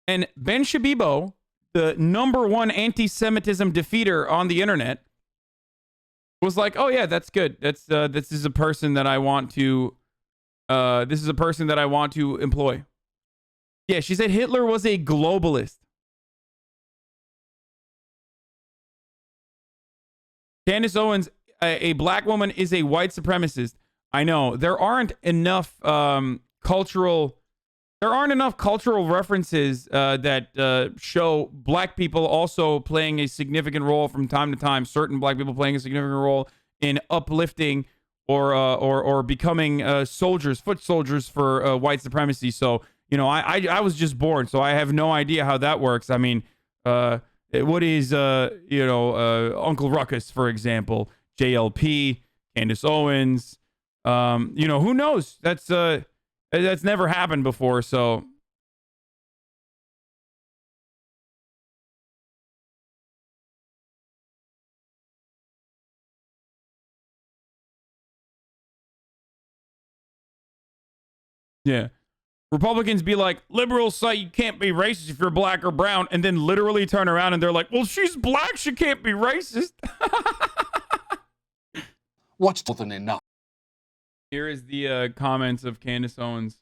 And Ben Shabibo, the number 1 anti-Semitism defeater on the internet, was like, "Oh yeah, that's good. This is a person that I want to employ." Yeah, she said Hitler was a globalist. Candace Owens, a black woman, is a white supremacist. I know there aren't enough cultural references that show black people also playing a significant role from time to time. Certain black people playing a significant role in uplifting or becoming foot soldiers for white supremacy. So, you know, I was just born, so I have no idea how that works. I mean, what is Uncle Ruckus, for example, JLP, Candace Owens, who knows? That's never happened before, so. Yeah. Republicans be like, liberals say you can't be racist if you're black or brown, and then literally turn around and they're like, well, she's black, she can't be racist. What's more than enough? Here is the comments of Candace Owens.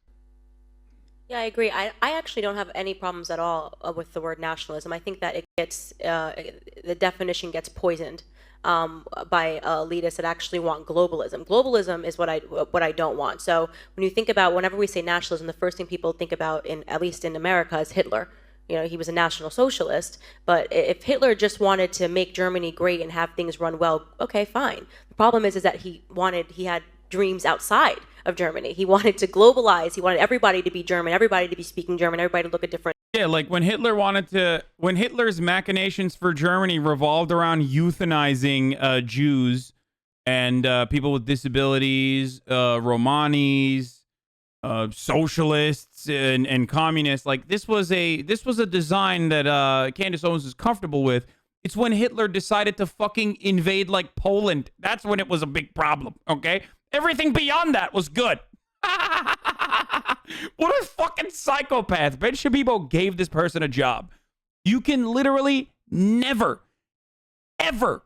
Yeah, I agree. I actually don't have any problems at all with the word nationalism. I think that it gets, the definition gets poisoned by elitists that actually want globalism. Globalism is what I don't want. So when you think about, whenever we say nationalism, the first thing people think about, at least in America, is Hitler. You know, he was a National Socialist, but if Hitler just wanted to make Germany great and have things run well, okay, fine. The problem is that he had dreams outside of Germany. He wanted to globalize. He wanted everybody to be German, everybody to be speaking German, everybody to look at different. Yeah, like when Hitler's machinations for Germany revolved around euthanizing Jews and people with disabilities, Romanis, socialists and communists. Like this was a design that Candace Owens is comfortable with. It's when Hitler decided to fucking invade like Poland. That's when it was a big problem. Okay, everything beyond that was good. What a fucking psychopath. Ben Shabibo gave this person a job. You can literally never, ever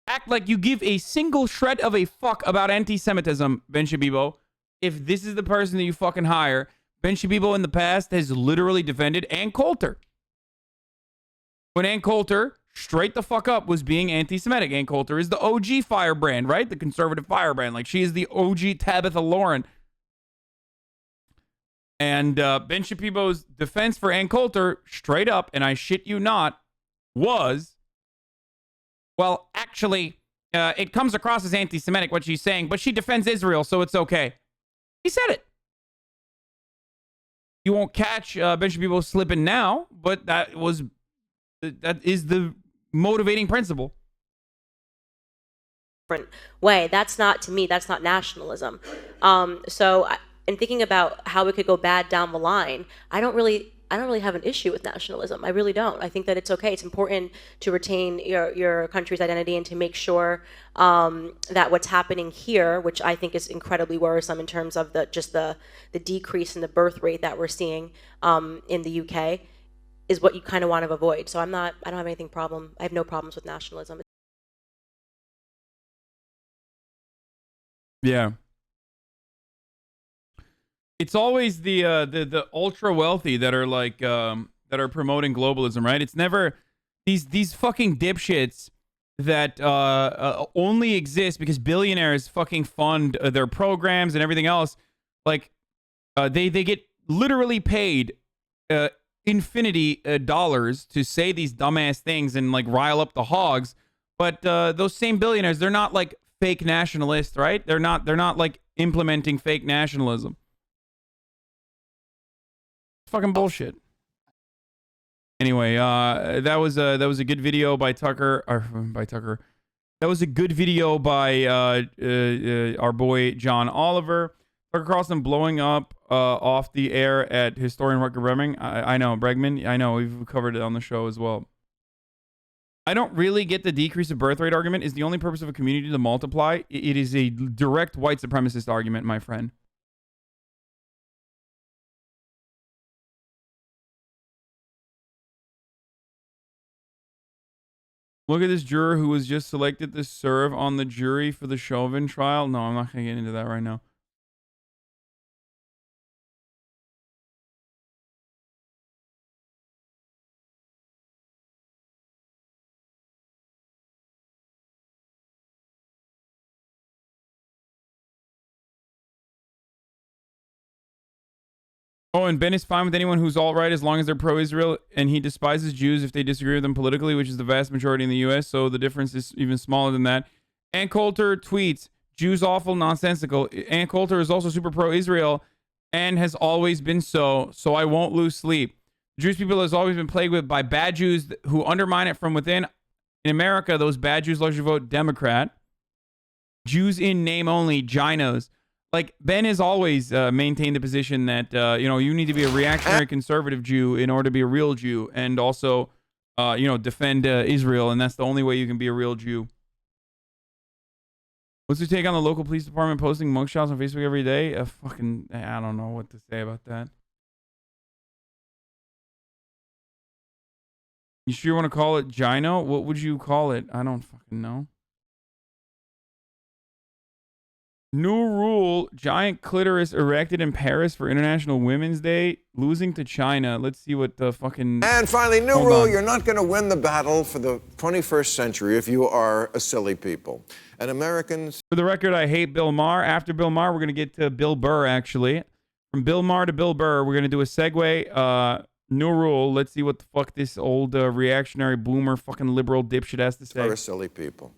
act like you give a single shred of a fuck about anti-Semitism, Ben Shabibo. If this is the person that you fucking hire, Ben Shabibo in the past has literally defended Ann Coulter. When Ann Coulter, straight the fuck up, was being anti-Semitic. Ann Coulter is the OG firebrand, right? The conservative firebrand. Like, she is the OG Tabitha Lauren. And Ben Shapibo's defense for Ann Coulter, straight up, and I shit you not, was, well, actually, it comes across as anti-Semitic, what she's saying, but she defends Israel, so it's okay. He said it. You won't catch Ben Shapibo slipping now, but that is the motivating principle. Different way. That's not, to me, that's not nationalism. In thinking about how it could go bad down the line, I don't really have an issue with nationalism. I really don't. I think that it's okay. It's important to retain your country's identity and to make sure that what's happening here, which I think is incredibly worrisome in terms of the decrease in the birth rate that we're seeing in the UK, is what you kind of want to avoid. So I don't have anything problem. I have no problems with nationalism. Yeah. It's always the ultra wealthy that are like that are promoting globalism, right? It's never these fucking dipshits that only exist because billionaires fucking fund their programs and everything else. Like they get literally paid infinity dollars to say these dumbass things and like rile up the hogs. But those same billionaires, they're not like fake nationalists, right? They're not like implementing fake nationalism. Fucking bullshit. Anyway, that was a good video by Tucker. That was a good video by our boy John Oliver. Tucker Carlson blowing up off the air at historian Rutger Bregman. I know Bregman. I know we've covered it on the show as well. I don't really get the decrease of birth rate argument. Is the only purpose of a community to multiply? It is a direct white supremacist argument, my friend. Look at this juror who was just selected to serve on the jury for the Chauvin trial. No, I'm not going to get into that right now. Oh, and Ben is fine with anyone who's alt-right as long as they're pro-Israel, and he despises Jews if they disagree with them politically, which is the vast majority in the U.S., so the difference is even smaller than that. Ann Coulter tweets, Jews awful, nonsensical. Ann Coulter is also super pro-Israel and has always been so I won't lose sleep. Jewish people has always been plagued with by bad Jews who undermine it from within. In America, those bad Jews largely vote Democrat. Jews in name only, ginos. Like, Ben has always maintained the position that, you need to be a reactionary conservative Jew in order to be a real Jew and also, defend Israel. And that's the only way you can be a real Jew. What's your take on the local police department posting mugshots on Facebook every day? I don't know what to say about that. You sure you want to call it Gino? What would you call it? I don't fucking know. New rule, giant clitoris erected in Paris for International Women's Day, losing to China. Let's see what the fucking... And finally, new rule, you're not going to win the battle for the 21st century if you are a silly people. And Americans... For the record, I hate Bill Maher. After Bill Maher, we're going to get to Bill Burr, actually. From Bill Maher to Bill Burr, we're going to do a segue. New rule, let's see what the fuck this old reactionary boomer fucking liberal dipshit has to say. Are silly people.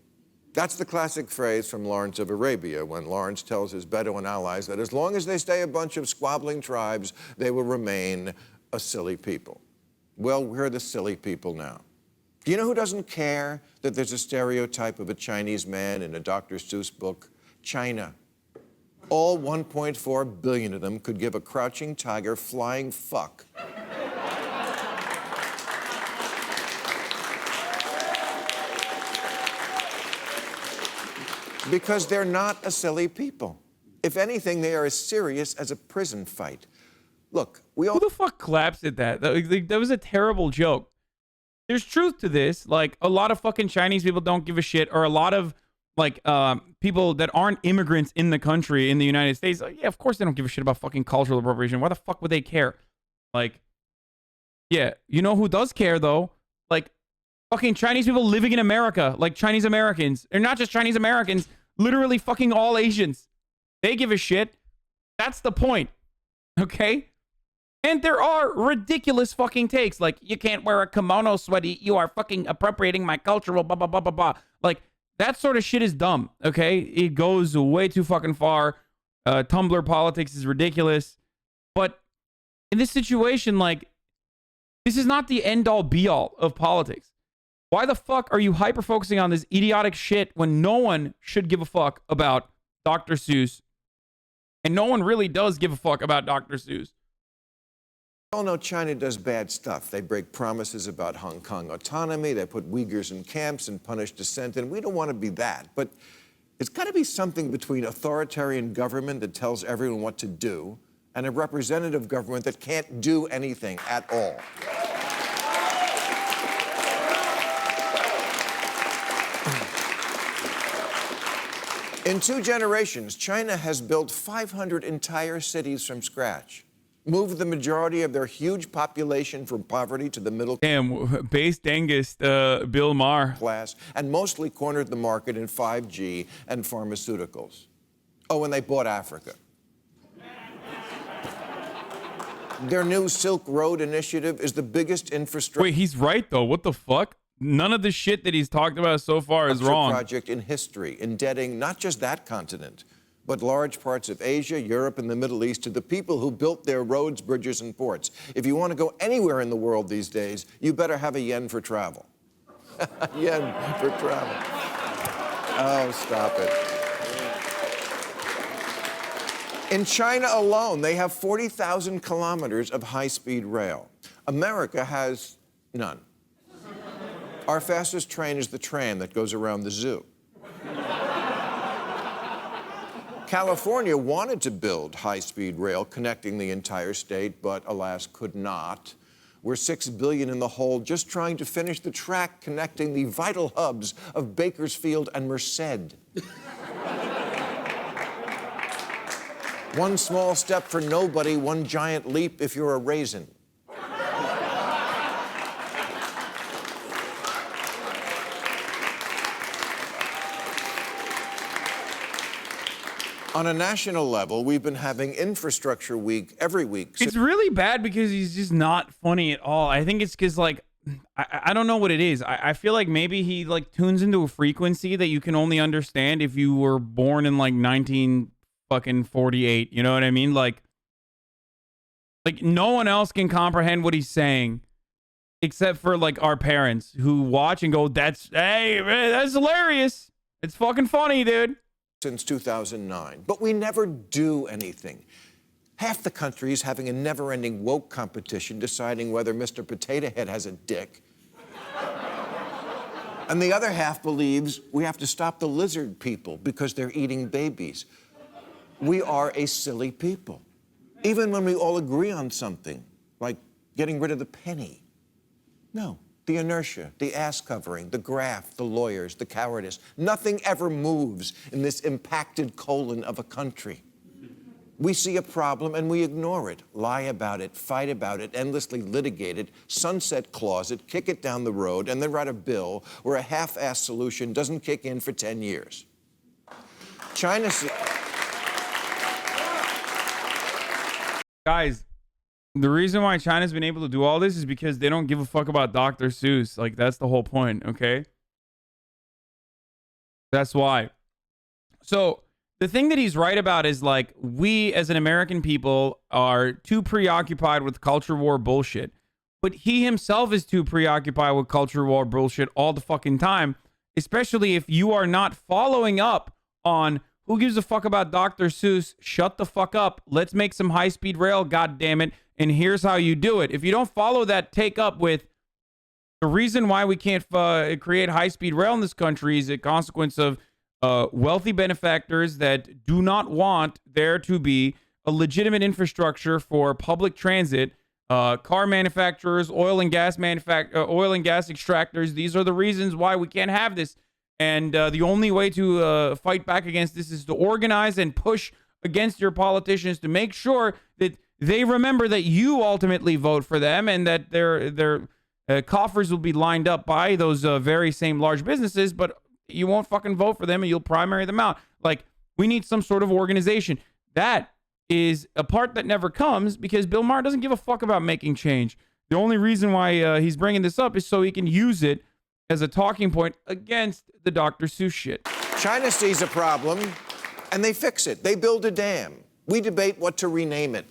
That's the classic phrase from Lawrence of Arabia when Lawrence tells his Bedouin allies that as long as they stay a bunch of squabbling tribes, they will remain a silly people. Well, we're the silly people now. Do you know who doesn't care that there's a stereotype of a Chinese man in a Dr. Seuss book? China. All 1.4 billion of them could give a crouching tiger flying fuck. Because they're not a silly people. If anything, they are as serious as a prison fight. Look, we all... Who the fuck claps at that? That was a terrible joke. There's truth to this. Like, a lot of fucking Chinese people don't give a shit, or a lot of, like, people that aren't immigrants in the country, in the United States, like, yeah, of course they don't give a shit about fucking cultural appropriation. Why the fuck would they care? Like, yeah, you know who does care, though? Like, fucking Chinese people living in America, like Chinese Americans. They're not just Chinese Americans, literally fucking all Asians. They give a shit. That's the point. Okay? And there are ridiculous fucking takes, like, you can't wear a kimono, sweaty, you are fucking appropriating my cultural blah, blah, blah, blah, blah. Like, that sort of shit is dumb, okay? It goes way too fucking far. Tumblr politics is ridiculous. But in this situation, like, this is not the end-all, be-all of politics. Why the fuck are you hyper-focusing on this idiotic shit when no one should give a fuck about Dr. Seuss? And no one really does give a fuck about Dr. Seuss. We all know China does bad stuff. They break promises about Hong Kong autonomy. They put Uyghurs in camps and punish dissent. And we don't want to be that. But it's got to be something between authoritarian government that tells everyone what to do and a representative government that can't do anything at all. In 2 generations, China has built 500 entire cities from scratch, moved the majority of their huge population from poverty to the middle base dangest Bill Maher class, and mostly cornered the market in 5G and pharmaceuticals. Oh, and they bought Africa. Their new Silk Road initiative is the biggest infrastructure. Wait, he's right though. What the fuck? None of the shit that he's talked about so far is wrong. Project in history, indebting not just that continent, but large parts of Asia, Europe, and the Middle East to the people who built their roads, bridges, and ports. If you want to go anywhere in the world these days, you better have a yen for travel. Yen for travel. Oh, stop it. In China alone, they have 40,000 kilometers of high-speed rail. America has none. Our fastest train is the tram that goes around the zoo. California wanted to build high-speed rail connecting the entire state, but alas, could not. We're $6 billion in the hole just trying to finish the track connecting the vital hubs of Bakersfield and Merced. One small step for nobody, one giant leap if you're a raisin. On a national level, we've been having Infrastructure Week every week. It's really bad because he's just not funny at all. I think it's because, like, I don't know what it is. I feel like maybe he, like, tunes into a frequency that you can only understand if you were born in, like, 1948. You know what I mean? Like, no one else can comprehend what he's saying except for, like, our parents who watch and go, hey, man, that's hilarious. It's fucking funny, dude. Since 2009, but we never do anything. Half the country is having a never-ending woke competition deciding whether Mr. Potato Head has a dick. And the other half believes we have to stop the lizard people because they're eating babies. We are a silly people. Even when we all agree on something, like getting rid of the penny. No. The inertia, the ass covering, the graft, the lawyers, the cowardice. Nothing ever moves in this impacted colon of a country. We see a problem and we ignore it, lie about it, fight about it, endlessly litigate it, sunset clause it, kick it down the road, and then write a bill where a half-assed solution doesn't kick in for 10 years. Guys, the reason why China's been able to do all this is because they don't give a fuck about Dr. Seuss. Like, that's the whole point, okay? That's why. So, the thing that he's right about is, like, we as an American people are too preoccupied with culture war bullshit. But he himself is too preoccupied with culture war bullshit all the fucking time. Especially if you are not following up on who gives a fuck about Dr. Seuss. Shut the fuck up. Let's make some high-speed rail, goddammit. And here's how you do it. If you don't follow that take up with the reason why we can't create high-speed rail in this country is a consequence of wealthy benefactors that do not want there to be a legitimate infrastructure for public transit, car manufacturers, oil and gas extractors. These are the reasons why we can't have this. And the only way to fight back against this is to organize and push against your politicians to make sure that they remember that you ultimately vote for them and that their coffers will be lined up by those very same large businesses, but you won't fucking vote for them and you'll primary them out. Like, we need some sort of organization. That is a part that never comes because Bill Maher doesn't give a fuck about making change. The only reason why he's bringing this up is so he can use it as a talking point against the Dr. Seuss shit. China sees a problem and they fix it. They build a dam. We debate what to rename it.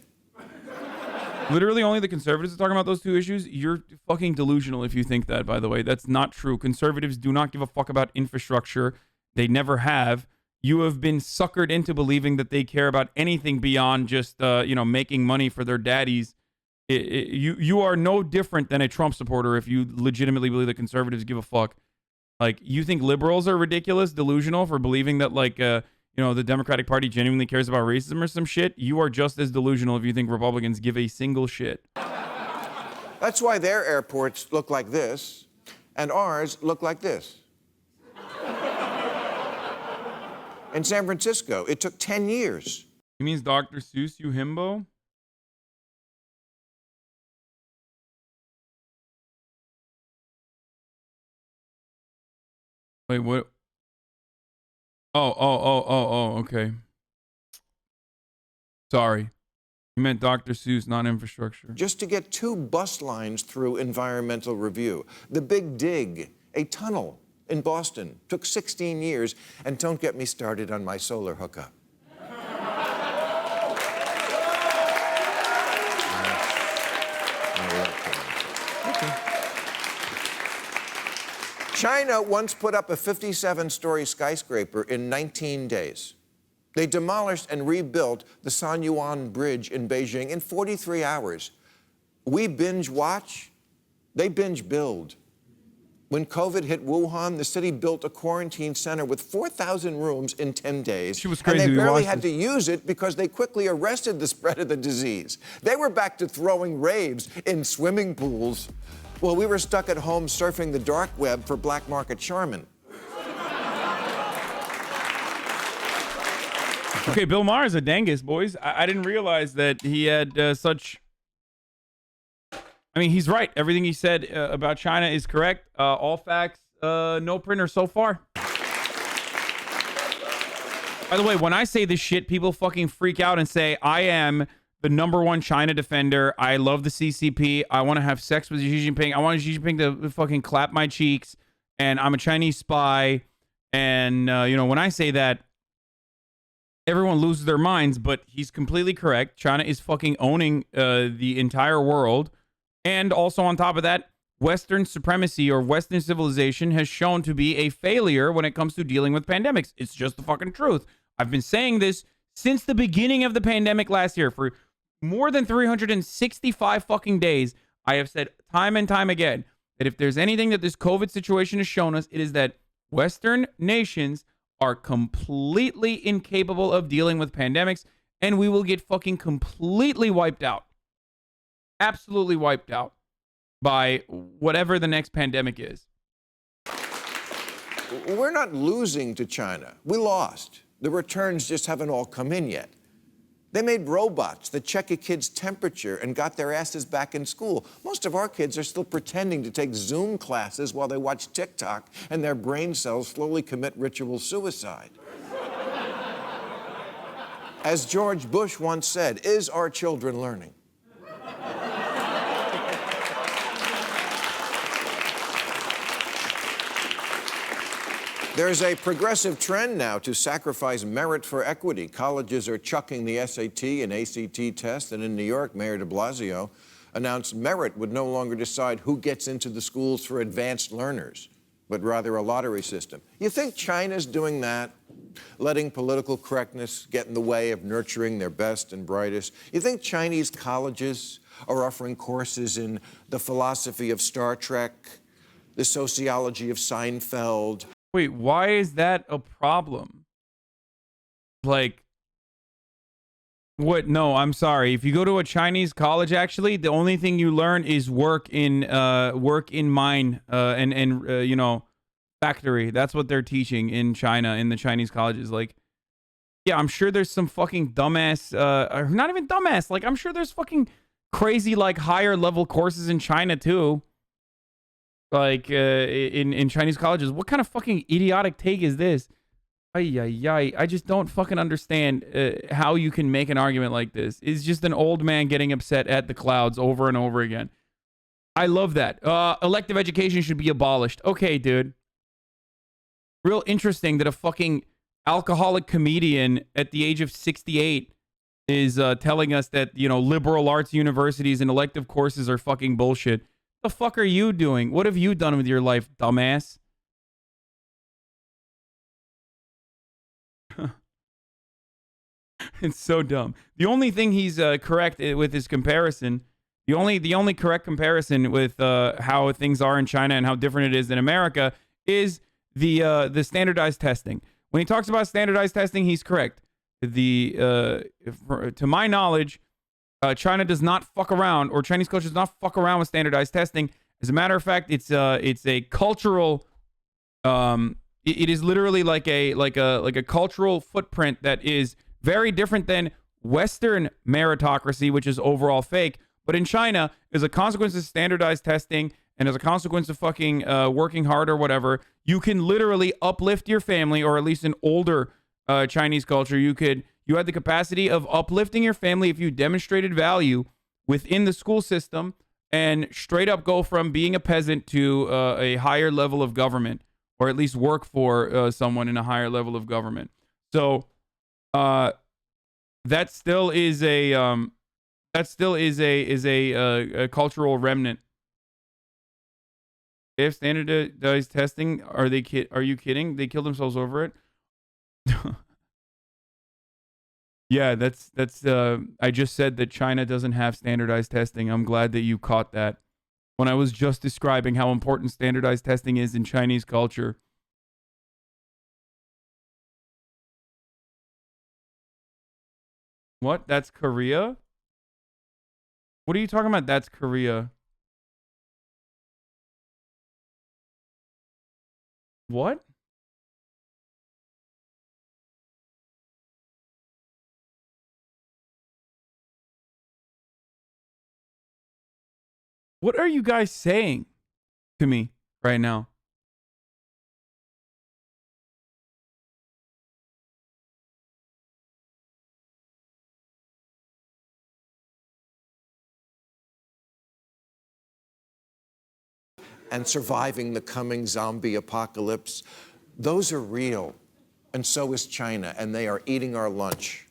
Literally only the conservatives are talking about those two issues. You're fucking delusional if you think that, by the way. That's not true. Conservatives do not give a fuck about infrastructure. They never have. You have been suckered into believing that they care about anything beyond just, making money for their daddies. You are no different than a Trump supporter if you legitimately believe that conservatives give a fuck. Like, you think liberals are ridiculous, delusional for believing that, the Democratic Party genuinely cares about racism or some shit? You are just as delusional if you think Republicans give a single shit. That's why their airports look like this and ours look like this. In San Francisco, it took 10 years. He means Dr. Seuss, you himbo? Wait, what? Oh, okay. Sorry. You meant Dr. Seuss, not infrastructure. Just to get 2 bus lines through environmental review. The Big Dig, a tunnel in Boston, took 16 years. And don't get me started on my solar hookup. China once put up a 57-story skyscraper in 19 days. They demolished and rebuilt the Sanyuan Bridge in Beijing in 43 hours. We binge watch, they binge build. When COVID hit Wuhan, the city built a quarantine center with 4,000 rooms in 10 days. She was crazy. And they barely had to use it because they quickly arrested the spread of the disease. They were back to throwing raves in swimming pools. Well, we were stuck at home surfing the dark web for black market Charmin. Okay, Bill Maher is a dangus, boys. I didn't realize that he had such... I mean, he's right. Everything he said about China is correct. All facts, no printer so far. By the way, when I say this shit, people fucking freak out and say, I am the #1 China defender. I love the CCP. I want to have sex with Xi Jinping. I want Xi Jinping to fucking clap my cheeks. And I'm a Chinese spy. And, when I say that, everyone loses their minds. But he's completely correct. China is fucking owning the entire world. And also on top of that, Western supremacy or Western civilization has shown to be a failure when it comes to dealing with pandemics. It's just the fucking truth. I've been saying this since the beginning of the pandemic last year. For more than 365 fucking days, I have said time and time again that if there's anything that this COVID situation has shown us, it is that Western nations are completely incapable of dealing with pandemics, and we will get fucking completely wiped out. Absolutely wiped out by whatever the next pandemic is. We're not losing to China. We lost. The returns just haven't all come in yet. They made robots that check a kid's temperature and got their asses back in school. Most of our kids are still pretending to take Zoom classes while they watch TikTok and their brain cells slowly commit ritual suicide. As George Bush once said, is our children learning? There's a progressive trend now to sacrifice merit for equity. Colleges are chucking the SAT and ACT test, and in New York, Mayor de Blasio announced merit would no longer decide who gets into the schools for advanced learners, but rather a lottery system. You think China's doing that, letting political correctness get in the way of nurturing their best and brightest? You think Chinese colleges are offering courses in the philosophy of Star Trek, the sociology of Seinfeld? Wait, why is that a problem? Like, what? No, I'm sorry. If you go to a Chinese college, actually, the only thing you learn is work in mine and factory. That's what they're teaching in China in the Chinese colleges. Like, yeah, I'm sure there's some fucking dumbass, or not even dumbass. Like, I'm sure there's fucking crazy like higher level courses in China too. Like in Chinese colleges. What kind of fucking idiotic take is this? I just don't fucking understand how you can make an argument like this. It's just an old man getting upset at the clouds over and over again. I love that. Elective education should be abolished. Okay, dude. Real interesting that a fucking alcoholic comedian at the age of 68 is telling us that, you know, liberal arts universities and elective courses are fucking bullshit. The fuck are you doing? What have you done with your life, dumbass? It's so dumb. The only thing he's correct with his comparison, the only correct comparison with how things are in China and how different it is in America is the standardized testing. When he talks about standardized testing, he's correct. To my knowledge, China does not fuck around, or Chinese culture does not fuck around with standardized testing. As a matter of fact, it's a cultural. It is literally like a cultural footprint that is very different than Western meritocracy, which is overall fake. But in China, as a consequence of standardized testing and as a consequence of fucking working hard or whatever, you can literally uplift your family, or at least in older Chinese culture, you had the capacity of uplifting your family if you demonstrated value within the school system and straight up go from being a peasant to a higher level of government, or at least work for someone in a higher level of government. So that still is a cultural remnant. If standardized testing, are you kidding? They kill themselves over it. Yeah, that's I just said that China doesn't have standardized testing. I'm glad that you caught that when I was just describing how important standardized testing is in Chinese culture. What? That's Korea? What are you talking about? That's Korea. What? What are you guys saying to me right now? And surviving the coming zombie apocalypse, those are real. And so is China, and they are eating our lunch.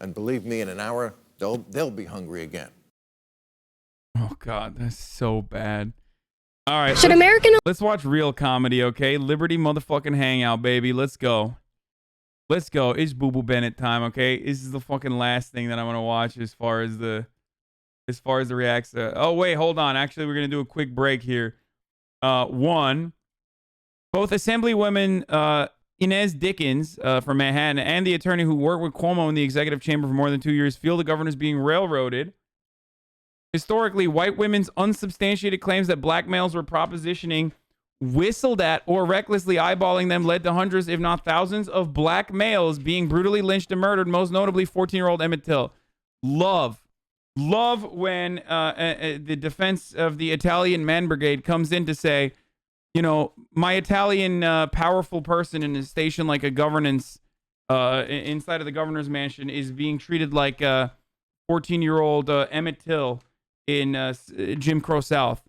And believe me, in an hour, they'll be hungry again. Oh God, that's so bad. All right, let's watch real comedy, okay? Liberty motherfucking hangout, baby. Let's go. Let's go. It's Booboo Bennet time, okay? This is the fucking last thing that I want to watch as far as the reacts. Oh wait, hold on. Actually, we're gonna do a quick break here. One, both Assemblywoman Inez Dickens from Manhattan and the attorney who worked with Cuomo in the executive chamber for more than 2 years feel the governor's being railroaded. Historically, white women's unsubstantiated claims that black males were propositioning, whistled at, or recklessly eyeballing them led to hundreds, if not thousands, of black males being brutally lynched and murdered, most notably 14-year-old Emmett Till. Love when the defense of the Italian Man Brigade comes in to say, you know, my Italian powerful person in a station like a governance inside of the governor's mansion is being treated like 14-year-old Emmett Till in Jim Crow South.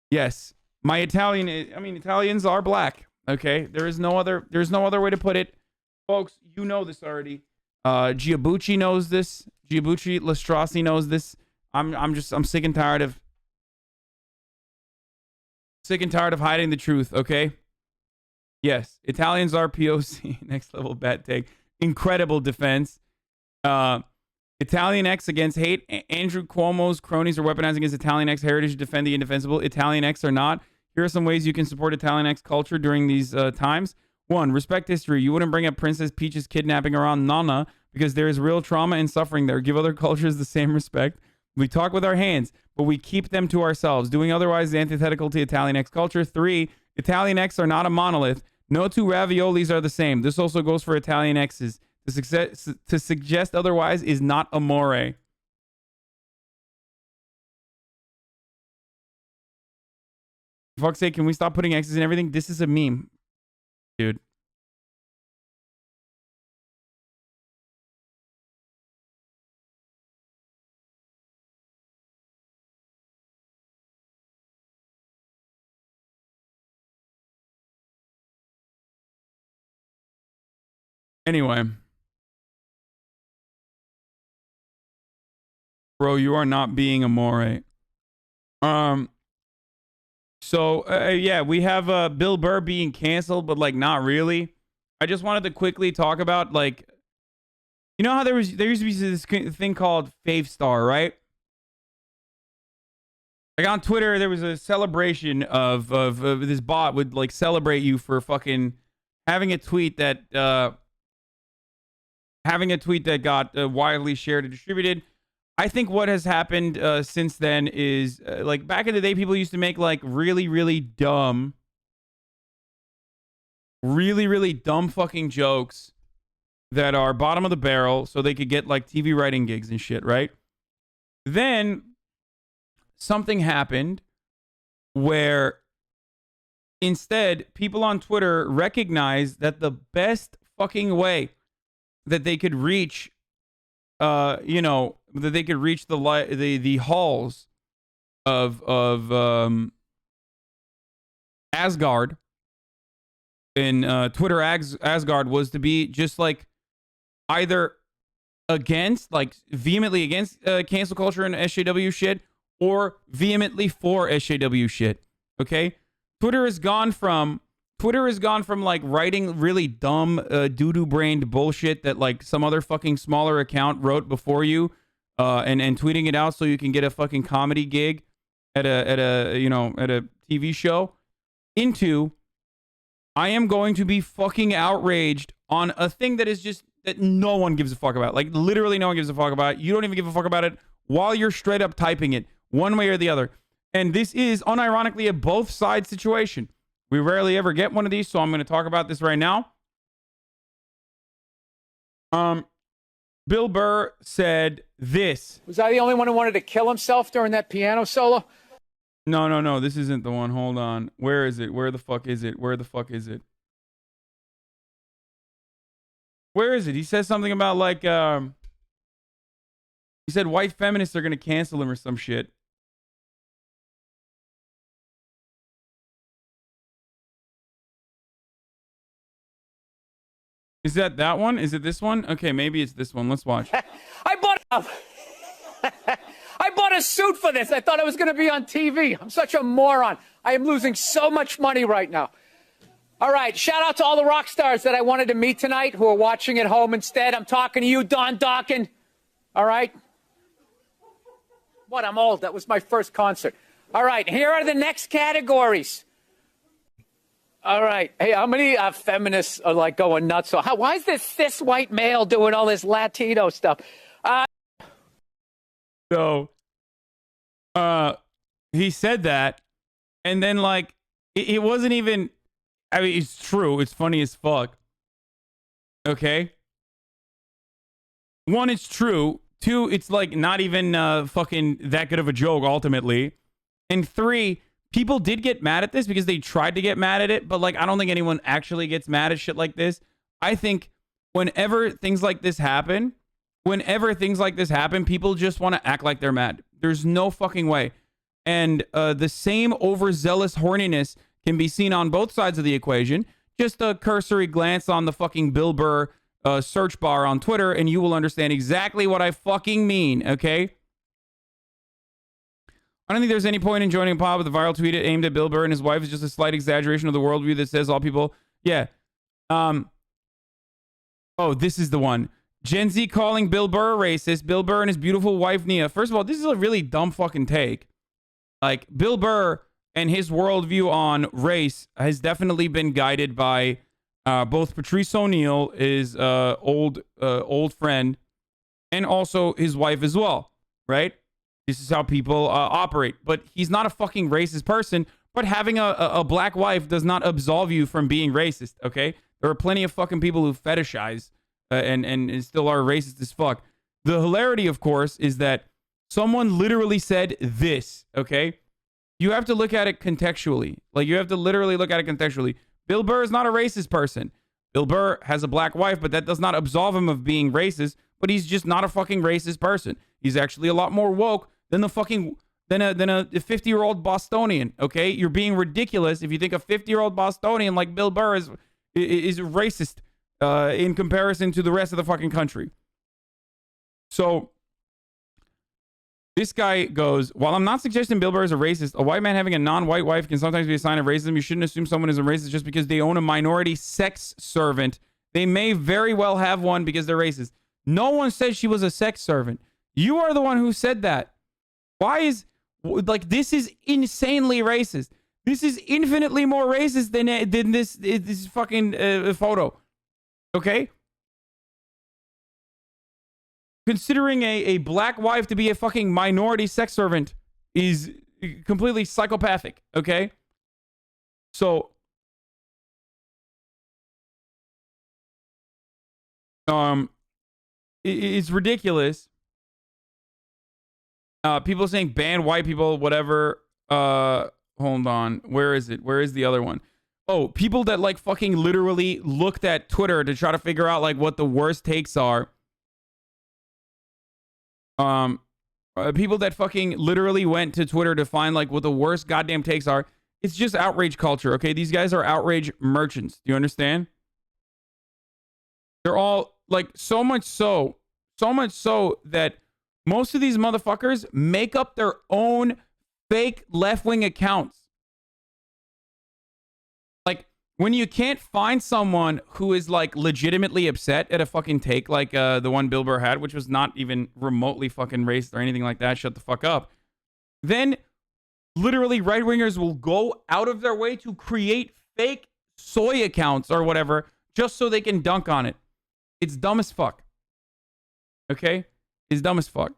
Yes, my Italians are black. Okay, there's no other way to put it, folks. You know this already. Giabucci knows this. Giabucci Lastrasi knows this. I'm sick and tired of hiding the truth. Okay. Yes, Italians are POC. Next level bat take. Incredible defense. Italian X against hate. Andrew Cuomo's cronies are weaponizing his Italian X heritage to defend the indefensible. Italian X are not. Here are some ways you can support Italian X culture during these times. 1. Respect history. You wouldn't bring up Princess Peach's kidnapping around Nana because there is real trauma and suffering there. Give other cultures the same respect. We talk with our hands, but we keep them to ourselves. Doing otherwise is antithetical to Italian X culture. 3. Italian X are not a monolith. No two raviolis are the same. This also goes for Italian X's. To suggest otherwise is not amore. For fuck's sake, can we stop putting X's in everything? This is a meme, dude. Anyway. Bro, you are not being amore. So, yeah, we have Bill Burr being canceled, but, like, not really. I just wanted to quickly talk about, like, you know how there used to be this thing called Fave Star, right? Like, on Twitter, there was a celebration of this bot would, like, celebrate you for fucking having a tweet that got widely shared and distributed. I think what has happened since then is, like, back in the day, people used to make, like, really, really dumb fucking jokes that are bottom of the barrel so they could get, like, TV writing gigs and shit, right? Then something happened where instead people on Twitter recognized that the best fucking way that they could reach that they could reach the halls of Asgard in Twitter Asgard was to be just like either against, like vehemently against cancel culture and SJW shit, or vehemently for SJW shit. Okay, Twitter has gone from like writing really dumb doo-doo brained bullshit that like some other fucking smaller account wrote before you and tweeting it out so you can get a fucking comedy gig at a TV show, into I am going to be fucking outraged on a thing that is just that no one gives a fuck about. Like literally no one gives a fuck about it. You don't even give a fuck about it while you're straight up typing it one way or the other. And this is unironically a both sides situation. We rarely ever get one of these, so I'm going to talk about this right now. Bill Burr said this. Was I the only one who wanted to kill himself during that piano solo? No. This isn't the one. Hold on. Where is it? Where the fuck is it? Where the fuck is it? Where is it? He says something about like, he said white feminists are going to cancel him or some shit. Is that one? Is it this one? Okay, maybe it's this one. Let's watch. I bought a suit for this. I thought I was going to be on TV. I'm such a moron. I am losing so much money right now. All right, shout out to all the rock stars that I wanted to meet tonight who are watching at home instead. I'm talking to you, Don Dawkin. All right? What, I'm old. That was my first concert. All right, here are the next categories. All right. Hey, how many feminists are like going nuts? So why is this cis white male doing all this Latino stuff? He said that, and then like it wasn't even. I mean, it's true. It's funny as fuck. Okay. One, it's true. Two, it's like not even fucking that good of a joke ultimately. And three, people did get mad at this because they tried to get mad at it, but like I don't think anyone actually gets mad at shit like this. I think whenever things like this happen, people just want to act like they're mad. There's no fucking way. And the same overzealous horniness can be seen on both sides of the equation. Just a cursory glance on the fucking Bill Burr search bar on Twitter, and you will understand exactly what I fucking mean, okay? I don't think there's any point in joining a pod with a viral tweet aimed at Bill Burr and his wife. Is just a slight exaggeration of the worldview that says all people... Yeah. Oh, this is the one. Gen Z calling Bill Burr a racist. Bill Burr and his beautiful wife, Nia. First of all, this is a really dumb fucking take. Like, Bill Burr and his worldview on race has definitely been guided by both Patrice O'Neal, his old friend, and also his wife as well, right? This is how people operate. But he's not a fucking racist person. But having a black wife does not absolve you from being racist, okay? There are plenty of fucking people who fetishize and still are racist as fuck. The hilarity, of course, is that someone literally said this, okay? You have to look at it contextually. Like, you have to literally look at it contextually. Bill Burr is not a racist person. Bill Burr has a black wife, but that does not absolve him of being racist. But he's just not a fucking racist person. He's actually a lot more woke than a 50-year-old Bostonian, okay? You're being ridiculous if you think a 50-year-old Bostonian like Bill Burr is racist. in comparison to the rest of the fucking country. So this guy goes, while I'm not suggesting Bill Burr is a racist, a white man having a non-white wife can sometimes be a sign of racism. You shouldn't assume someone is a racist just because they own a minority sex servant. They may very well have one because they're racist. No one said she was a sex servant. You are the one who said that. Why is, like, this is insanely racist. This is infinitely more racist than this fucking photo. Okay? Considering a black wife to be a fucking minority sex servant is completely psychopathic. Okay? So, it's ridiculous. People saying ban white people, whatever. Hold on. Where is it? Where is the other one? Oh, people that like fucking literally looked at Twitter to try to figure out like what the worst takes are. People that fucking literally went to Twitter to find like what the worst goddamn takes are. It's just outrage culture, okay? These guys are outrage merchants. Do you understand? They're all like so much so that most of these motherfuckers make up their own fake left-wing accounts. Like, when you can't find someone who is, like, legitimately upset at a fucking take like the one Bill Burr had, which was not even remotely fucking racist or anything like that, shut the fuck up, then literally right-wingers will go out of their way to create fake soy accounts or whatever just so they can dunk on it. It's dumb as fuck. Okay? It's dumb as fuck.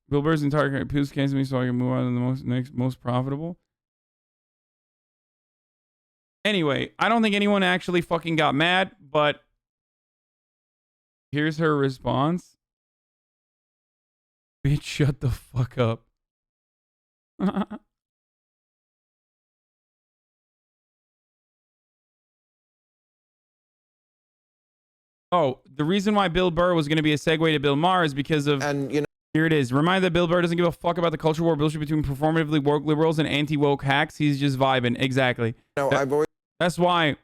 Bill Burr's entire appeals cancel me so I can move on to the most profitable. Anyway, I don't think anyone actually fucking got mad, but here's her response. Bitch, shut the fuck up. Oh, the reason why Bill Burr was going to be a segue to Bill Maher is because of... And, you know, here it is. Remind that Bill Burr doesn't give a fuck about the culture war bullshit between performatively woke liberals and anti-woke hacks. He's just vibing. Exactly. No, that's why.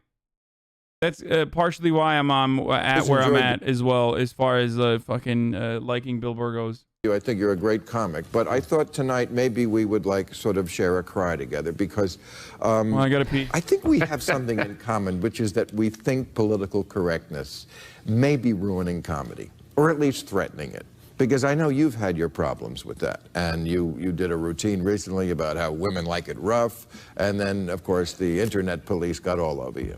That's partially why I'm at where I'm at as well, as far as fucking liking Bill Burr goes. I think you're a great comic, but I thought tonight maybe we would like sort of share a cry together because well, I gotta pee. I think we have something in common, which is that we think political correctness may be ruining comedy, or at least threatening it. Because I know you've had your problems with that, and you did a routine recently about how women like it rough, and then, of course, the internet police got all over you.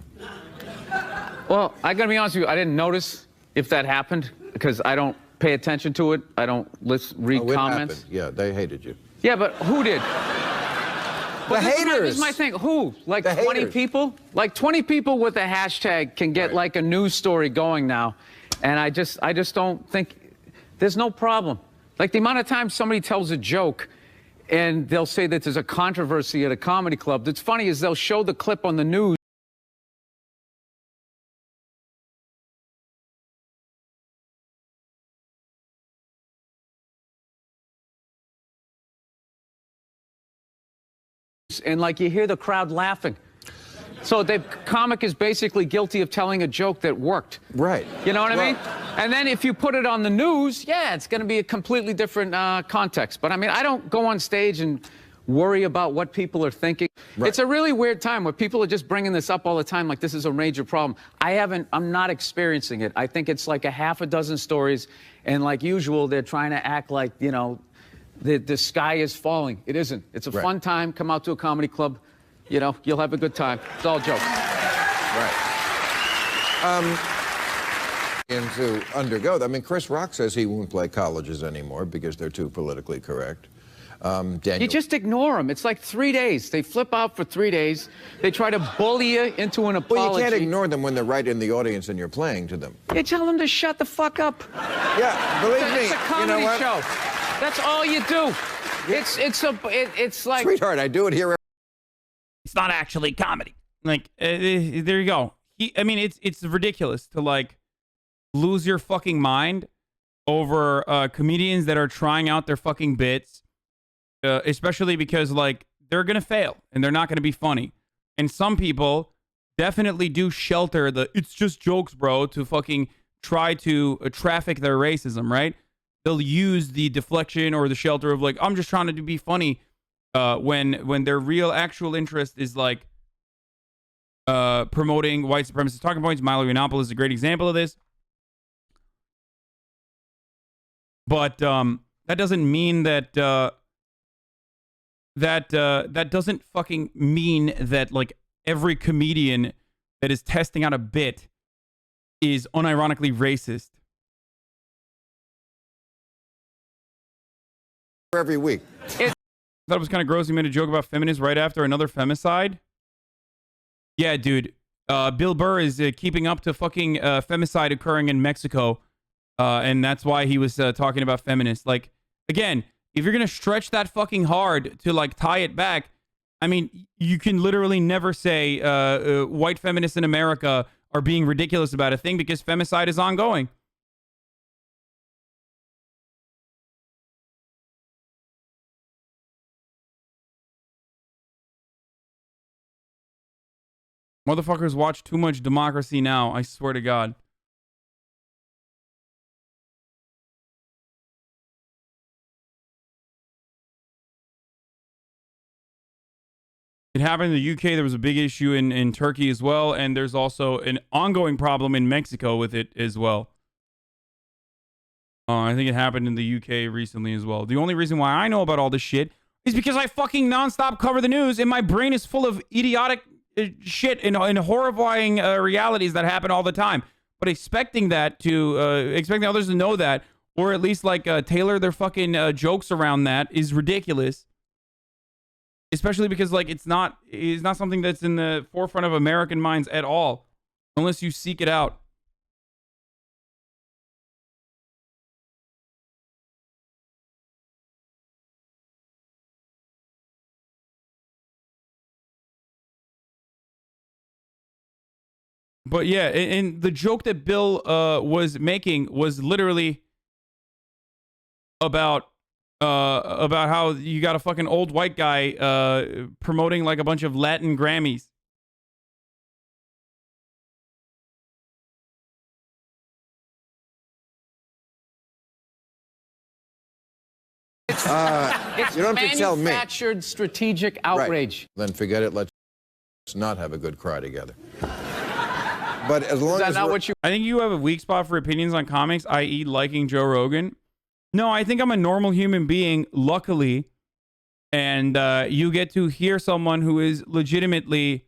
Well, I gotta be honest with you, I didn't notice if that happened, because I don't pay attention to it. I don't read comments. Happened. Yeah, they hated you. Yeah, but who did? The haters. This is my thing. Who? Like 20 people? Like 20 people with a hashtag can get like a news story going now, and I just don't think. There's no problem. Like the amount of times somebody tells a joke and they'll say that there's a controversy at a comedy club. That's funny is they'll show the clip on the news. And like you hear the crowd laughing. So the comic is basically guilty of telling a joke that worked. Right. You know what I mean? And then if you put it on the news, yeah, it's going to be a completely different context. But I mean, I don't go on stage and worry about what people are thinking. Right. It's a really weird time where people are just bringing this up all the time like this is a major problem. I'm not experiencing it. I think it's like a half a dozen stories. And like usual, they're trying to act like, you know, the sky is falling. It isn't. It's a fun time. Come out to a comedy club. You know, you'll have a good time. It's all jokes. Right. And to undergo that, I mean, Chris Rock says he won't play colleges anymore because they're too politically correct. Daniel. You just ignore them. It's like 3 days. They flip out for 3 days. They try to bully you into an apology. Well, you can't ignore them when they're right in the audience and you're playing to them. You tell them to shut the fuck up. Yeah, believe me. It's a comedy you know show. That's all you do. It's like... Sweetheart, I do it here. It's not actually comedy. Like, there you go. I mean, it's ridiculous to, like, lose your fucking mind over comedians that are trying out their fucking bits, especially because, like, they're going to fail and they're not going to be funny. And some people definitely do shelter the "it's just jokes, bro" to fucking try to traffic their racism, right? They'll use the deflection or the shelter of like, I'm just trying to be funny, when their real actual interest is like promoting white supremacist talking points. Milo Yiannopoulos is a great example of this. But that doesn't mean that that doesn't fucking mean that like every comedian that is testing out a bit is unironically racist. Every week. I thought it was kind of gross. He made a joke about feminists right after another femicide. Yeah, dude. Bill Burr is keeping up to fucking femicide occurring in Mexico. And that's why he was talking about feminists. Like, again, if you're going to stretch that fucking hard to like tie it back, I mean, you can literally never say white feminists in America are being ridiculous about a thing because femicide is ongoing. Motherfuckers watch too much Democracy Now! I swear to God. It happened in the UK. There was a big issue in Turkey as well. And there's also an ongoing problem in Mexico with it as well. I think it happened in the UK recently as well. The only reason why I know about all this shit is because I fucking nonstop cover the news and my brain is full of idiotic shit and horrifying realities that happen all the time. But expecting that to, expecting others to know that, or at least like tailor their fucking jokes around that is ridiculous. Especially because like it's not something that's in the forefront of American minds at all, unless you seek it out. But yeah, and the joke that Bill was making was literally about how you got a fucking old white guy promoting like a bunch of Latin Grammys. It's you don't have to tell me. manufactured strategic outrage. Right. Then forget it. Let's not have a good cry together. But as long as I think you have a weak spot for opinions on comics, i.e. liking Joe Rogan. No, I think I'm a normal human being, luckily. And you get to hear someone who is legitimately...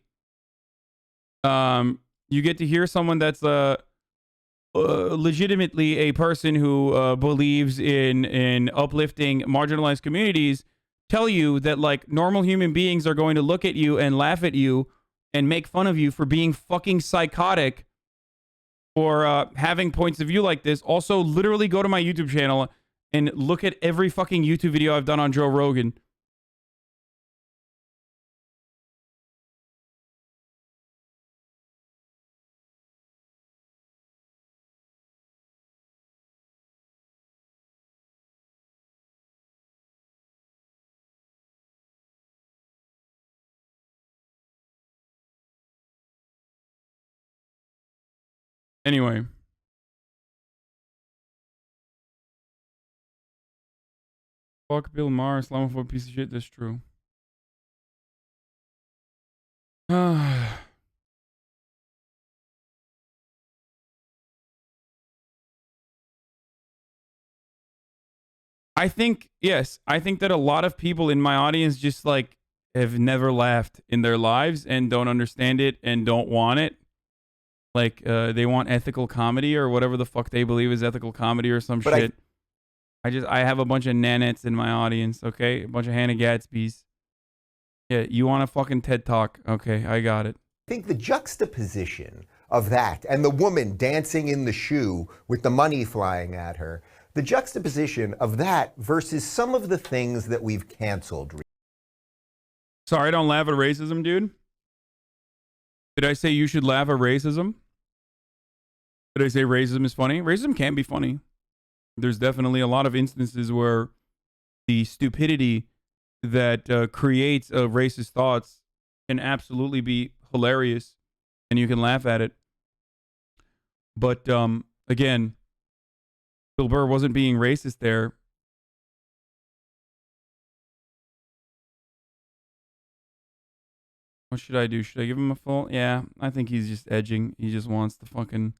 you get to hear someone that's legitimately a person who believes in uplifting marginalized communities tell you that, like, normal human beings are going to look at you and laugh at you and make fun of you for being fucking psychotic or having points of view like this. Also, literally go to my YouTube channel and look at every fucking YouTube video I've done on Joe Rogan. Anyway. Fuck Bill Maher, Islamophobe piece of shit. That's true. I think, yes, I think that a lot of people in my audience just like have never laughed in their lives and don't understand it and don't want it. Like, they want ethical comedy or whatever the fuck they believe is ethical comedy or some shit. I have a bunch of nanettes in my audience, okay? A bunch of Hannah Gadsby's. Yeah, you want a fucking TED Talk? Okay, I got it. I think the juxtaposition of that and the woman dancing in the shoe with the money flying at her, the juxtaposition of that versus some of the things that we've canceled. Sorry, I don't laugh at racism, dude. Did I say you should laugh at racism? Did I say racism is funny? Racism can be funny. There's definitely a lot of instances where the stupidity that creates racist thoughts can absolutely be hilarious and you can laugh at it. But again, Bill Burr wasn't being racist there. What should I do? Should I give him a full? Yeah, I think he's just edging. He just wants to fucking...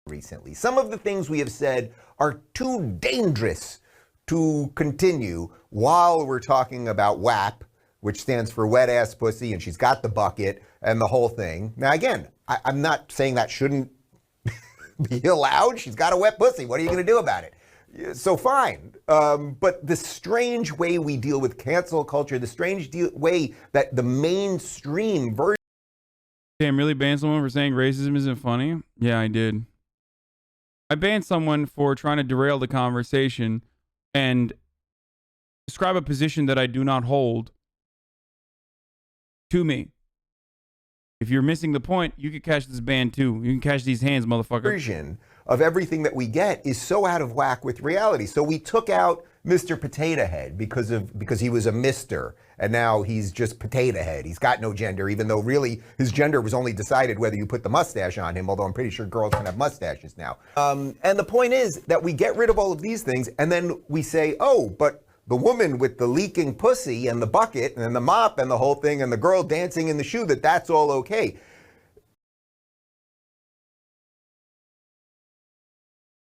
Recently, some of the things we have said are too dangerous to continue while we're talking about WAP, which stands for wet ass pussy, and she's got the bucket and the whole thing. Now, again, I'm not saying that shouldn't be allowed. She's got a wet pussy. What are you going to do about it? So fine. But the strange way we deal with cancel culture, the strange way that the mainstream version... Damn, really banned someone for saying racism isn't funny? Yeah, I did. I banned someone for trying to derail the conversation and describe a position that I do not hold to me. If you're missing the point, you can catch this ban too. You can catch these hands, motherfucker. Version of everything that we get is so out of whack with reality. So we took out Mr. Potato Head because he was a Mr. and now he's just Potato Head. He's got no gender, even though really his gender was only decided whether you put the mustache on him, although I'm pretty sure girls can have mustaches now. And the point is that we get rid of all of these things and then we say, oh, but the woman with the leaking pussy and the bucket and the mop and the whole thing and the girl dancing in the shoe, that's all okay.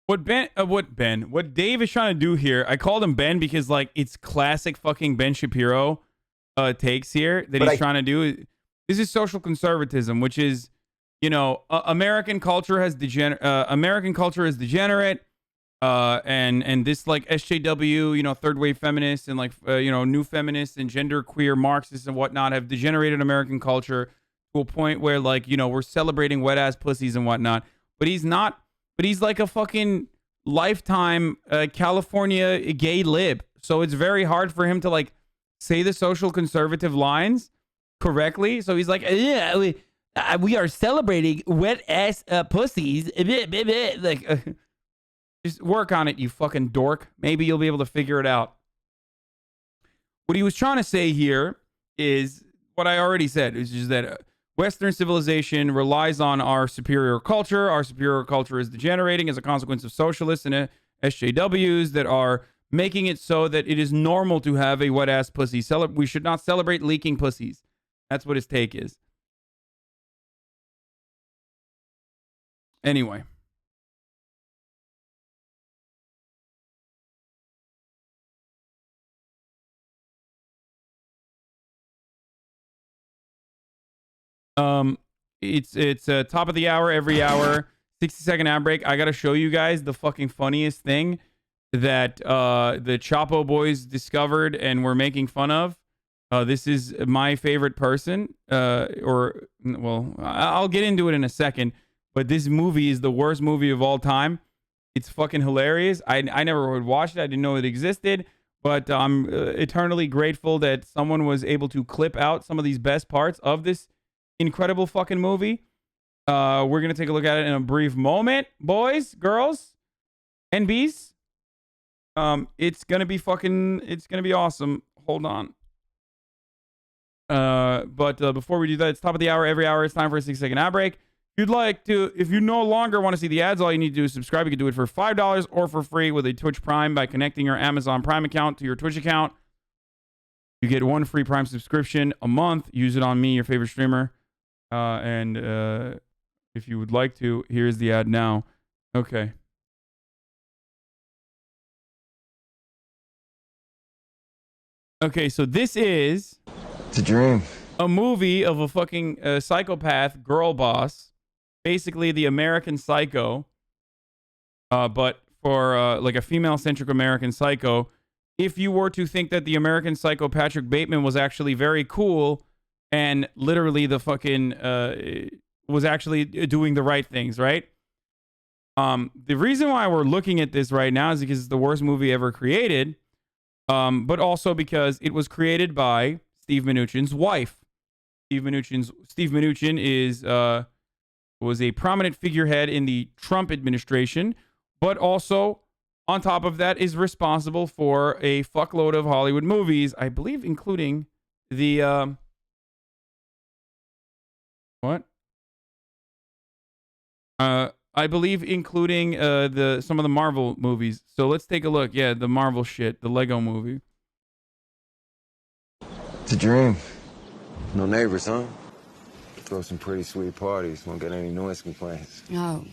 What Dave is trying to do here, I called him Ben because, like, it's classic fucking Ben Shapiro takes here that he's trying to do. This is social conservatism, which is, you know, American culture is degenerate, and this, like, SJW, you know, third wave feminists and, like, you know, new feminists and gender queer Marxists and whatnot have degenerated American culture to a point where, like, you know, we're celebrating wet ass pussies and whatnot. But he's not. But he's like a fucking lifetime California gay lib. So it's very hard for him to, like, say the social conservative lines correctly. So he's like, yeah, we are celebrating wet ass pussies. Like, just work on it, you fucking dork. Maybe you'll be able to figure it out. What he was trying to say here is what I already said, which is that Western civilization relies on our superior culture. Our superior culture is degenerating as a consequence of socialists and SJWs that are making it so that it is normal to have a wet-ass pussy. We should not celebrate leaking pussies. That's what his take is. Anyway. It's top of the hour every hour, 60-second ad break. I gotta show you guys the fucking funniest thing that the Chapo boys discovered and were making fun of. This is my favorite person, well, I'll get into it in a second, but this movie is the worst movie of all time. It's fucking hilarious. I never would watch it. I didn't know it existed, but I'm eternally grateful that someone was able to clip out some of these best parts of this incredible fucking movie. We're gonna take a look at it in a brief moment, boys, girls, NBs. It's gonna be awesome. Hold on. But before we do that, it's top of the hour every hour. It's time for a 60-second ad break. If you no longer want to see the ads, all you need to do is subscribe. You can do it for $5 or for free with a Twitch Prime by connecting your Amazon Prime account to your Twitch account. You get one free Prime subscription a month. Use it on me, your favorite streamer. And if you would like to, here's the ad now. Okay. Okay, so this is... It's a dream. A movie of a fucking psychopath girl boss. Basically the American Psycho. But for like a female-centric American Psycho. If you were to think that the American Psycho Patrick Bateman was actually very cool... and literally the fucking was actually doing the right things, right? The reason why we're looking at this right now is because it's the worst movie ever created, but also because it was created by Steve Mnuchins' wife. Steve Mnuchin was a prominent figurehead in the Trump administration, but also on top of that, is responsible for a fuckload of Hollywood movies, I believe, including the what? I believe including some of the Marvel movies. So let's take a look. Yeah, the Marvel shit, the Lego movie. It's a dream. No neighbors, huh? Throw some pretty sweet parties. Won't get any noise complaints. Oh,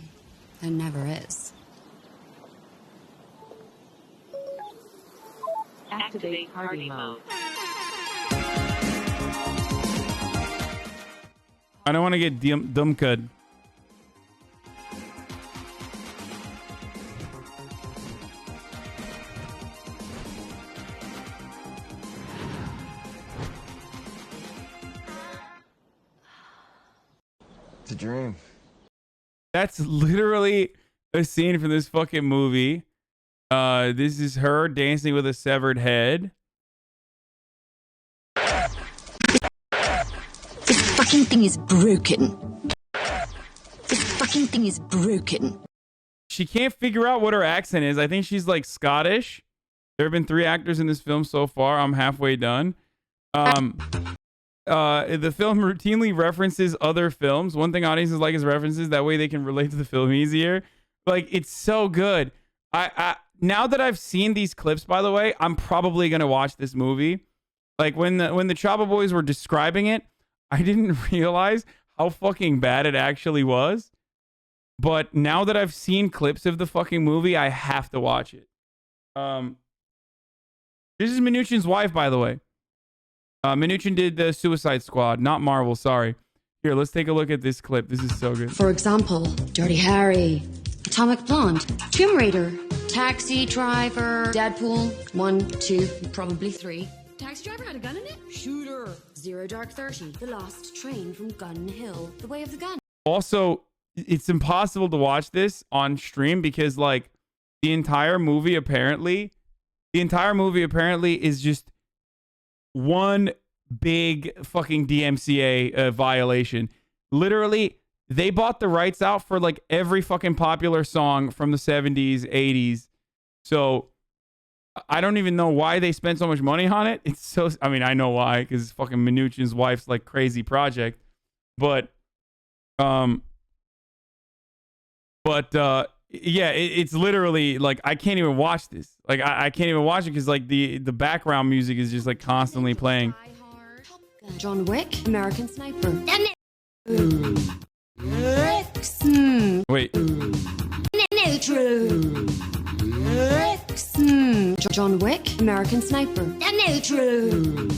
there never is. Activate party mode. I don't want to get dumb-cud. It's a dream. That's literally a scene from this fucking movie. This is her dancing with a severed head. This fucking thing is broken. This fucking thing is broken. She can't figure out what her accent is. I think she's like Scottish. There have been 3 actors in this film so far. I'm halfway done. The film routinely references other films. One thing audiences like is references. That way they can relate to the film easier. Like, it's so good. I now that I've seen these clips, by the way, I'm probably gonna watch this movie. Like when the Chaba Boys were describing it, I didn't realize how fucking bad it actually was. But now that I've seen clips of the fucking movie, I have to watch it. This is Mnuchin's wife, by the way. Mnuchin did the Suicide Squad, not Marvel, sorry. Here, let's take a look at this clip. This is so good. For example, Dirty Harry, Atomic Blonde, Tomb Raider, Taxi Driver, Deadpool, 1, 2, probably 3. Taxi Driver had a gun in it? Shooter. Zero Dark 30, The Lost Train from Gun Hill, The Way of the Gun. Also, it's impossible to watch this on stream because, like, the entire movie apparently is just one big fucking DMCA violation. Literally, they bought the rights out for like every fucking popular song from the 70s, 80s. So I don't even know why they spent so much money on it. It's so, I mean, I know why, because fucking Mnuchin's wife's like crazy project. But yeah, it's literally like I can't even watch this. Like I can't even watch it because like the background music is just like constantly playing. John Wick, American Sniper. Wait. Neutral. John Wick, American Sniper. Neutral.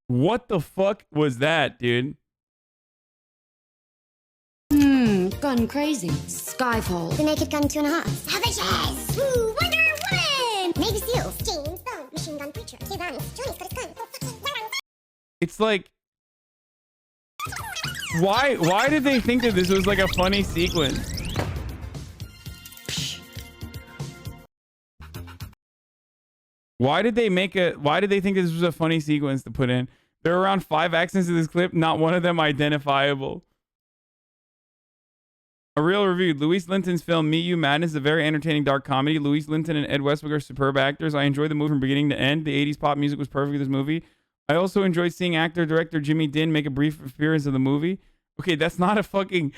What the fuck was that, dude? Gun crazy. Skyfall. The Naked Gun 2.5. Savages! Woo! Wonder Woman! Navy SEALs. James Bond. Machine Gun Preacher. 2 guns. Johnny's got his gun. It's like, why did they think that this was like a funny sequence? Why did they think this was a funny sequence to put in? There are around 5 accents in this clip, not one of them identifiable. A real review. Louise Linton's film Me, You, Madness is a very entertaining dark comedy. Louise Linton and Ed Westwick are superb actors. I enjoyed the movie from beginning to end. The 80s pop music was perfect in this movie. I also enjoyed seeing actor-director Jimmy Din make a brief appearance in the movie. Okay, that's not a fucking...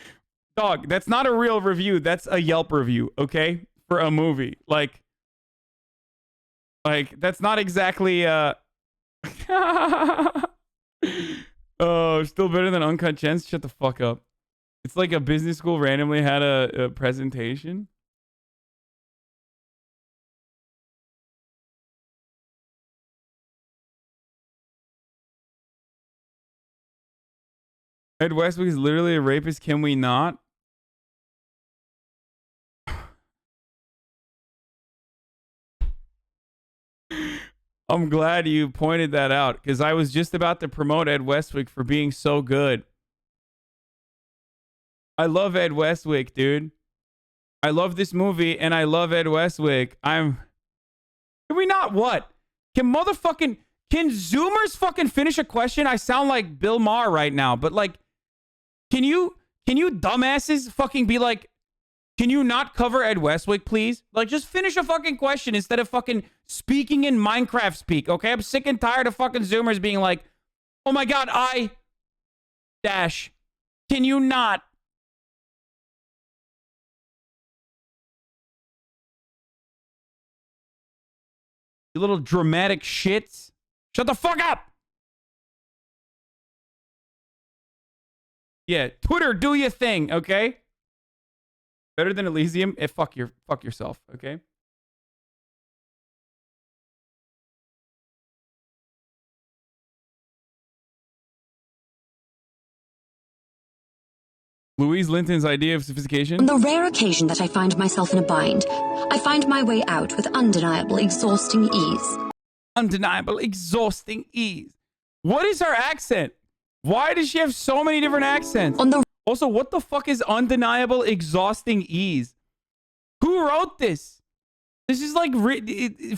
Dog, that's not a real review. That's a Yelp review, okay? For a movie. Like that's not exactly... Oh, still better than Uncut Gems? Shut the fuck up. It's like a business school randomly had a presentation. Ed Westwick is literally a rapist. Can we not? I'm glad you pointed that out because I was just about to promote Ed Westwick for being so good. I love Ed Westwick, dude. I love this movie and I love Ed Westwick. Can we not what? Can Zoomers fucking finish a question? I sound like Bill Maher right now, but like, can you dumbasses fucking be like, Can you not cover Ed Westwick, please? Like, just finish a fucking question instead of fucking speaking in Minecraft speak, okay? I'm sick and tired of fucking Zoomers being like, oh my God, dash. Can you not? You little dramatic shits. Shut the fuck up! Yeah, Twitter, do your thing, okay? Better than Elysium? Fuck yourself, okay? Louise Linton's idea of sophistication? On the rare occasion that I find myself in a bind, I find my way out with undeniable, exhausting ease. Undeniable, exhausting ease. What is her accent? Why does she have so many different accents? Also, what the fuck is undeniable, exhausting ease? Who wrote this? This is like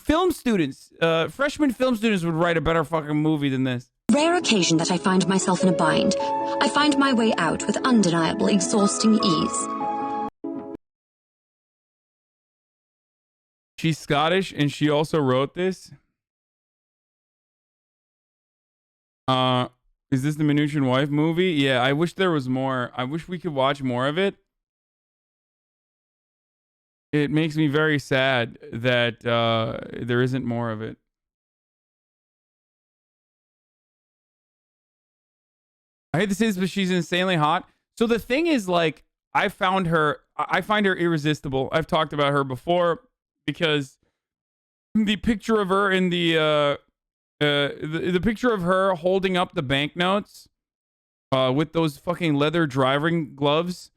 film students. Freshman film students would write a better fucking movie than this. Rare occasion that I find myself in a bind, I find my way out with undeniable, exhausting ease. She's Scottish and she also wrote this. Is this the Mnuchin wife movie? Yeah, I wish there was more. I wish we could watch more of it. It makes me very sad that there isn't more of it. I hate to say this, but she's insanely hot. So the thing is, like, I find her irresistible. I've talked about her before because the picture of her in the picture of her holding up the banknotes with those fucking leather driving gloves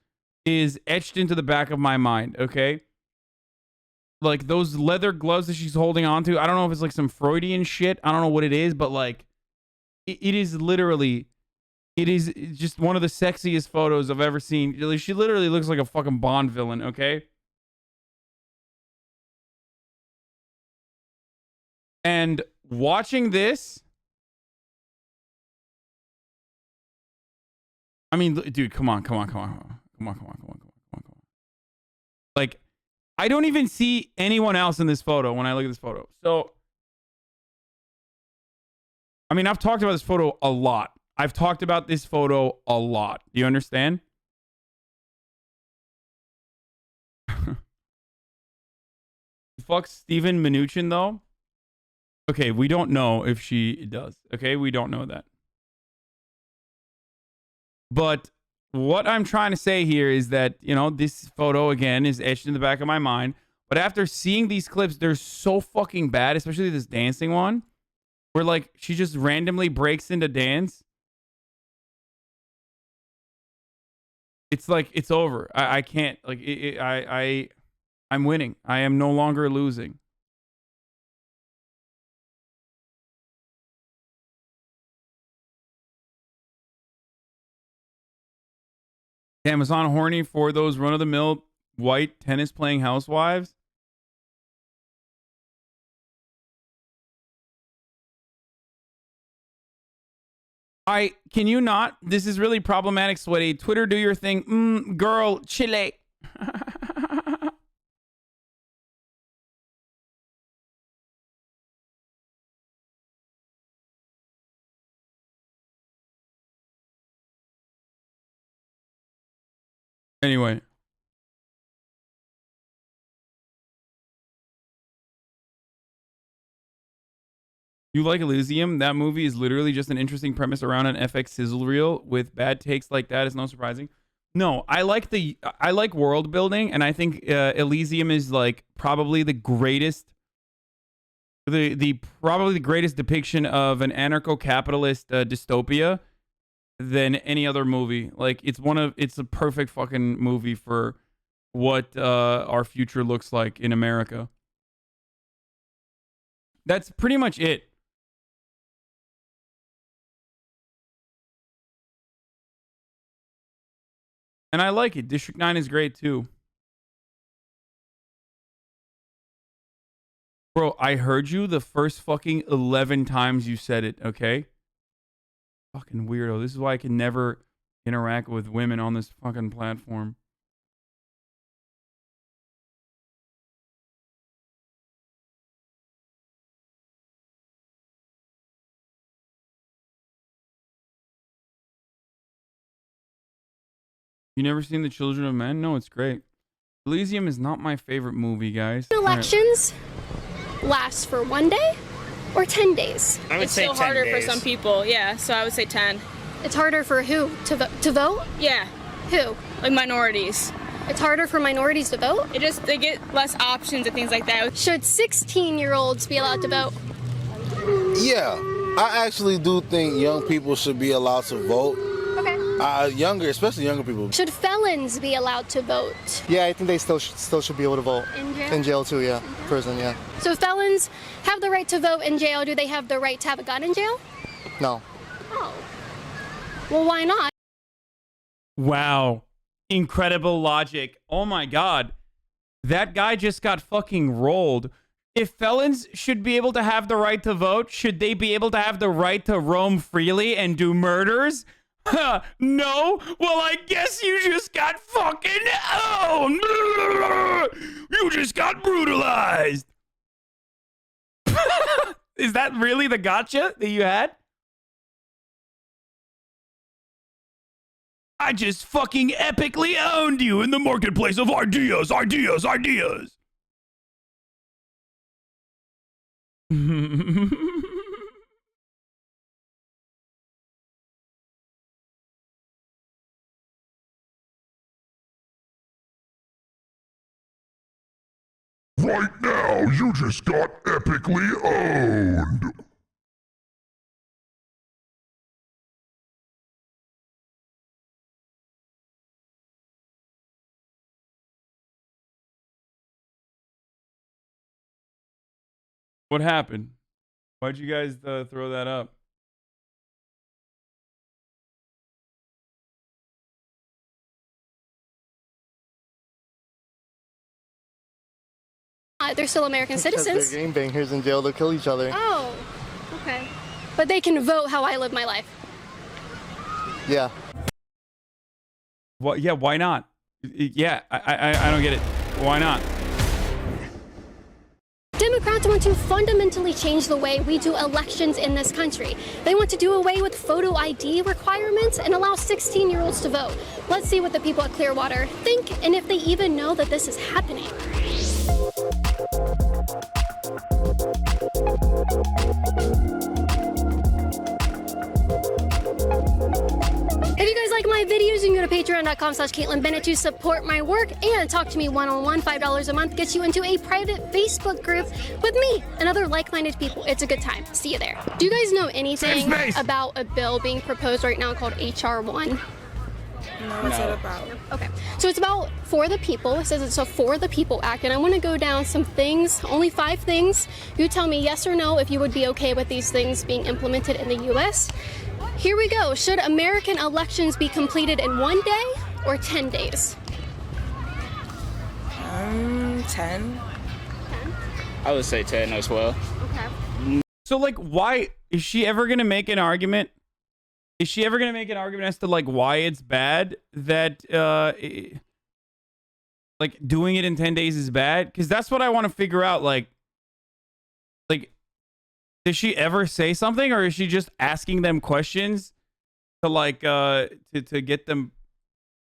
is etched into the back of my mind, okay? Like, those leather gloves that she's holding onto, I don't know if it's like some Freudian shit. I don't know what it is, but like, it is literally... It is just one of the sexiest photos I've ever seen. She literally looks like a fucking Bond villain, okay? And watching this... I mean, dude, come on. Like, I don't even see anyone else in this photo when I look at this photo. So, I mean, I've talked about this photo a lot. I've talked about this photo a lot. Do you understand? Fuck Stephen Mnuchin, though. Okay, we don't know if she does. Okay, we don't know that. But what I'm trying to say here is that, you know, this photo, again, is etched in the back of my mind. But after seeing these clips, they're so fucking bad, especially this dancing one, where, like, she just randomly breaks into dance. It's like, it's over. I can't, like, I'm winning. I am no longer losing. Damn, is on horny for those run-of-the-mill white tennis-playing housewives? Can you not? This is really problematic, Sweaty. Twitter, do your thing. Girl, chile. Anyway. You like Elysium? That movie is literally just an interesting premise around an FX sizzle reel with bad takes like that. Is no surprising. No, I like world building, and I think Elysium is like probably the greatest, probably the greatest depiction of an anarcho-capitalist dystopia than any other movie. Like, it's a perfect fucking movie for what our future looks like in America. That's pretty much it. And I like it. District 9 is great too. Bro, I heard you the first fucking 11 times you said it, okay? Fucking weirdo. This is why I can never interact with women on this fucking platform. You never seen The Children of Men? No, it's great. Elysium is not my favorite movie, guys. Elections last for 1 day or 10 days? I would say 10 days. It's still harder for some people, yeah, so I would say 10. It's harder for who? To vote? Yeah. Who? Like minorities. It's harder for minorities to vote? They get less options and things like that. Should 16-year-olds be allowed to vote? Yeah, I actually do think young people should be allowed to vote. Okay. Especially younger people. Should felons be allowed to vote? Yeah, I think they still should be able to vote. In jail? In jail too, yeah. Prison, yeah. So felons have the right to vote in jail. Do they have the right to have a gun in jail? No. Oh. Well, why not? Wow. Incredible logic. Oh my God. That guy just got fucking rolled. If felons should be able to have the right to vote, should they be able to have the right to roam freely and do murders? No? Well, I guess you just got fucking owned. You just got brutalized. Is that really the gotcha that you had? I just fucking epically owned you in the marketplace of ideas. Right now, you just got epically owned. What happened? Why'd you guys throw that up? They're still American citizens. They're gangbangers in jail. They'll kill each other. Oh, okay. But they can vote how I live my life. Yeah. What? Yeah, why not? Yeah, I don't get it. Why not? Democrats want to fundamentally change the way we do elections in this country. They want to do away with photo ID requirements and allow 16-year-olds to vote. Let's see what the people at Clearwater think and if they even know that this is happening. If you guys like my videos, you can go to patreon.com/CaitlinBennett to support my work and talk to me one-on-one. $5 a month gets you into a private Facebook group with me and other like-minded people. It's a good time. See you there. Do you guys know anything about a bill being proposed right now called HR 1? No, what's it about? Okay, so it's about For the People. It says it's a For the People Act, and I want to go down some things, only 5 things. You tell me yes or no if you would be okay with these things being implemented in the U.S. Here we go. Should American elections be completed in 1 day or 10 days? 10. I would say 10 as well. Okay. So, like, why is she ever gonna make an argument? Is she ever gonna make an argument as to like why it's bad that like doing it in 10 days is bad? Because that's what I want to figure out. Like, does she ever say something, or is she just asking them questions to like to get them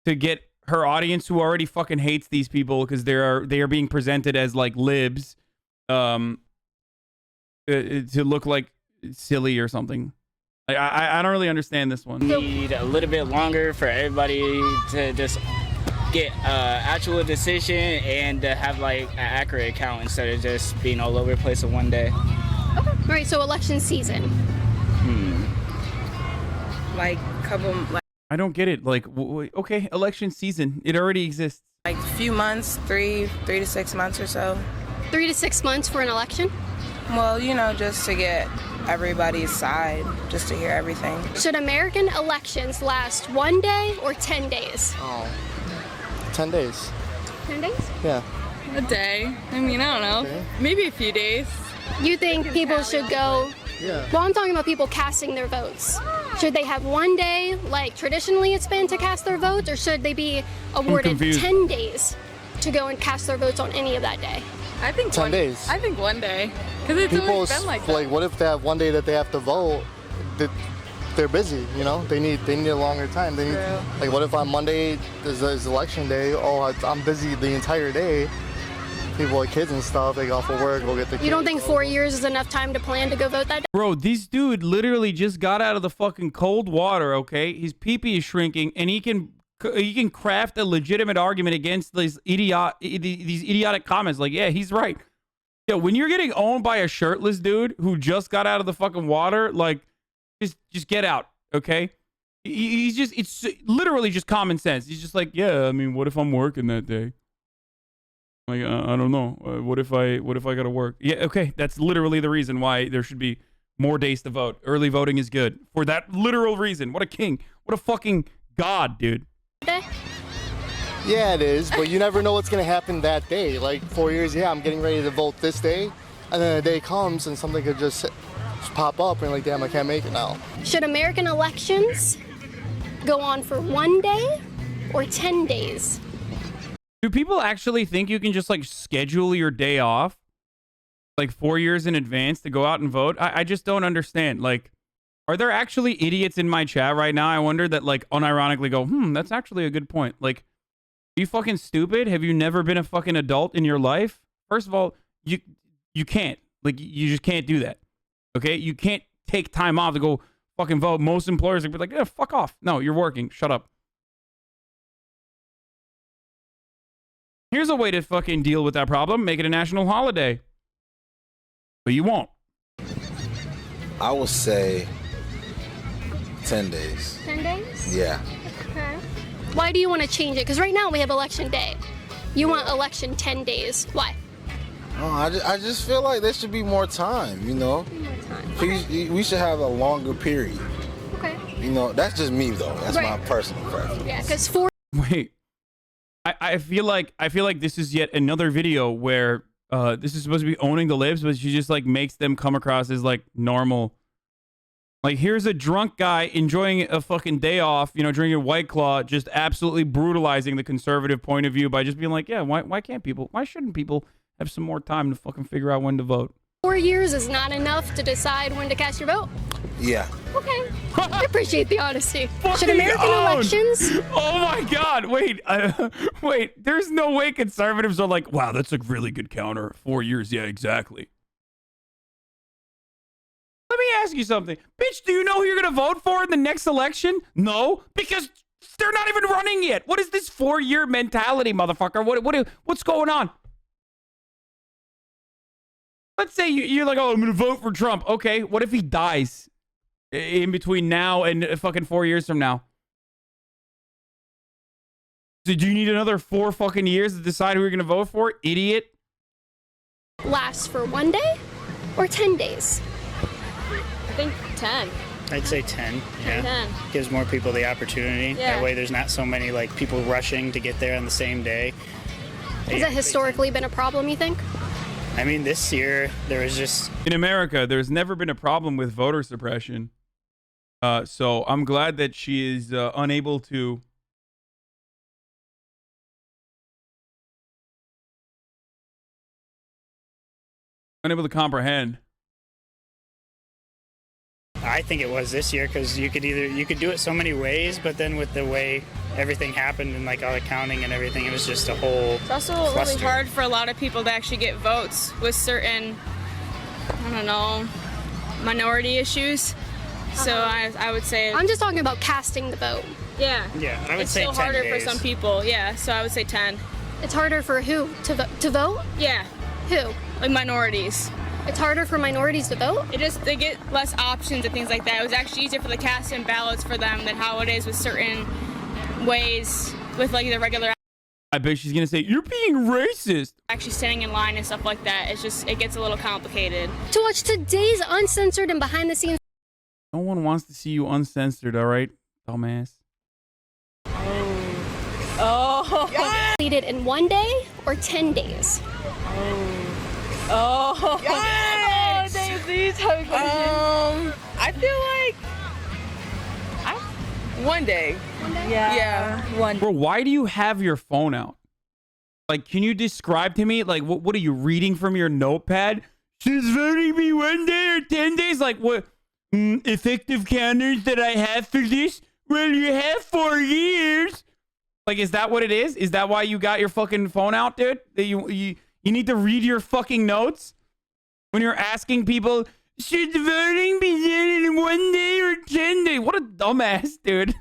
to get her audience who already fucking hates these people because they are being presented as like libs to look like silly or something? I don't really understand this one. Need a little bit longer for everybody to just get actual decision and have like an accurate count instead of just being all over the place in 1 day. Okay. All right. So election season. Like I don't get it. Like, okay, election season. It already exists. like a few months, 3 to 6 months or so. 3 to 6 months for an election? Well, you know, just to get everybody's side, just to hear everything. Should American elections last 1 day or 10 days? Oh, 10 days. 10 days? Yeah. A day. I mean, I don't know. Okay. Maybe a few days. You think people should go? Yeah. Well, I'm talking about people casting their votes. Should they have 1 day, like traditionally it's been, to cast their votes, or should they be awarded 10 days to go and cast their votes on any of that day? I think 10 days. I think 1 day, because it's People, always been like that. what if they have 1 day that they have to vote? they're busy. You know, they need a longer time. They need, like, what if on Monday is election day? Oh, I'm busy the entire day. People with kids and stuff, they go off for work, go get the kids. You don't think 4 years is enough time to plan to go vote that day? Bro, this dude literally just got out of the fucking cold water, okay? His pee-pee is shrinking, and he can craft a legitimate argument against these idiotic comments. Like, yeah, he's right. Yeah, when you're getting owned by a shirtless dude who just got out of the fucking water, like, just get out, okay? It's literally just common sense. He's just like, yeah, I mean, what if I'm working that day? Like, I don't know. What if I gotta work? Yeah, okay. That's literally the reason why there should be more days to vote. Early voting is good for that literal reason. What a king! What a fucking god, dude. Yeah, it is, but you never know what's gonna happen that day. Like 4 years, yeah, I'm getting ready to vote this day, and then a day comes and something could just pop up and like, damn, I can't make it now. Should American elections go on for 1 day or 10 days? Do people actually think you can just like schedule your day off like 4 years in advance to go out and vote? I just don't understand. Like, are there actually idiots in my chat right now? I wonder that like unironically go, that's actually a good point. Like, are you fucking stupid? Have you never been a fucking adult in your life? First of all, you can't. Like, you just can't do that. Okay? You can't take time off to go fucking vote. Most employers would be like, yeah, fuck off. No, you're working. Shut up. Here's a way to fucking deal with that problem. Make it a national holiday. But you won't. I would say 10 days. 10 days? Yeah. Okay. Why do you want to change it? Because right now we have election day. You want election 10 days. Why? Oh, I just feel like there should be more time, you know? More time. We should have a longer period. Okay. You know, that's just me, though. That's Right. my personal preference. Yeah, because 4... Wait. I feel like this is yet another video where this is supposed to be owning the libs, but she just like makes them come across as like normal. Like, here's a drunk guy enjoying a fucking day off, you know, drinking a White Claw, just absolutely brutalizing the conservative point of view by just being like, yeah, why shouldn't people have some more time to fucking figure out when to vote? 4 years is not enough to decide when to cast your vote? Yeah. Okay. I appreciate the honesty. Should Fucking American owned. elections... Oh my God! Wait, wait. There's no way conservatives are like, wow, that's a really good counter. 4 years, yeah, exactly. Let me ask you something, bitch. Do you know who you're gonna vote for in the next election? No, because they're not even running yet. What is this 4-year mentality, motherfucker? What's going on? Let's say you're like, oh, I'm gonna vote for Trump. Okay, what if he dies in between now and fucking 4 years from now? So do you need another 4 fucking years to decide who you're gonna vote for, idiot? lasts for 1 day or 10 days? I think 10. I'd say 10. Yeah. 10. Gives more people the opportunity. Yeah. That way there's not so many like people rushing to get there on the same day. Has it historically been a problem, you think? I mean, this year there was just... In America, there's never been a problem with voter suppression. So I'm glad that she is unable to... unable to comprehend. I think it was this year because you could do it so many ways, but then with the way everything happened and like all the counting and everything, it was just a whole It's also cluster. really hard for a lot of people to actually get votes with certain, I don't know, minority issues. So I would say... I'm just talking about casting the vote. Yeah. Yeah, I would it's say still 10 harder days. for some people. Yeah, so I would say 10. It's harder for who? To vote? Yeah. Who? Like minorities. It's harder for minorities to vote? They get less options and things like that. It was actually easier for the casting ballots for them than how it is with certain ways with like the regular... I bet she's gonna say, you're being racist. Actually standing in line and stuff like that. It's just, it gets a little complicated. To watch today's uncensored and behind the scenes... No one wants to see you uncensored, all right, dumbass? Oh. Completed in 1 day or 10 days? Oh. Yes! Daisy, I feel like 1 day. 1 day? Yeah. One. Bro, why do you have your phone out? Like, can you describe to me, like, what are you reading from your notepad? She's voting me 1 day or 10 days? Like, what? effective counters that I have for this? Well, you have 4 years. Like, is that what it is? Is that why you got your fucking phone out, dude? That you need to read your fucking notes when you're asking people, should the voting be done in 1 day or 10 days? What a dumbass, dude.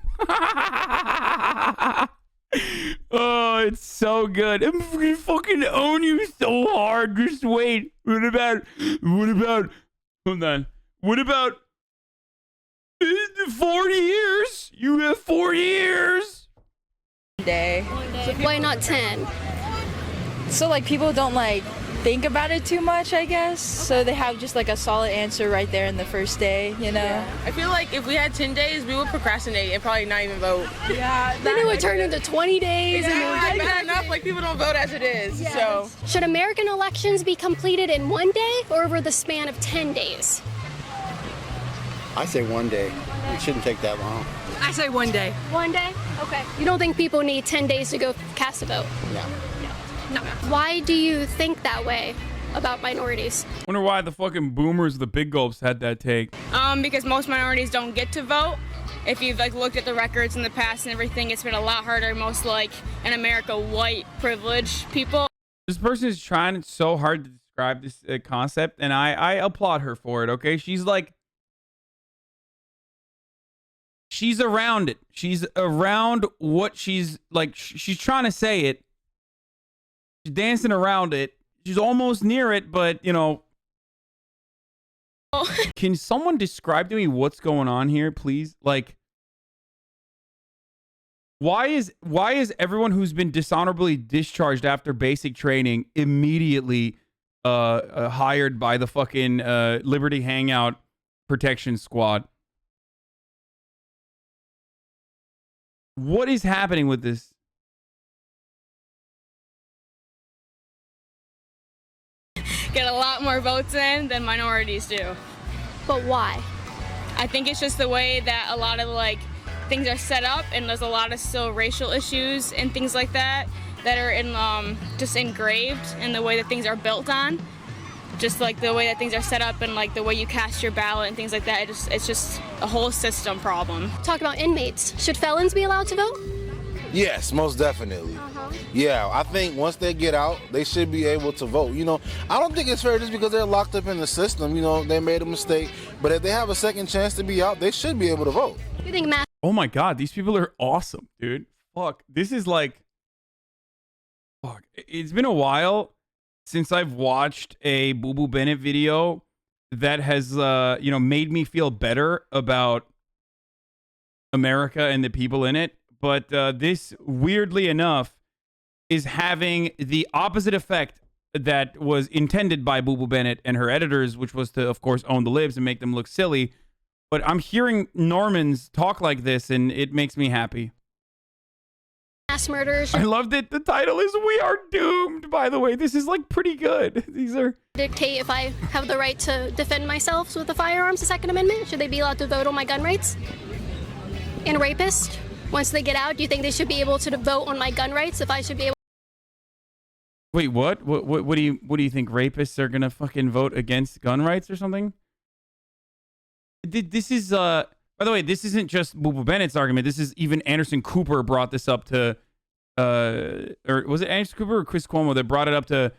Oh, it's so good. I'm gonna fucking own you so hard. Just wait. What about, hold on. What about 40 years? You have 4 years. Day. So why not 10? So like people don't like think about it too much, I guess. So they have just like a solid answer right there in the first day, you know? Yeah. I feel like if we had 10 days, we would procrastinate and probably not even vote. Yeah. Then it would turn into 20 days. Exactly. And Bad enough, like people don't vote as it is. Yes. So should American elections be completed in 1 day or over the span of 10 days? I say 1 day. It shouldn't take that long. I say 1 day. 1 day? Okay. You don't think people need 10 days to go cast a vote? No. Why do you think that way about minorities? Wonder why the fucking boomers, the big gulps, had that take. because most minorities don't get to vote. If you've like looked at the records in the past and everything, it's been a lot harder. Most like in America, white privileged people. This person is trying so hard to describe this concept, and I applaud her for it. Okay, she's like. She's around it. She's around what she's like. She's trying to say it. She's dancing around it. She's almost near it, but you know. Can someone describe to me what's going on here, please? Like, why is everyone who's been dishonorably discharged after basic training immediately hired by the fucking Liberty Hangout Protection Squad? What is happening with this? Get a lot more votes in than minorities do. But why? I think it's just the way that a lot of like things are set up, and there's a lot of still racial issues and things like that that are in just engraved in the way that things are built on. Just like the way that things are set up and like the way you cast your ballot and things like that. It's just a whole system problem. Talk about inmates. Should felons be allowed to vote? Yes, most definitely. Yeah, I think once they get out, they should be able to vote. You know, I don't think it's fair just because they're locked up in the system. You know, they made a mistake. But if they have a second chance to be out, they should be able to vote. You think mass? Oh my God, these people are awesome, dude. Fuck, this is like, fuck. It's been a while since I've watched a Booboo Bennet video that has, you know, made me feel better about America and the people in it. But this, weirdly enough, is having the opposite effect that was intended by Booboo Bennet and her editors, which was to, of course, own the libs and make them look silly. But I'm hearing Normans talk like this, and it makes me happy. Mass murders. I love that the title is "We Are Doomed." By the way, this is like pretty good. These are dictate if I have the right to defend myself with the firearms. The Second Amendment. Should they be allowed to vote on my gun rights? And rapists, once they get out, do you think they should be able to vote on my gun rights? If I should be able. Wait, what? What do you think? Rapists are gonna fucking vote against gun rights or something? This is by the way, this isn't just Booboo Bennett's argument. This is even Anderson Cooper brought this up to, or was it Anderson Cooper or Chris Cuomo that brought it up to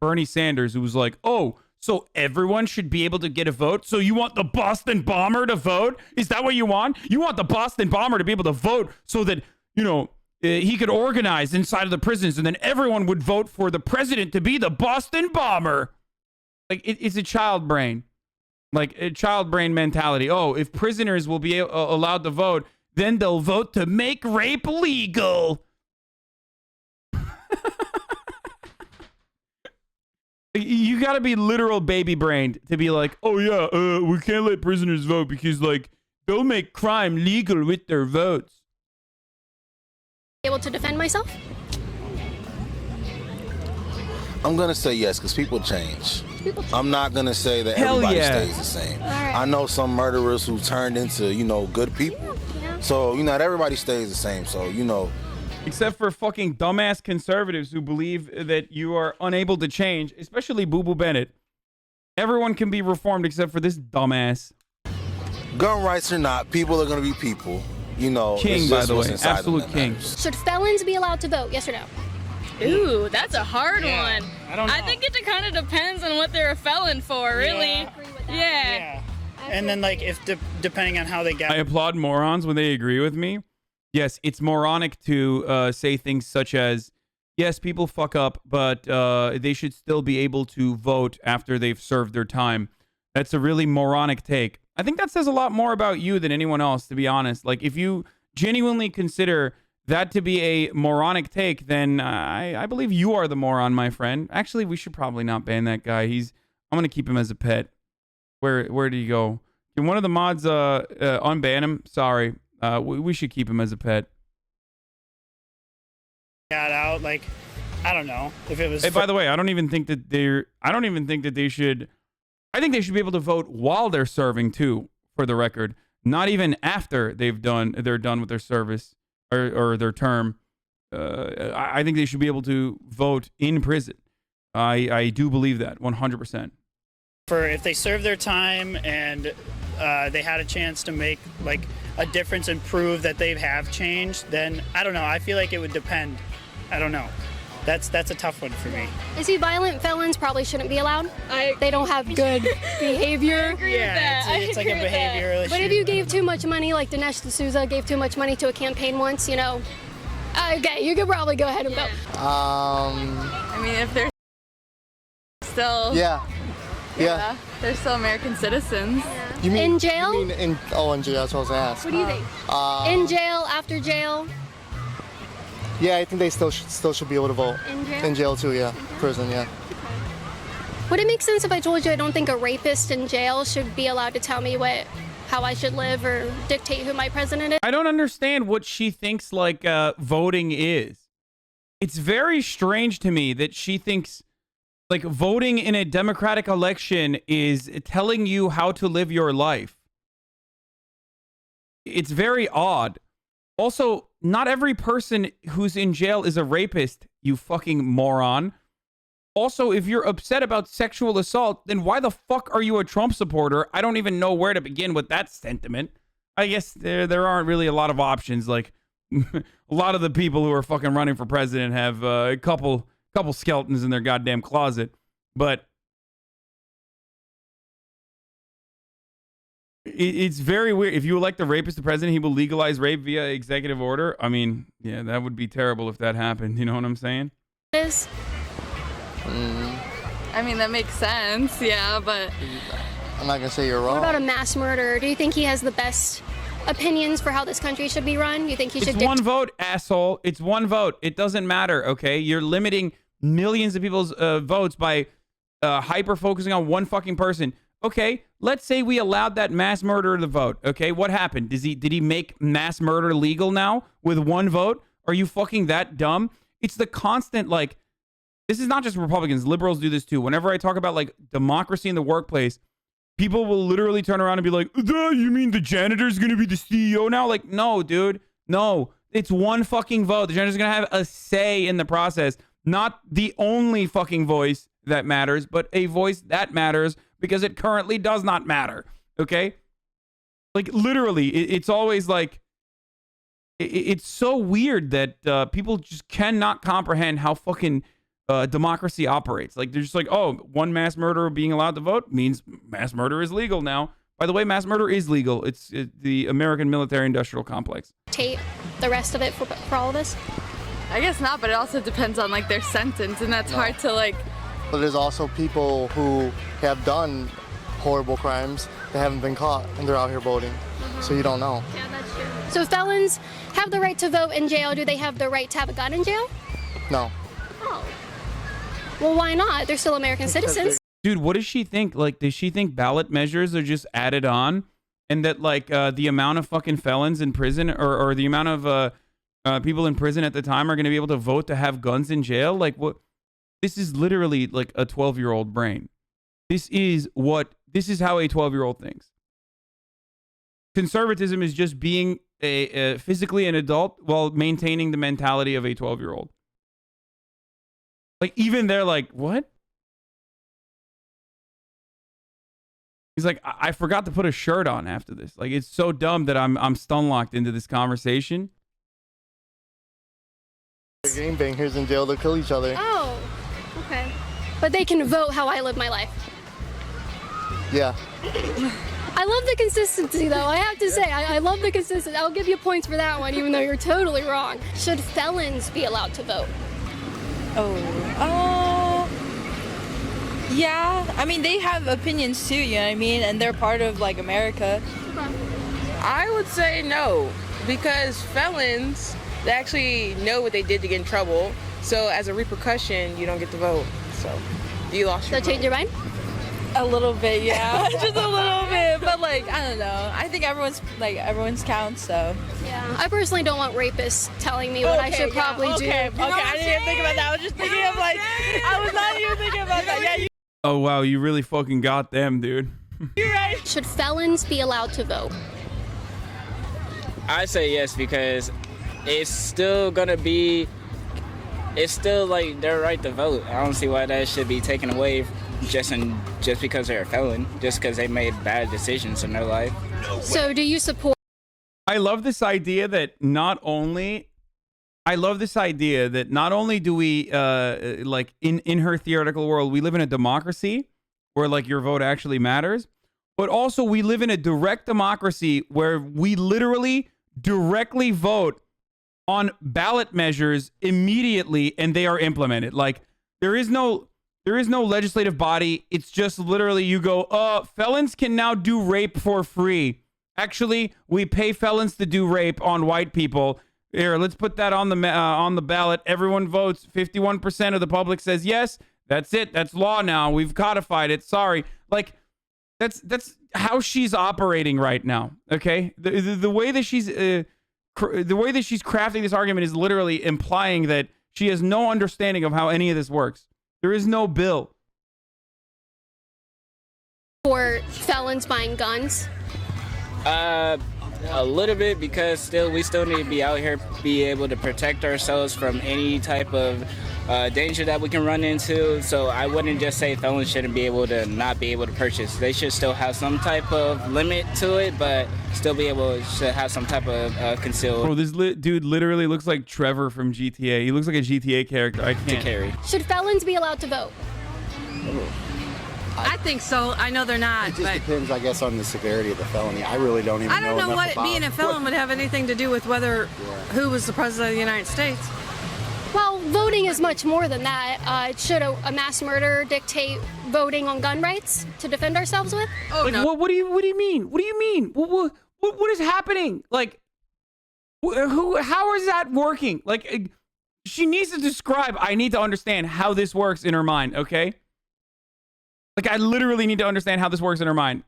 Bernie Sanders, who was like, "Oh, so everyone should be able to get a vote? So you want the Boston bomber to vote? Is that what you want? You want the Boston bomber to be able to vote so that, you know, he could organize inside of the prisons, and then everyone would vote for the president to be the Boston bomber." Like, it's a child brain. Like, a child brain mentality. Oh, if prisoners will be allowed to vote, then they'll vote to make rape legal. You gotta be literal baby brained to be like, oh yeah, we can't let prisoners vote because, like, they'll make crime legal with their votes. Able to defend myself? I'm gonna say yes, because people change. I'm not gonna say that everybody stays the same. Right. I know some murderers who turned into, you know, good people. Yeah. So, you know, not everybody stays the same. So, you know. Except for fucking dumbass conservatives who believe that you are unable to change, especially Booboo Bennet. Everyone can be reformed except for this dumbass. gun rights or not, people are going to be people. You know, King, it's by just the what's way, inside them absolute that king. matters. Should felons be allowed to vote? Yes or no? Ooh, that's a hard one. I don't know. I think it kind of depends on what they're a felon for, really. Yeah. And then, like, if depending on how they get. I applaud morons when they agree with me. Yes, it's moronic to say things such as, yes, people fuck up, but they should still be able to vote after they've served their time. That's a really moronic take. I think that says a lot more about you than anyone else, to be honest. Like, if you genuinely consider that to be a moronic take, then I believe you are the moron, my friend. Actually, we should probably not ban that guy. I'm going to keep him as a pet. Where did he go? Can one of the mods unban him? Sorry. We should keep him as a pet. Got out, like, I don't know if it was. Hey, by the way, I don't even think that they should. I think they should be able to vote while they're serving too, for the record. Not even after they're done with their service or their term. I think they should be able to vote in prison. I do believe that 100%. For if they serve their time and they had a chance to make like a difference and prove that they have changed, then I don't know. I feel like it would depend. I don't know. That's a tough one for me. I see violent felons probably shouldn't be allowed. They don't have good behavior. It's like a behavioral issue. But if you gave too much money, like Dinesh D'Souza gave too much money to a campaign once, you know, okay, you could probably go ahead and vote. I mean, if they're still... Yeah. They're still American citizens. You mean in jail? You mean in jail? That's what I was asked. What do you think? In jail, after jail? Yeah, I think they still should be able to vote. In jail? In jail too, yeah. Prison, yeah. Would it make sense if I told you I don't think a rapist in jail should be allowed to tell me how I should live or dictate who my president is? I don't understand what she thinks like voting is. It's very strange to me that she thinks like voting in a democratic election is telling you how to live your life. It's very odd. Also, not every person who's in jail is a rapist, you fucking moron. Also, if you're upset about sexual assault, then why the fuck are you a Trump supporter? I don't even know where to begin with that sentiment. I guess there aren't really a lot of options. Like, a lot of the people who are fucking running for president have a couple skeletons in their goddamn closet. But it's very weird. If you elect the rapist to president, he will legalize rape via executive order. I mean, yeah, that would be terrible if that happened. You know what I'm saying? I mean, that makes sense, yeah, but... I'm not going to say you're wrong. What about a mass murderer? Do you think he has the best opinions for how this country should be run? You think he should... It's one vote, asshole. It's one vote. It doesn't matter, okay? You're limiting millions of people's votes by hyper-focusing on one fucking person. Okay, let's say we allowed that mass murderer to vote. Okay, what happened? Did he make mass murder legal now with one vote? Are you fucking that dumb? It's the constant, like, this is not just Republicans. Liberals do this too. Whenever I talk about, like, democracy in the workplace, people will literally turn around and be like, you mean the janitor's going to be the CEO now? Like, no, dude. No. It's one fucking vote. The janitor's going to have a say in the process. Not the only fucking voice that matters, but a voice that matters because it currently does not matter. Okay? Like, literally, it's always like, it's so weird that people just cannot comprehend how fucking democracy operates. Like, they're just like, oh, one mass murderer being allowed to vote means mass murder is legal now. By the way, mass murder is legal. It's the American military-industrial complex. Tape the rest of it for all of us? I guess not, but it also depends on, like, their sentence, and that's hard to, like... But there's also people who have done horrible crimes that haven't been caught, and they're out here voting. So you don't know. Yeah, that's true. So felons have the right to vote in jail. Do they have the right to have a gun in jail? No. Oh. Well, why not? They're still American citizens. Dude, what does she think? Like, does she think ballot measures are just added on? And that, like, the amount of fucking felons in prison or the amount of people in prison at the time are going to be able to vote to have guns in jail? Like, what? This is literally like a 12-year-old brain. This is how a 12-year-old thinks. Conservatism is just being physically an adult while maintaining the mentality of a 12-year-old. Like, even they're like, what? He's like, I forgot to put a shirt on after this. Like, it's so dumb that I'm stun locked into this conversation. Game bangers in jail to kill each other. Oh, okay. But they can vote how I live my life. Yeah. I love the consistency, though. I have to say, I love the consistency. I'll give you points for that one, even though you're totally wrong. Should felons be allowed to vote? Yeah. I mean, they have opinions too, you know what I mean? And they're part of, like, America. I would say no, because felons, they actually know what they did to get in trouble. So as a repercussion, you don't get to vote. So you lost your vote. Change your mind? A little bit, yeah. Just a little bit. But, like, I don't know. I think everyone's counts, so. Yeah. I personally don't want rapists telling me what I should probably do. Okay, I didn't even think about that. I was just thinking of, like, I was not even thinking about that. Yeah, Oh, wow. You really fucking got them, dude. you're right. Should felons be allowed to vote? I say yes, because it's still gonna be, it's still like their right to vote. I don't see why that should be taken away just because they're a felon, just because they made bad decisions in their life. So do you support? I love this idea that not only do we like in her theoretical world, we live in a democracy where like your vote actually matters, but also we live in a direct democracy where we literally directly vote on ballot measures immediately and they are implemented. Like there is no legislative body. It's just literally you go, felons can now do rape for free. Actually, we pay felons to do rape on white people. Here, let's put that on the ballot. Everyone votes. 51% of the public says yes. That's it. That's law now. We've codified it. Sorry. Like that's how she's operating right now. Okay? The way that she's crafting this argument is literally implying that she has no understanding of how any of this works. There is no bill. For felons buying guns? A little bit, because we still need to be out here, be able to protect ourselves from any type of danger that we can run into. So I wouldn't just say felons shouldn't be able to not be able to purchase. They should still have some type of limit to it, but still be able to have some type of concealed. Bro, this dude literally looks like Trevor from GTA. He looks like a GTA character. I can't. To carry. Should felons be allowed to vote? I think so. I know they're not. It just depends, I guess, on the severity of the felony. I really don't even know. I don't know what about being a felon would have anything to do with whether who was the president of the United States. Well, voting is much more than that. Should a mass murder dictate voting on gun rights to defend ourselves with? Oh, like, no. What do you mean? What do you mean? What is happening? Like, how is that working? Like, she needs to describe. I need to understand how this works in her mind. Okay. Like, I literally need to understand how this works in her mind.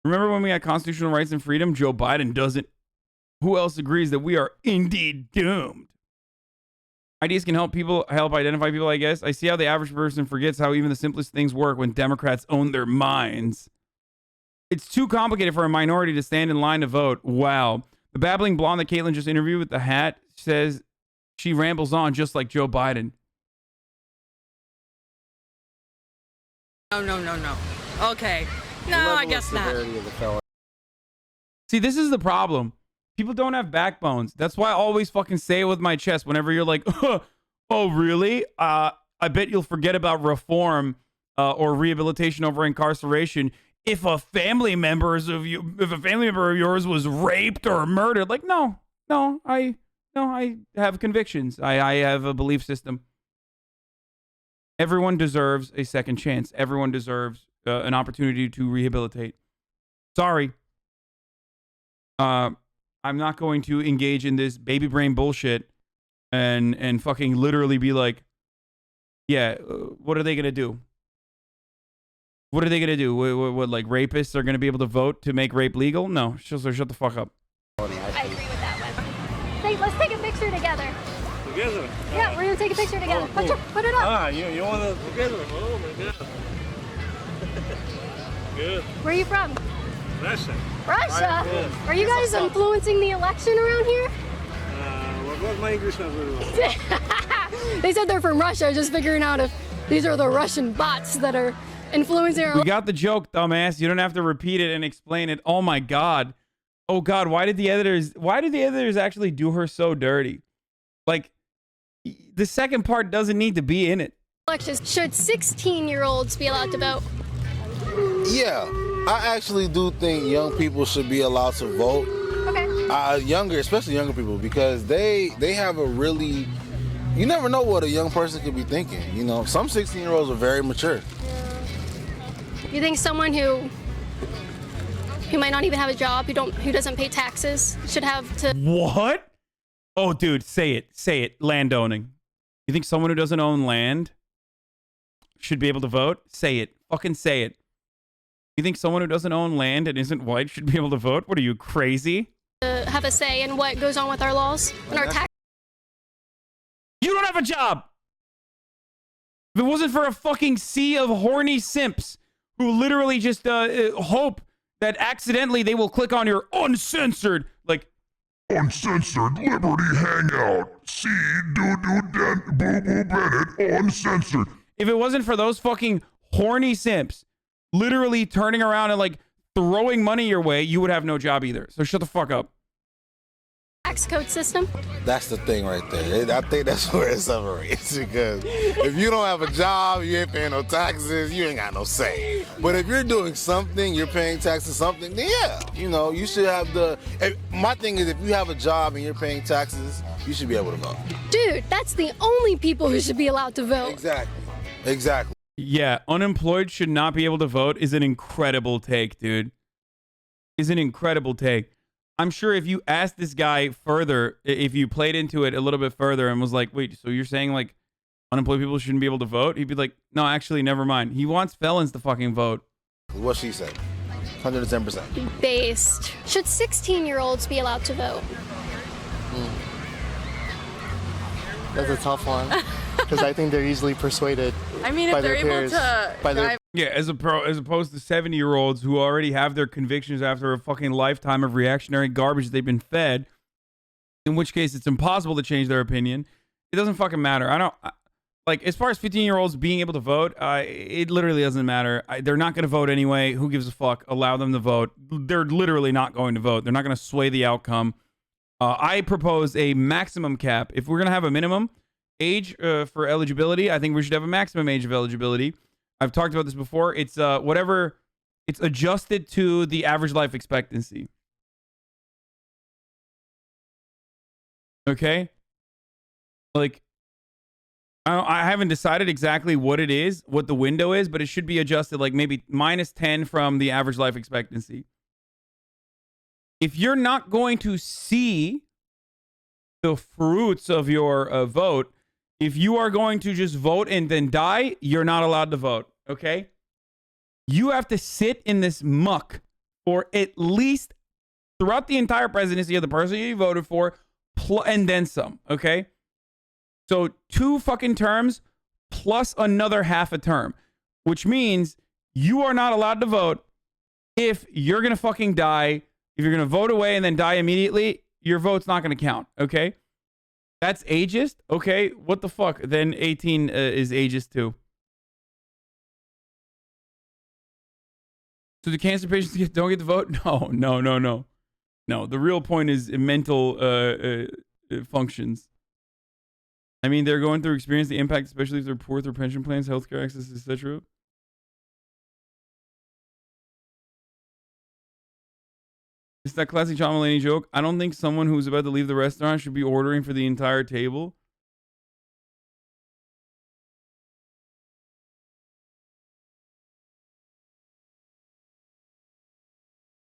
Remember when we had constitutional rights and freedom? Joe Biden doesn't. Who else agrees that we are indeed doomed? Ideas can help identify people, I guess. I see how the average person forgets how even the simplest things work when Democrats own their minds. It's too complicated for a minority to stand in line to vote. Wow. The babbling blonde that Caitlyn just interviewed with the hat says she rambles on just like Joe Biden. No. Okay. No, I guess not. See, this is the problem. People don't have backbones. That's why I always fucking say it with my chest whenever you're like, oh, really? I bet you'll forget about reform or rehabilitation over incarceration if a family member of yours was raped or murdered. Like, no, I have convictions. I have a belief system. Everyone deserves a second chance. Everyone deserves an opportunity to rehabilitate. Sorry. I'm not going to engage in this baby brain bullshit and fucking literally be like, yeah, what are they going to do? What are they going to do? What, like, rapists are going to be able to vote to make rape legal? No, shut the fuck up. I agree with that one. Hey, let's take a picture together. Together? Yeah, we're going to take a picture together. Oh, cool. Put it up. You want to together? Oh, my God. Good. Where are you from? Russia. Russia? Are you guys influencing the election around here? Well, my English not very well. They said they're from Russia, just figuring out if these are the Russian bots that are influencer. We got the joke, dumbass. You don't have to repeat it and explain it. Oh my God. Oh God, why did the editors actually do her so dirty? Like, the second part doesn't need to be in it. Should 16-year-olds be allowed to vote? Yeah, I actually do think young people should be allowed to vote. Okay. Especially younger people, because they have a really, you never know what a young person could be thinking. You know, some 16-year-olds are very mature. You think someone who might not even have a job, who doesn't pay taxes, should have to? What? Oh, dude, say it. Land owning. You think someone who doesn't own land should be able to vote? Say it. Fucking say it. You think someone who doesn't own land and isn't white should be able to vote? What are you, crazy? Have a say in what goes on with our laws and our tax. You don't have a job. If it wasn't for a fucking sea of horny simps who literally just hope that accidentally they will click on your uncensored, like, Uncensored Liberty Hangout. See Booboo Bennet uncensored. If it wasn't for those fucking horny simps literally turning around and like throwing money your way, you would have no job either. So shut the fuck up. Tax code system? That's the thing right there. I think that's where it separates, because if you don't have a job, you ain't paying no taxes, you ain't got no say. But if you're doing something, you're paying taxes something, then yeah, you know, you should have my thing is, if you have a job and you're paying taxes, you should be able to vote. Dude, that's the only people who should be allowed to vote. Exactly. Yeah, unemployed should not be able to vote is an incredible take, dude. Is an incredible take. I'm sure if you asked this guy further, if you played into it a little bit further and was like, wait, so you're saying like unemployed people shouldn't be able to vote? He'd be like, no, actually, never mind. He wants felons to fucking vote. What she said. 110%. Based. Should 16-year-olds be allowed to vote? That's a tough one, because I think they're easily persuaded. I mean, by if they're their able peers, to by their drive. Yeah, as opposed to 70-year-olds who already have their convictions after a fucking lifetime of reactionary garbage they've been fed, in which case it's impossible to change their opinion. It doesn't fucking matter. Like, as far as 15-year-olds being able to vote, it literally doesn't matter. They're not going to vote anyway. Who gives a fuck? Allow them to vote. They're literally not going to vote. They're not going to sway the outcome. I propose a maximum cap. If we're going to have a minimum age for eligibility, I think we should have a maximum age of eligibility. I've talked about this before. It's whatever, it's adjusted to the average life expectancy. Okay? Like, I haven't decided exactly what it is, what the window is, but it should be adjusted like maybe -10 from the average life expectancy. If you're not going to see the fruits of your vote, if you are going to just vote and then die, you're not allowed to vote, okay? You have to sit in this muck for at least throughout the entire presidency of the person you voted for, and then some, okay? So 2 fucking terms plus another half a term, which means you are not allowed to vote if you're going to fucking die. If you're going to vote away and then die immediately, your vote's not going to count, okay? That's ageist? Okay, what the fuck? Then 18 is ageist too. So the cancer patients don't get to vote? No. No, the real point is mental functions. I mean, they're going through experience the impact, especially if they're poor through pension plans, healthcare access, etc. It's that classic John Mulaney joke. I don't think someone who's about to leave the restaurant should be ordering for the entire table.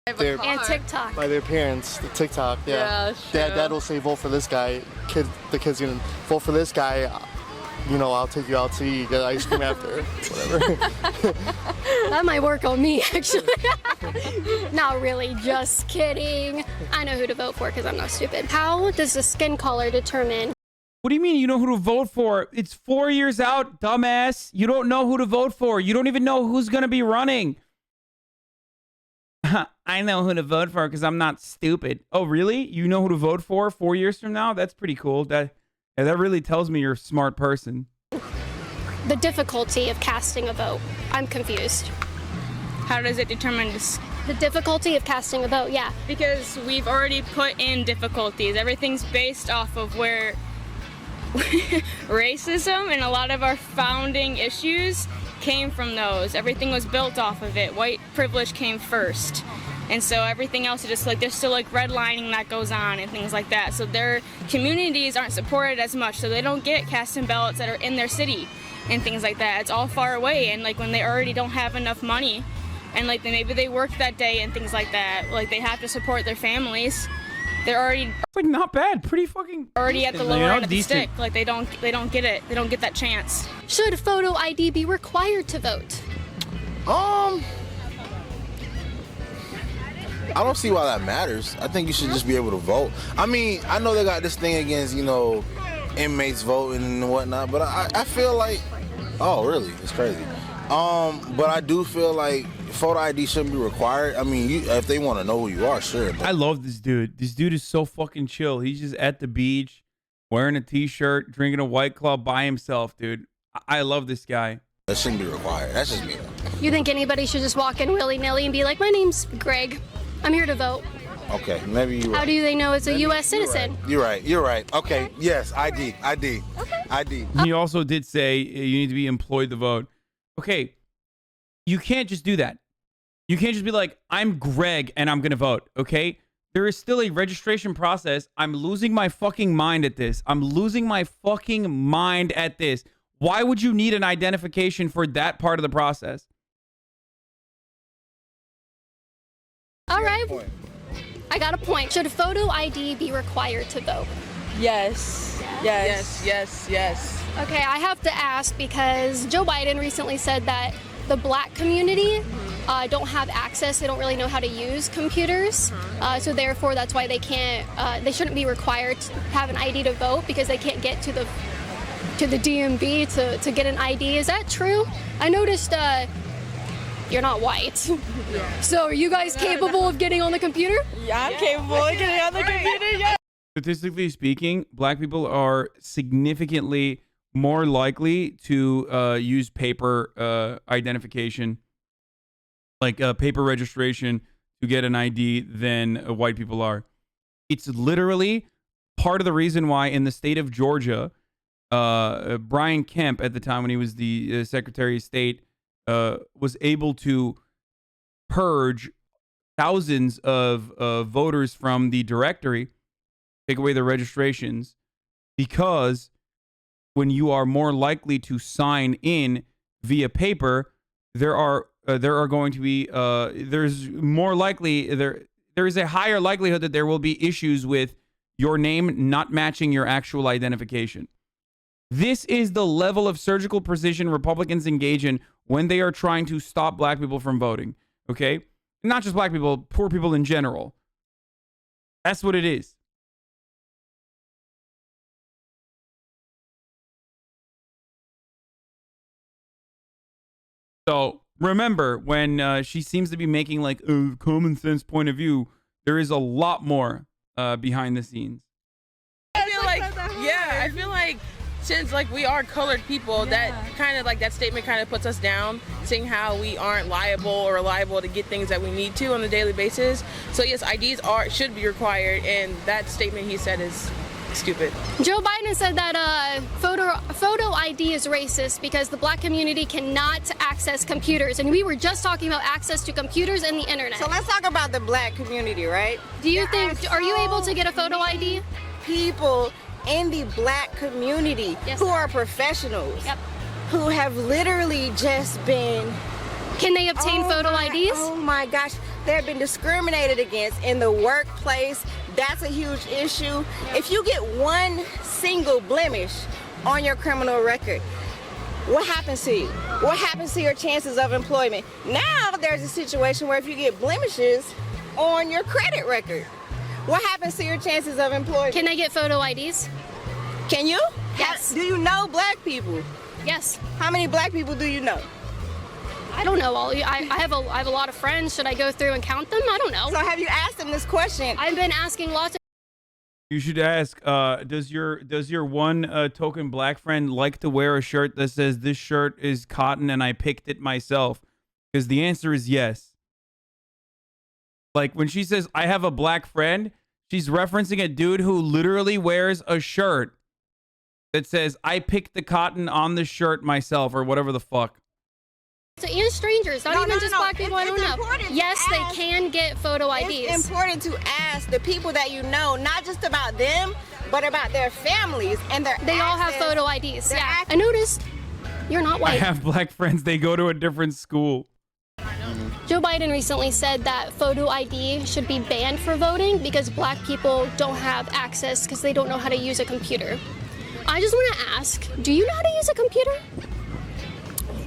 And TikTok. By their parents, the TikTok, yeah. Dad will say, vote for this guy. The kid's gonna vote for this guy. You know, I'll take you out to eat, get ice cream after, whatever. That might work on me, actually. Not really, just kidding. I know who to vote for because I'm not stupid. How does the skin color determine? What do you mean you know who to vote for? It's 4 years out, dumbass. You don't know who to vote for. You don't even know who's going to be running. I know who to vote for because I'm not stupid. Oh, really? You know who to vote for 4 years from now? That's pretty cool. That really tells me you're a smart person. the difficulty of casting a vote? I'm confused. How does it determine the difficulty of casting a vote? Yeah. Because we've already put in difficulties. Everything's based off of where racism and a lot of our founding issues came from those. Everything was built off of it. White privilege came first. And so everything else is just like, there's still like redlining that goes on and things like that. So their communities aren't supported as much. So they don't get casting ballots that are in their city and things like that. It's all far away. And like when they already don't have enough money and like maybe they work that day and things like that, like they have to support their families. They're already like not bad, pretty fucking already at the lower end of the decent. stick. Like they don't get it. They don't get that chance. Should photo ID be required to vote? I don't see why that matters. I think you should just be able to vote. I mean, I know they got this thing against, you know, inmates voting and whatnot, but I feel like, oh, really? It's crazy. But I do feel like photo ID shouldn't be required. I mean, if they want to know who you are, sure. But I love this dude. This dude is so fucking chill. He's just at the beach, wearing a t-shirt, drinking a White Claw by himself, dude. I love this guy. That shouldn't be required. That's just me. You think anybody should just walk in willy-nilly and be like, my name's Greg. I'm here to vote. Okay, maybe you're right. How do they know it's a U.S. citizen? You're right. Okay, yes, ID. He also did say you need to be employed to vote. Okay, you can't just do that. You can't just be like, I'm Greg and I'm going to vote, okay? There is still a registration process. I'm losing my fucking mind at this. Why would you need an identification for that part of the process? All right. I got a point. Should photo ID be required to vote? Yes. Yes. Okay, I have to ask because Joe Biden recently said that the black community don't have access. They don't really know how to use computers. So therefore, that's why they can't. They shouldn't be required to have an ID to vote because they can't get to the DMV to get an ID. Is that true? I noticed you're not white. Yeah. So are you guys capable of getting on the computer? Yeah, I'm capable of getting on the computer. Yeah. Statistically speaking, black people are significantly more likely to use paper identification, like paper registration to get an ID than white people are. It's literally part of the reason why in the state of Georgia, Brian Kemp at the time when he was the Secretary of State was able to purge thousands of voters from the directory, take away their registrations, because when you are more likely to sign in via paper, there are going to be there is a higher likelihood that there will be issues with your name not matching your actual identification. This is the level of surgical precision Republicans engage in when they are trying to stop black people from voting. Okay? Not just black people, poor people in general. That's what it is. So remember, when she seems to be making like a common sense point of view, there is a lot more behind the scenes. I feel like since like we are colored people, that kind of like that statement kind of puts us down, saying how we aren't liable or reliable to get things that we need to on a daily basis. So yes, IDs should be required, and that statement he said is stupid. Joe Biden said that photo ID is racist because the black community cannot access computers, and we were just talking about access to computers and the internet. So let's talk about the black community, right? Do you think, are you able to get a photo ID? People in the black community who are professionals, who have literally just been... Can they obtain photo IDs? Oh my gosh, they've been discriminated against in the workplace. That's a huge issue. If you get one single blemish on your criminal record, what happens to you? What happens to your chances of employment? Now there's a situation where if you get blemishes on your credit record, what happens to your chances of employment? Can I get photo IDs? Can you? Yes. Do you know black people? Yes. How many black people do you know? I don't know all. I have a lot of friends. Should I go through and count them? I don't know. So have you asked them this question? I've been asking lots of... You should ask, does your one token black friend like to wear a shirt that says this shirt is cotton and I picked it myself? Because the answer is yes. Like when she says I have a black friend, she's referencing a dude who literally wears a shirt that says I picked the cotton on the shirt myself or whatever the fuck. So and strangers, not even just black people I don't know. Yes, they can get photo IDs. It's important to ask the people that you know, not just about them, but about their families and their They all have photo IDs. Yeah, I noticed. You're not I white. have black friends. They go to a different school. Joe Biden recently said that photo ID should be banned for voting because black people don't have access because they don't know how to use a computer. I just want to ask, do you know how to use a computer?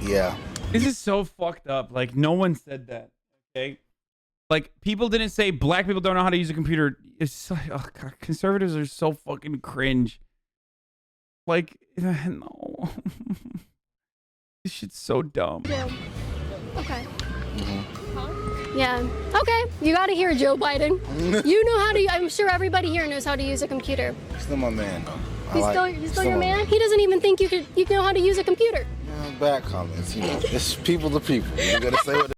Yeah. This is so fucked up. Like, no one said that, okay? Like, people didn't say black people don't know how to use a computer. It's so, oh God, conservatives are so fucking cringe. Like, no. This shit's so dumb. Yeah. Okay. Yeah. Okay. You got to hear Joe Biden. You know how to. I'm sure everybody here knows how to use a computer. Still my man, though. He's still your man. He doesn't even think you know how to use a computer. Bad comments, you know. It's people to people. You gotta say what.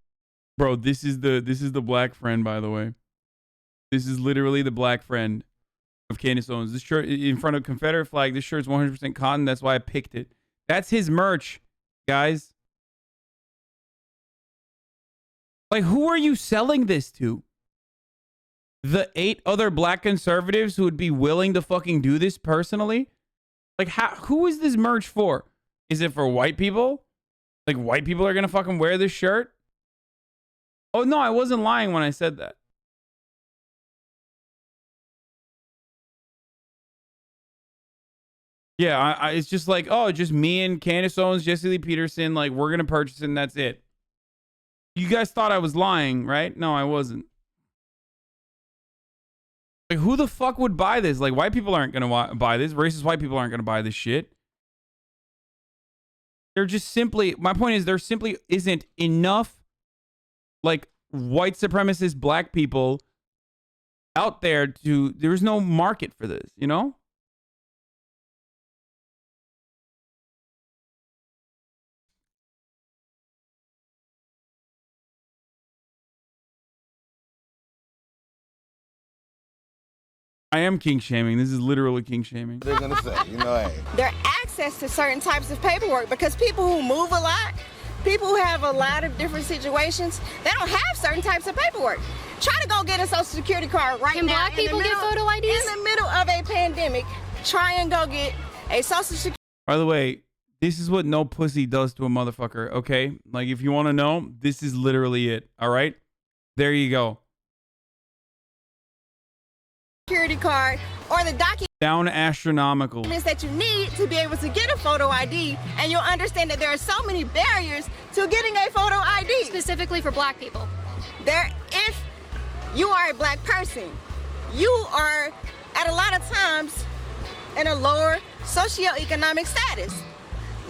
Bro, this is the black friend, by the way. This is literally the black friend of Candace Owens. This shirt in front of Confederate flag. This shirt's 100% cotton. That's why I picked it. That's his merch, guys. Like, who are you selling this to? The 8 other black conservatives who would be willing to fucking do this personally? Like, who is this merch for? Is it for white people? Like, white people are gonna fucking wear this shirt? Oh, no, I wasn't lying when I said that. Yeah, it's just like, oh, just me and Candace Owens, Jesse Lee Peterson, like, we're gonna purchase it and that's it. You guys thought I was lying, right? No, I wasn't. Like, who the fuck would buy this? Like, white people aren't gonna buy this. Racist white people aren't gonna buy this shit. They're just simply, my point is, there simply isn't enough, like, white supremacist black people out there to, there's no market for this, you know? I am king shaming. This is literally king shaming. They're gonna say, you know, hey. Their access to certain types of paperwork, because people who move a lot, people who have a lot of different situations, they don't have certain types of paperwork. Try to go get a social security card right now. Can black people get photo IDs? In the middle of a pandemic, try and go get a social security. By the way, this is what no pussy does to a motherfucker, okay? Like, if you want to know, this is literally it, all right? There you go. Security card or the document Down astronomical. that you need to be able to get a photo ID, and you'll understand that there are so many barriers to getting a photo ID. Specifically for black people. If you are a black person, you are at a lot of times in a lower socioeconomic status.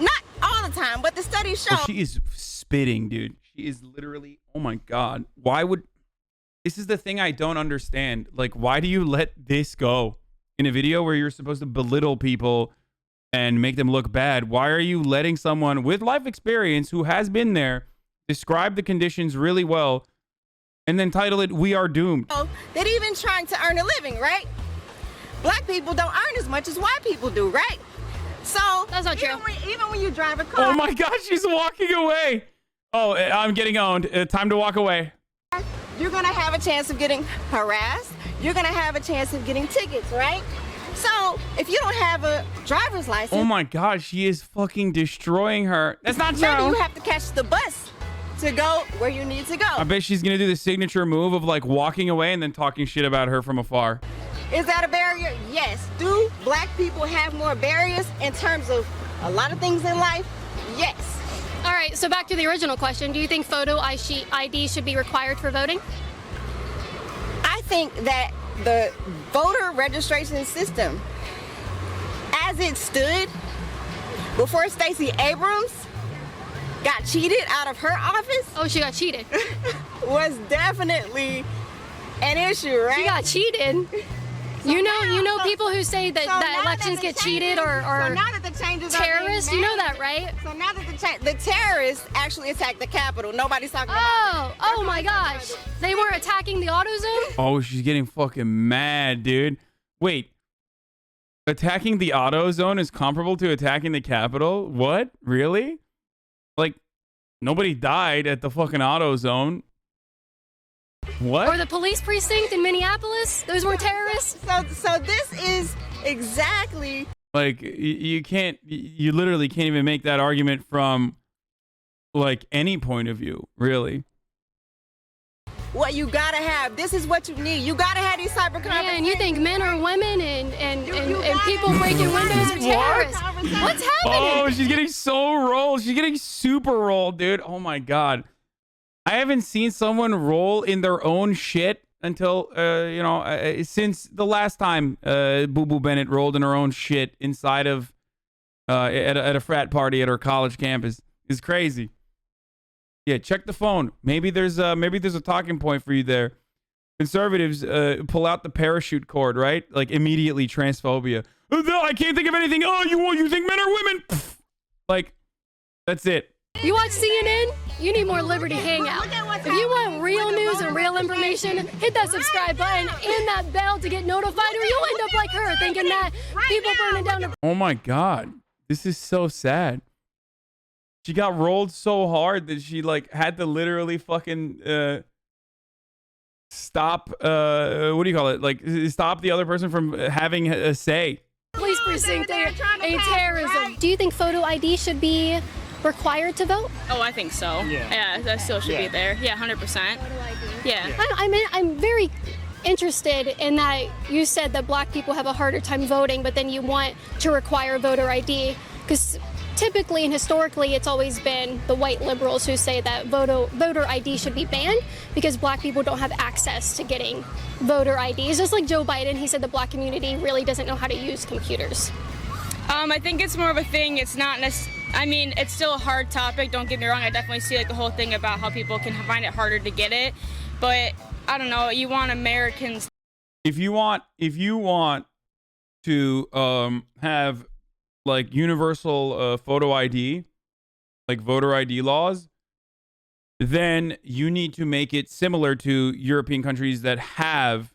Not all the time, but the studies show. Oh, she is spitting, dude. She is literally, oh my God. Why would... This is the thing I don't understand. Like, why do you let this go in a video where you're supposed to belittle people and make them look bad? Why are you letting someone with life experience who has been there describe the conditions really well and then title it, "We Are Doomed"? That even trying to earn a living, right? Black people don't earn as much as white people do, right? So that's not true. Even when you drive a car. Oh my God, she's walking away. Oh, I'm getting owned. Time to walk away. You're gonna have a chance of getting harassed. You're gonna have a chance of getting tickets, right? So if you don't have a driver's license, oh my God, she is fucking destroying her. That's not true. maybe you have to catch the bus to go where you need to go. I bet she's gonna do the signature move of like walking away and then talking shit about her from afar. Is that a barrier? Yes. Do black people have more barriers in terms of a lot of things in life? Yes. All right, so back to the original question. Do you think photo ID should be required for voting? I think that the voter registration system, as it stood before Stacey Abrams got cheated out of her office. Oh, she got cheated. Was definitely an issue, right? She got cheated. You know people who say that, that elections get cheated or so now that the changes terrorists. You know that, right? So now that the terrorists actually attacked the Capitol, nobody's talking about it. Oh my gosh. They were attacking the AutoZone? Oh, she's getting fucking mad, dude. Wait. Attacking the AutoZone is comparable to attacking the Capitol? What? Really? Like, nobody died at the fucking AutoZone. What? Or the police precinct in Minneapolis? Those were terrorists? So this is exactly... Like, you can't... You literally can't even make that argument from, like, any point of view, really. What you gotta have. This is what you need. You gotta have these cyber conversations. Yeah, and you think men are women and people breaking windows are terrorists. What's happening? Oh, she's getting so rolled. She's getting super rolled, dude. Oh my God. I haven't seen someone roll in their own shit until, since the last time Booboo Bennet rolled in her own shit inside of, at a frat party at her college campus. It's crazy. Yeah, check the phone. Maybe there's a talking point for you there. Conservatives pull out the parachute cord, right? Like immediately transphobia. Oh, no, I can't think of anything. Oh, you think men are women? Pfft. Like, that's it. You watch CNN? You need more Liberty Hangout. If you want real news and real information, hit that subscribe button and that bell to get notified, or you'll end up like her thinking that people burning down the... Oh my God, this is so sad. She got rolled so hard that she like had to literally fucking stop. What do you call it? Like stop the other person from having a say. Police precinct ain't terrorism. Do you think photo ID should be required to vote? Oh, I think so. Yeah, that still should be there. Yeah, 100%. Yeah. I'm very interested in that you said that black people have a harder time voting, but then you want to require voter ID because typically and historically it's always been the white liberals who say that voter ID should be banned because black people don't have access to getting voter IDs. Just like Joe Biden, he said the black community really doesn't know how to use computers. I think it's more of a thing. It's not it's still a hard topic. Don't get me wrong. I definitely see like the whole thing about how people can find it harder to get it. But I don't know. You want Americans. If you want to have like universal photo ID, like voter ID laws, then you need to make it similar to European countries that have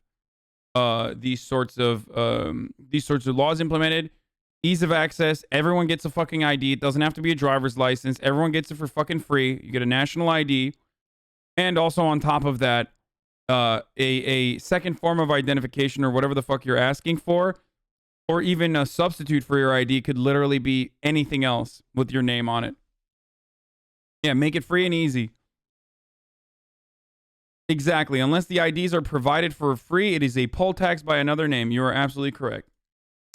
these sorts of laws implemented. Ease of access. Everyone gets a fucking ID. It doesn't have to be a driver's license. Everyone gets it for fucking free. You get a national ID. And also on top of that, a second form of identification or whatever the fuck you're asking for, or even a substitute for your ID could literally be anything else with your name on it. Yeah, make it free and easy. Exactly. Unless the IDs are provided for free, it is a poll tax by another name. You are absolutely correct.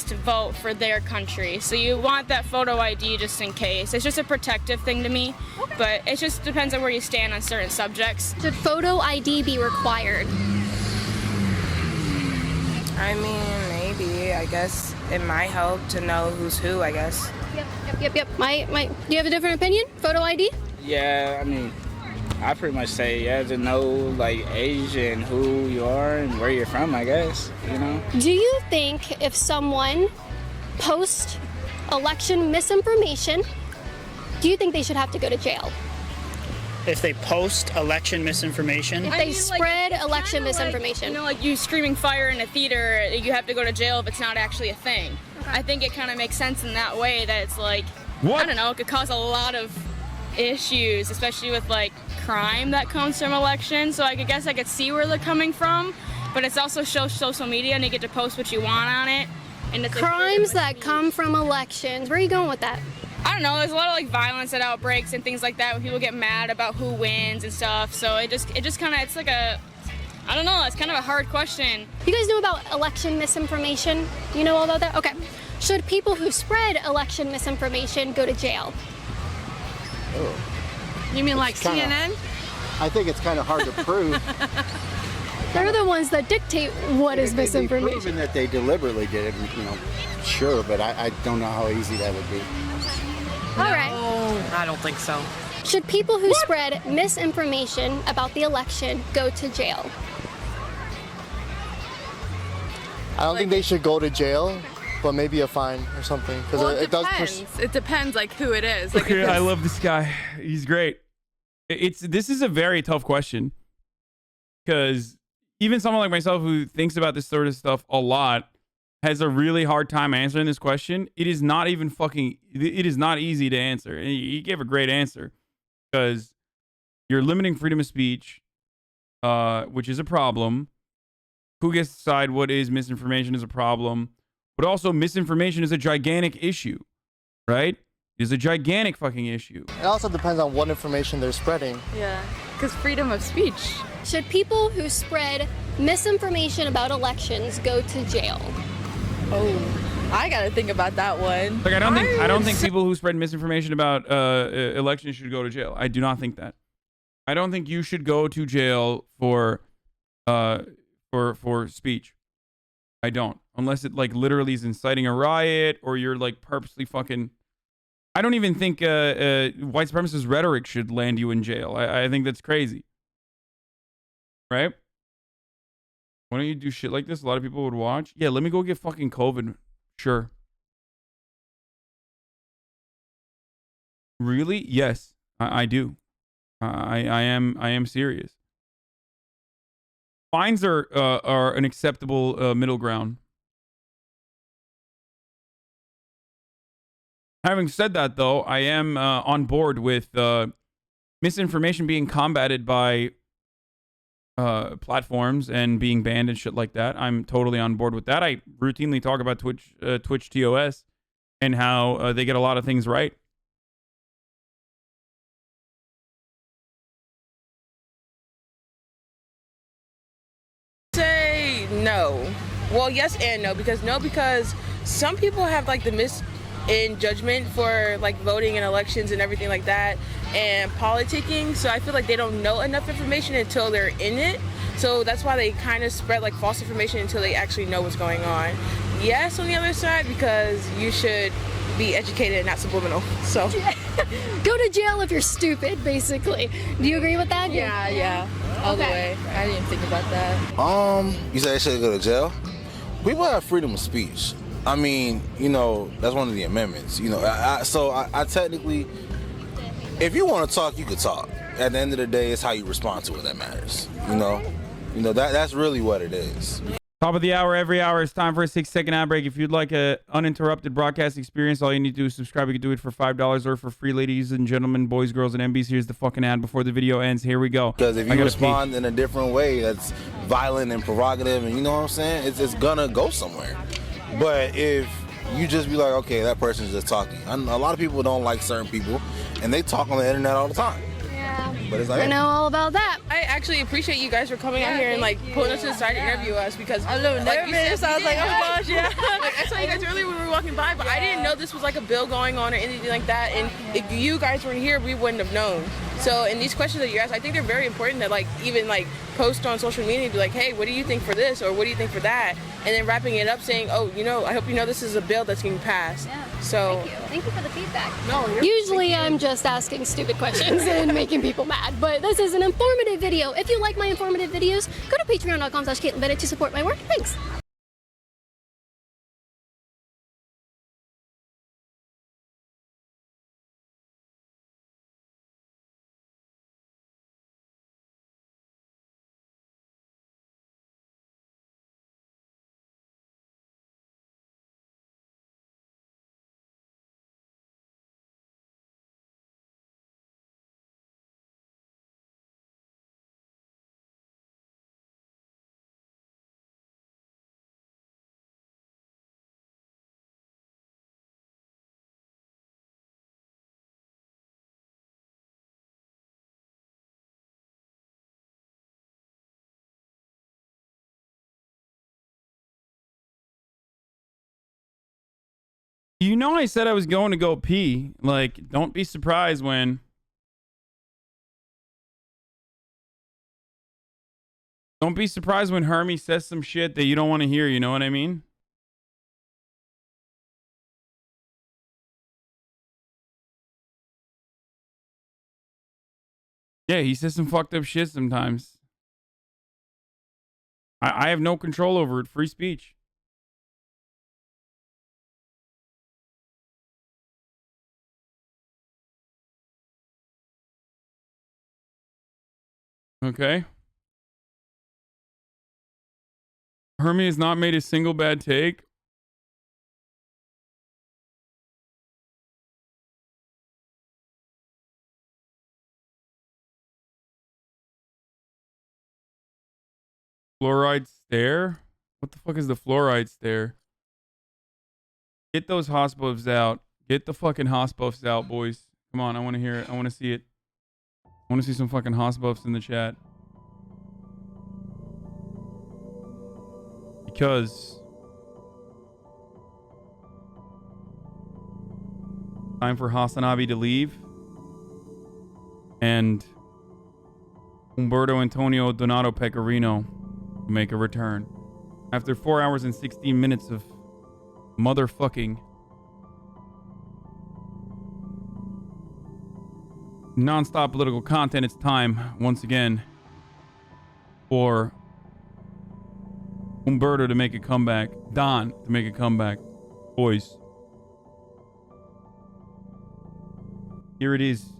To vote for their country, so you want that photo ID just in case. It's just a protective thing to me, but it just depends on where you stand on certain subjects. Should photo ID be required? I mean, maybe. I guess it might help to know who's who, I guess. Yep. Do you have a different opinion? Photo ID? Yeah, I mean, I pretty much say, to know, like, age and who you are and where you're from, I guess, Do you think if someone posts election misinformation, do you think they should have to go to jail? If they post election misinformation? If they spread election misinformation. Like you screaming fire in a theater, you have to go to jail if it's not actually a thing. Okay. I think it kind of makes sense in that way that it's like, I don't know, it could cause a lot of issues, especially with like crime that comes from elections. So I guess I could see where they're coming from, but it's also social media and you get to post what you want on it. And it's crimes that come from elections. Where are you going with that? I don't know. There's a lot of like violence that outbreaks and things like that when people get mad about who wins and stuff. So it just kind of, it's like a, I don't know. It's kind of a hard question. You guys know about election misinformation? You know all about that? Okay. Should people who spread election misinformation go to jail? Oh. You mean like CNN? I think it's kind of hard to prove. They're the ones that dictate what is misinformation. Proven that they deliberately did it, sure, but I don't know how easy that would be. All right. No, I don't think so. Should people who spread misinformation about the election go to jail? I don't think they should go to jail, but maybe a fine or something. Because Well, it does. It depends, like, who it is. Like, Okay, I love this guy. He's great. This is a very tough question because even someone like myself who thinks about this sort of stuff a lot has a really hard time answering this question. It is not even it is not easy to answer. And he gave a great answer because you're limiting freedom of speech, which is a problem. Who gets to decide what is misinformation is a problem, but also misinformation is a gigantic issue, right? It's a gigantic fucking issue. It also depends on what information they're spreading. Yeah, because freedom of speech. Should people who spread misinformation about elections go to jail? Oh, I gotta think about that one. Like I don't think people who spread misinformation about elections should go to jail. I do not think that. I don't think you should go to jail for speech. I don't, unless it like literally is inciting a riot or you're like purposely fucking. I don't even think white supremacist rhetoric should land you in jail. I think that's crazy. Right? Why don't you do shit like this? A lot of people would watch. Yeah, let me go get fucking COVID. Sure. Really? Yes, I do. I am serious. Fines are an acceptable middle ground. Having said that, though, I am on board with misinformation being combated by platforms and being banned and shit like that. I'm totally on board with that. I routinely talk about Twitch TOS and how they get a lot of things right. Say no. Well, yes and no, because some people have like the in judgment for like voting and elections and everything like that and politicking, so I feel like they don't know enough information until they're in it, so that's why they kind of spread like false information until they actually know what's going on. Yes, on the other side, because you should be educated and not subliminal. So Go to jail if you're stupid, basically. Do you agree with that? Yeah, all the way. I didn't think about that. You say they should go to jail? People have freedom of speech. I mean, that's one of the amendments. I technically, if you want to talk, you could talk. At the end of the day, it's how you respond to it that matters. That's really what it is. Top of the hour, every hour. It's time for a 6-second ad break. If you'd like a uninterrupted broadcast experience, all you need to do is subscribe. You can do it for $5 or for free, ladies and gentlemen, boys, girls, and MBs. Here's the fucking ad before the video ends. Here we go. Because if you respond in a different way that's violent and provocative, and you know what I'm saying, it's gonna go somewhere. But if you just be like, okay, that person's just talking. A lot of people don't like certain people, and they talk on the internet all the time. Yeah. But it's like, I know all about that. I actually appreciate you guys for coming out here and like pulling us to the side to interview us, because I'm a little nervous. I was like, oh my gosh, yeah. Like, I saw you guys earlier when we were walking by, but I didn't know this was like a bill going on or anything like that. And if you guys weren't here, we wouldn't have known. So, and these questions that you ask, I think they're very important to like even like post on social media and be like, hey, what do you think for this, or what do you think for that? And then wrapping it up saying, oh, I hope you know this is a bill that's getting passed. Yeah. So Thank you for the feedback. No, usually I'm just asking stupid questions and making people mad, but this is an informative video. If you like my informative videos, go to patreon.com/CaitlynBennett to support my work. Thanks. I said I was going to go pee. Like, don't be surprised when... Don't be surprised when Hermie says some shit that you don't want to hear, you know what I mean? Yeah, he says some fucked up shit sometimes. I have no control over it. Free speech. Okay. Hermie has not made a single bad take. Fluoride stare? What the fuck is the fluoride stare? Get those hospuffs out. Get the fucking hospuffs out, boys. Come on, I want to hear it. I want to see it. I want to see some fucking hospuffs in the chat. Because time for HasanAbi to leave. And Umberto Antonio Donato Pecorino to make a return. After 4 hours and 16 minutes of motherfucking non-stop political content, it's time once again for Umberto to make a comeback. Don to make a comeback. Boys. Here it is.